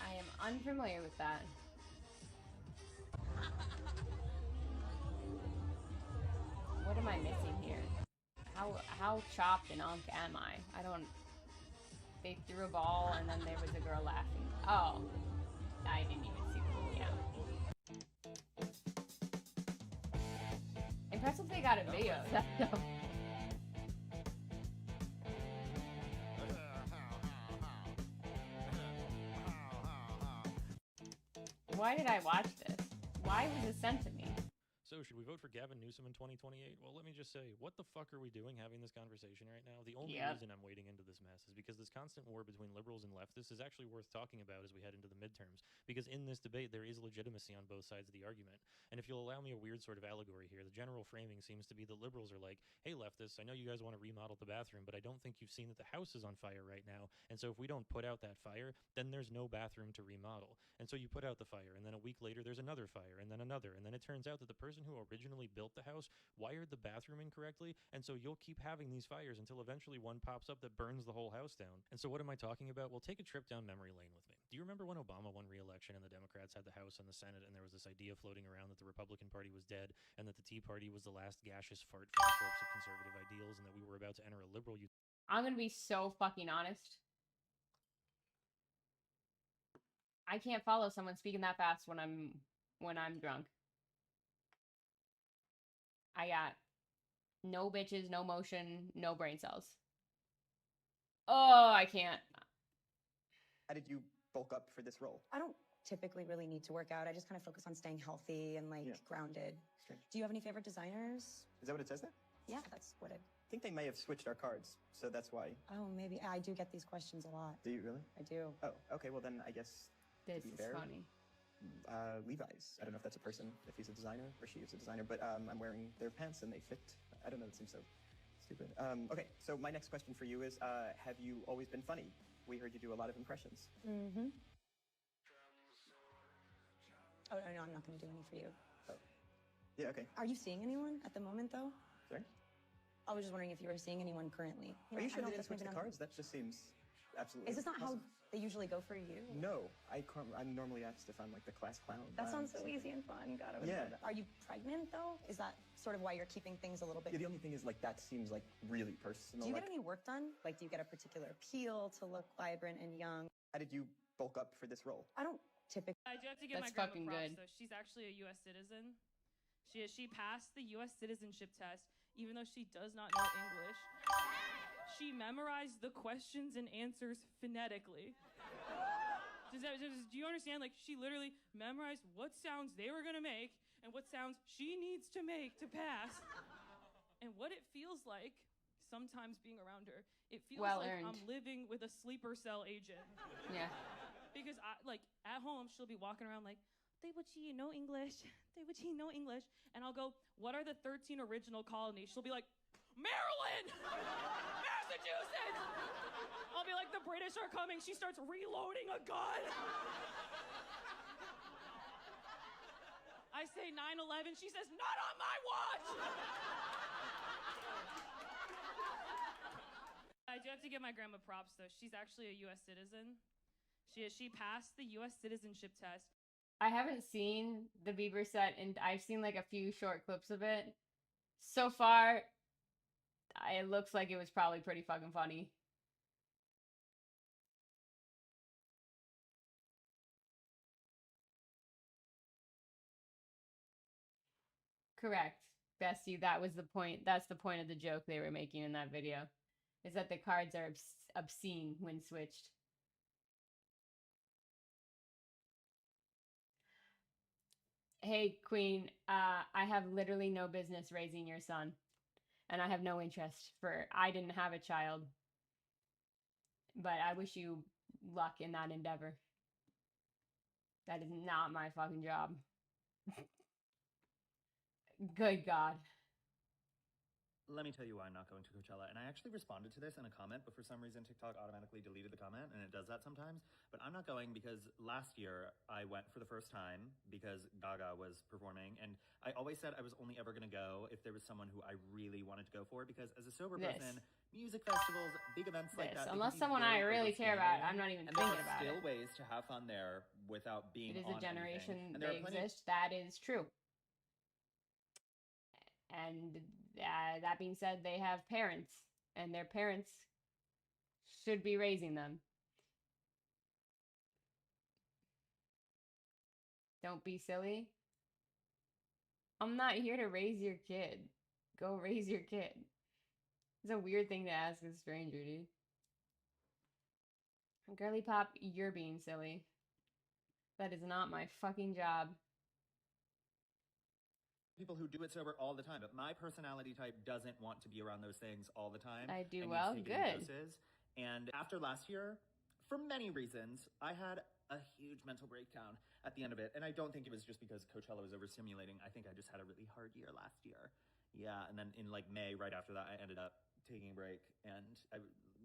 I am unfamiliar with that. What am I missing here? How chopped and unk am I? I don't. They threw a ball and then there was a girl laughing. Oh, I didn't even see the yeah. Impressive they got a video. Though. Why did I watch this? Why was this sent to me? So, should we vote for Gavin Newsom in 2028? Well, let me just say, what the fuck are we doing having this conversation right now? The only reason I'm wading into this mess is because this constant war between liberals and leftists is actually worth talking about as we head into the midterms. Because in this debate, there is legitimacy on both sides of the argument. And if you'll allow me a weird sort of allegory here, the general framing seems to be that liberals are like, hey, leftists, I know you guys want to remodel the bathroom, but I don't think you've seen that the house is on fire right now. And so if we don't put out that fire, then there's no bathroom to remodel. And so you put out the fire, and then a week later, there's another fire, and then another. And then it turns out that the person who originally built the house wired the bathroom incorrectly, and so you'll keep having these fires until eventually one pops up that burns the whole house down. And so what am I talking about? Well, take a trip down memory lane with me. Do you remember when Obama won re-election and the Democrats had the House and the Senate, and there was this idea floating around that the Republican Party was dead and that the Tea Party was the last gaseous fart from the corpse of conservative ideals and that we were about to enter a liberal I'm gonna be so fucking honest. I can't follow someone speaking that fast when I'm drunk. I got No bitches, no motion, no brain cells. Oh, I can't. How did you bulk up for this role? I don't typically really need to work out. I just kind of focus on staying healthy and grounded. Strange. Do you have any favorite designers? Is that what it says there? Yeah, that's what it. I think they may have switched our cards, so that's why. Oh, maybe. I do get these questions a lot. Do you really? I do. Oh, okay. Well, then I guess. This to be is fair, funny. Levi's. I don't know if that's a person, if he's a designer or she is a designer, but I'm wearing their pants and they fit. I don't know. It seems so stupid. Okay, so my next question for you is: have you always been funny? We heard you do a lot of impressions. Mm-hmm. Oh, no, I'm not going to do any for you. Oh. Yeah, okay. Are you seeing anyone at the moment, though? Sorry? I was just wondering if you were seeing anyone currently. Are you sure I they know didn't switch maybe the not- cards? That just seems absolutely. Is this not how impossible. they usually go for you? No, I'm normally asked if I'm like the class clown. That sounds so easy and fun. God, I would Yeah. love that. Are you pregnant, though? Is that sort of why you're keeping things a little bit... Yeah, the only thing is, like, that seems, like, really personal. Do you like, get any work done? Like, do you get a particular appeal to look vibrant and young? How did you bulk up for this role? I don't typically... I do have to give That's my grandma fucking props, good. though. She's actually a U.S. citizen. She passed the U.S. citizenship test, even though she does not know English. She memorized the questions and answers phonetically. Do you understand? Like, she literally memorized what sounds they were gonna make and what sounds she needs to make to pass. And what it feels like, sometimes being around her, it feels Well like earned. I'm living with a sleeper cell agent. Yeah. Because at home, she'll be walking around like, "They know English. They know English." And I'll go, "What are the 13 original colonies?" She'll be like, "Maryland! Massachusetts!" I'll be like, "The British are coming." She starts reloading a gun. I say 9/11. She says, "Not on my watch!" I do have to give my grandma props, though. She's actually a U.S. citizen. She passed the U.S. citizenship test. I haven't seen the Bieber set, and I've seen like a few short clips of it. So far, it looks like it was probably pretty fucking funny. Correct. Bestie, that was the point. That's the point of the joke they were making in that video. Is that the cards are obscene when switched. Hey, Queen, I have literally no business raising your son. And I have no interest I didn't have a child. But I wish you luck in that endeavor. That is not my fucking job. Good God. Let me tell you why I'm not going to Coachella. And I actually responded to this in a comment, but for some reason TikTok automatically deleted the comment, and it does that sometimes. But I'm not going because last year I went for the first time because Gaga was performing, and I always said I was only ever going to go if there was someone who I really wanted to go for, because as a sober person, music festivals, big events like that, Unless they can be someone I very really care about, overstimulating, I'm not even and there thinking are about still it. ways to have fun there without being It is on a generation anything. And there they are plenty- exist. That is true. And that being said, they have parents, and their parents should be raising them. Don't be silly. I'm not here to raise your kid. Go raise your kid. It's a weird thing to ask a stranger, dude. Girly Pop, you're being silly. That is not my fucking job. People who do it sober all the time, but my personality type doesn't want to be around those things all the time. I do need well, to take it in good. doses. And after last year, for many reasons, I had a huge mental breakdown at the end of it. And I don't think it was just because Coachella was overstimulating. I think I just had a really hard year last year. Yeah, and then in like May, right after that, I ended up taking a break and I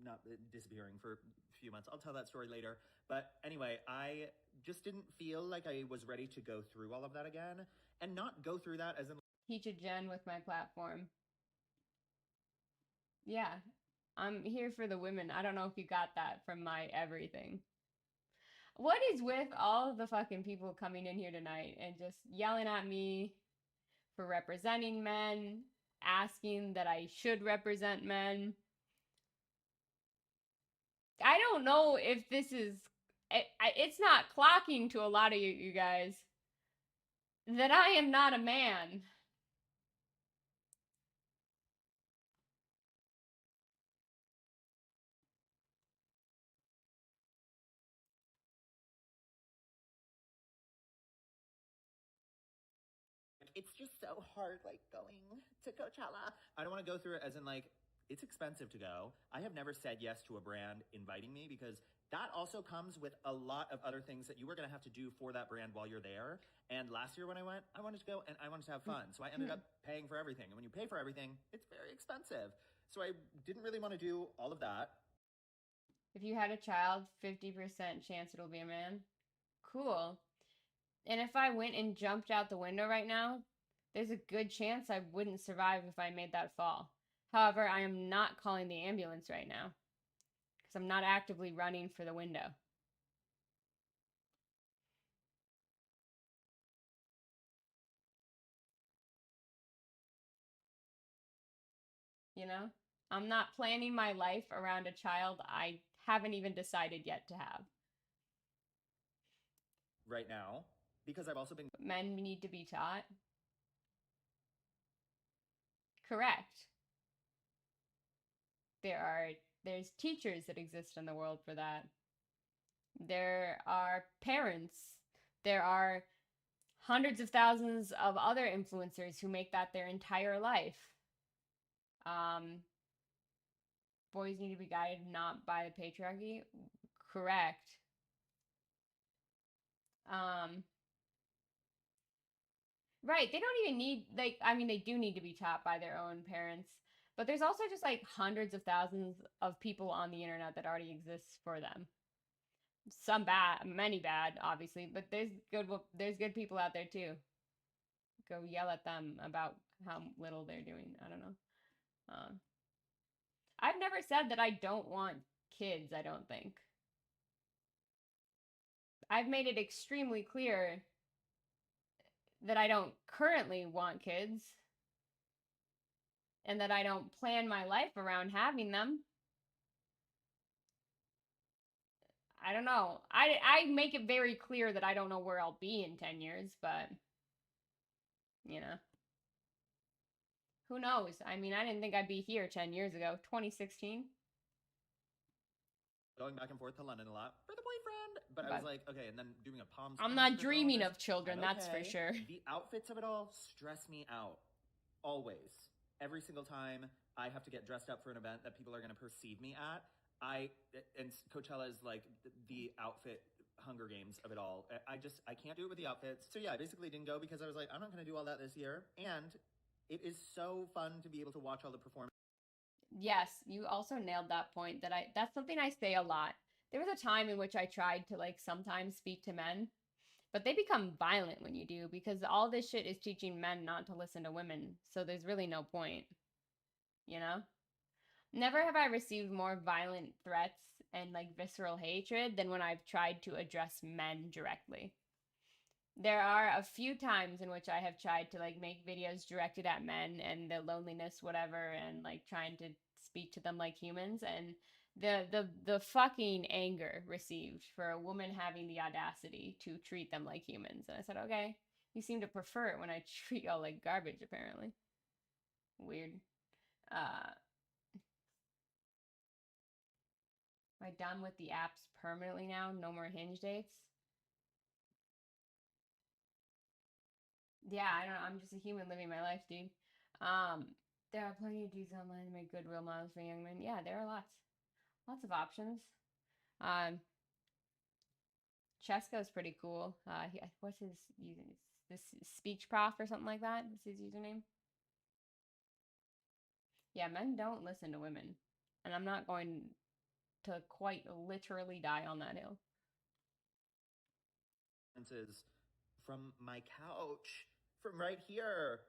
not disappearing for a few months. I'll tell that story later. But anyway, I just didn't feel like I was ready to go through all of that again. And not go through that as in... Teach a gen with my platform. Yeah, I'm here for the women. I don't know if you got that from my everything. What is with all the fucking people coming in here tonight and just yelling at me for representing men, asking that I should represent men? I don't know if this is... It's not clocking to a lot of you guys that I am not a man. it's just so hard, like, going to Coachella. I don't want to go through it as in, like, it's expensive to go. I have never said yes to a brand inviting me because that also comes with a lot of other things that you were going to have to do for that brand while you're there. And last year when I went, I wanted to go and I wanted to have fun. So I ended up paying for everything. And when you pay for everything, it's very expensive. So I didn't really want to do all of that. If you had a child, 50% chance it'll be a man. Cool. And if I went and jumped out the window right now, there's a good chance I wouldn't survive if I made that fall. However, I am not calling the ambulance right now because I'm not actively running for the window. You know? I'm not planning my life around a child I haven't even decided yet to have. Right now, because I've also been... Men need to be taught. Correct. There's teachers that exist in the world for that. There are parents. There are hundreds of thousands of other influencers who make that their entire life. Boys need to be guided not by the patriarchy. Correct. Right, they don't even need, like, I mean, they do need to be taught by their own parents, but there's also just like hundreds of thousands of people on the internet that already exists for them. Some bad, many bad, obviously, but there's good people out there too. Go yell at them about how little they're doing. I don't know. I've never said that I don't want kids, I don't think. I've made it extremely clear that I don't currently want kids and that I don't plan my life around having them. I don't know. I make it very clear that I don't know where I'll be in 10 years, but you know. Who knows? I mean, I didn't think I'd be here 10 years ago. 2016. Going back and forth to London a lot for the boyfriend. But I was like, okay, and then doing a Palm I'm Springs not trip and all dreaming this. of children, I'm that's for okay. sure. The outfits of it all stress me out. Always. Every single time I have to get dressed up for an event that people are going to perceive me at, and Coachella is like the outfit Hunger Games of it all. I can't do it with the outfits. So yeah, I basically didn't go because I was like, I'm not going to do all that this year. And it is so fun to be able to watch all the performances. Yes, you also nailed that point that's something I say a lot. There was a time in which I tried to like sometimes speak to men, but they become violent when you do because all this shit is teaching men not to listen to women. So there's really no point. You know? Never have I received more violent threats and like visceral hatred than when I've tried to address men directly. There are a few times in which I have tried to like make videos directed at men and their loneliness, whatever, and like trying to speak to them like humans, and the fucking anger received for a woman having the audacity to treat them like humans. And I said, okay, you seem to prefer it when I treat y'all like garbage, apparently. Weird. Am I done with the apps permanently now? No more Hinge dates? Yeah, I don't know. I'm just a human living my life, dude. There are plenty of dudes online that make good role models for young men. Yeah, there are lots. Lots of options. Chesko's pretty cool. What's his username? This speech prof or something like that? Is his username? Yeah, men don't listen to women. And I'm not going to quite literally die on that hill. From my couch, from right here,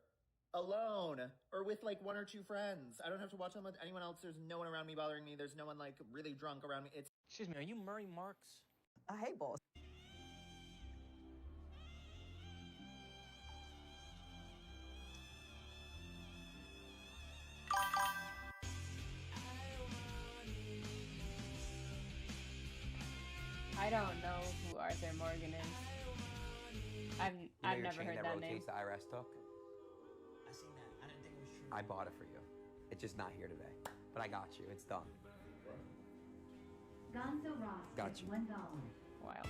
alone, or with like one or two friends. I don't have to watch them with anyone else. There's no one around me bothering me. There's no one like really drunk around me. Excuse me, are you Murray Marks? Hey, boss. I don't know who Arthur Morgan is. I've never heard that name. The IRS took? I seen that. I didn't think it was true. I bought it for you. It's just not here today. But I got you. It's done. Gonzo Ross. Got you. $1. Wild.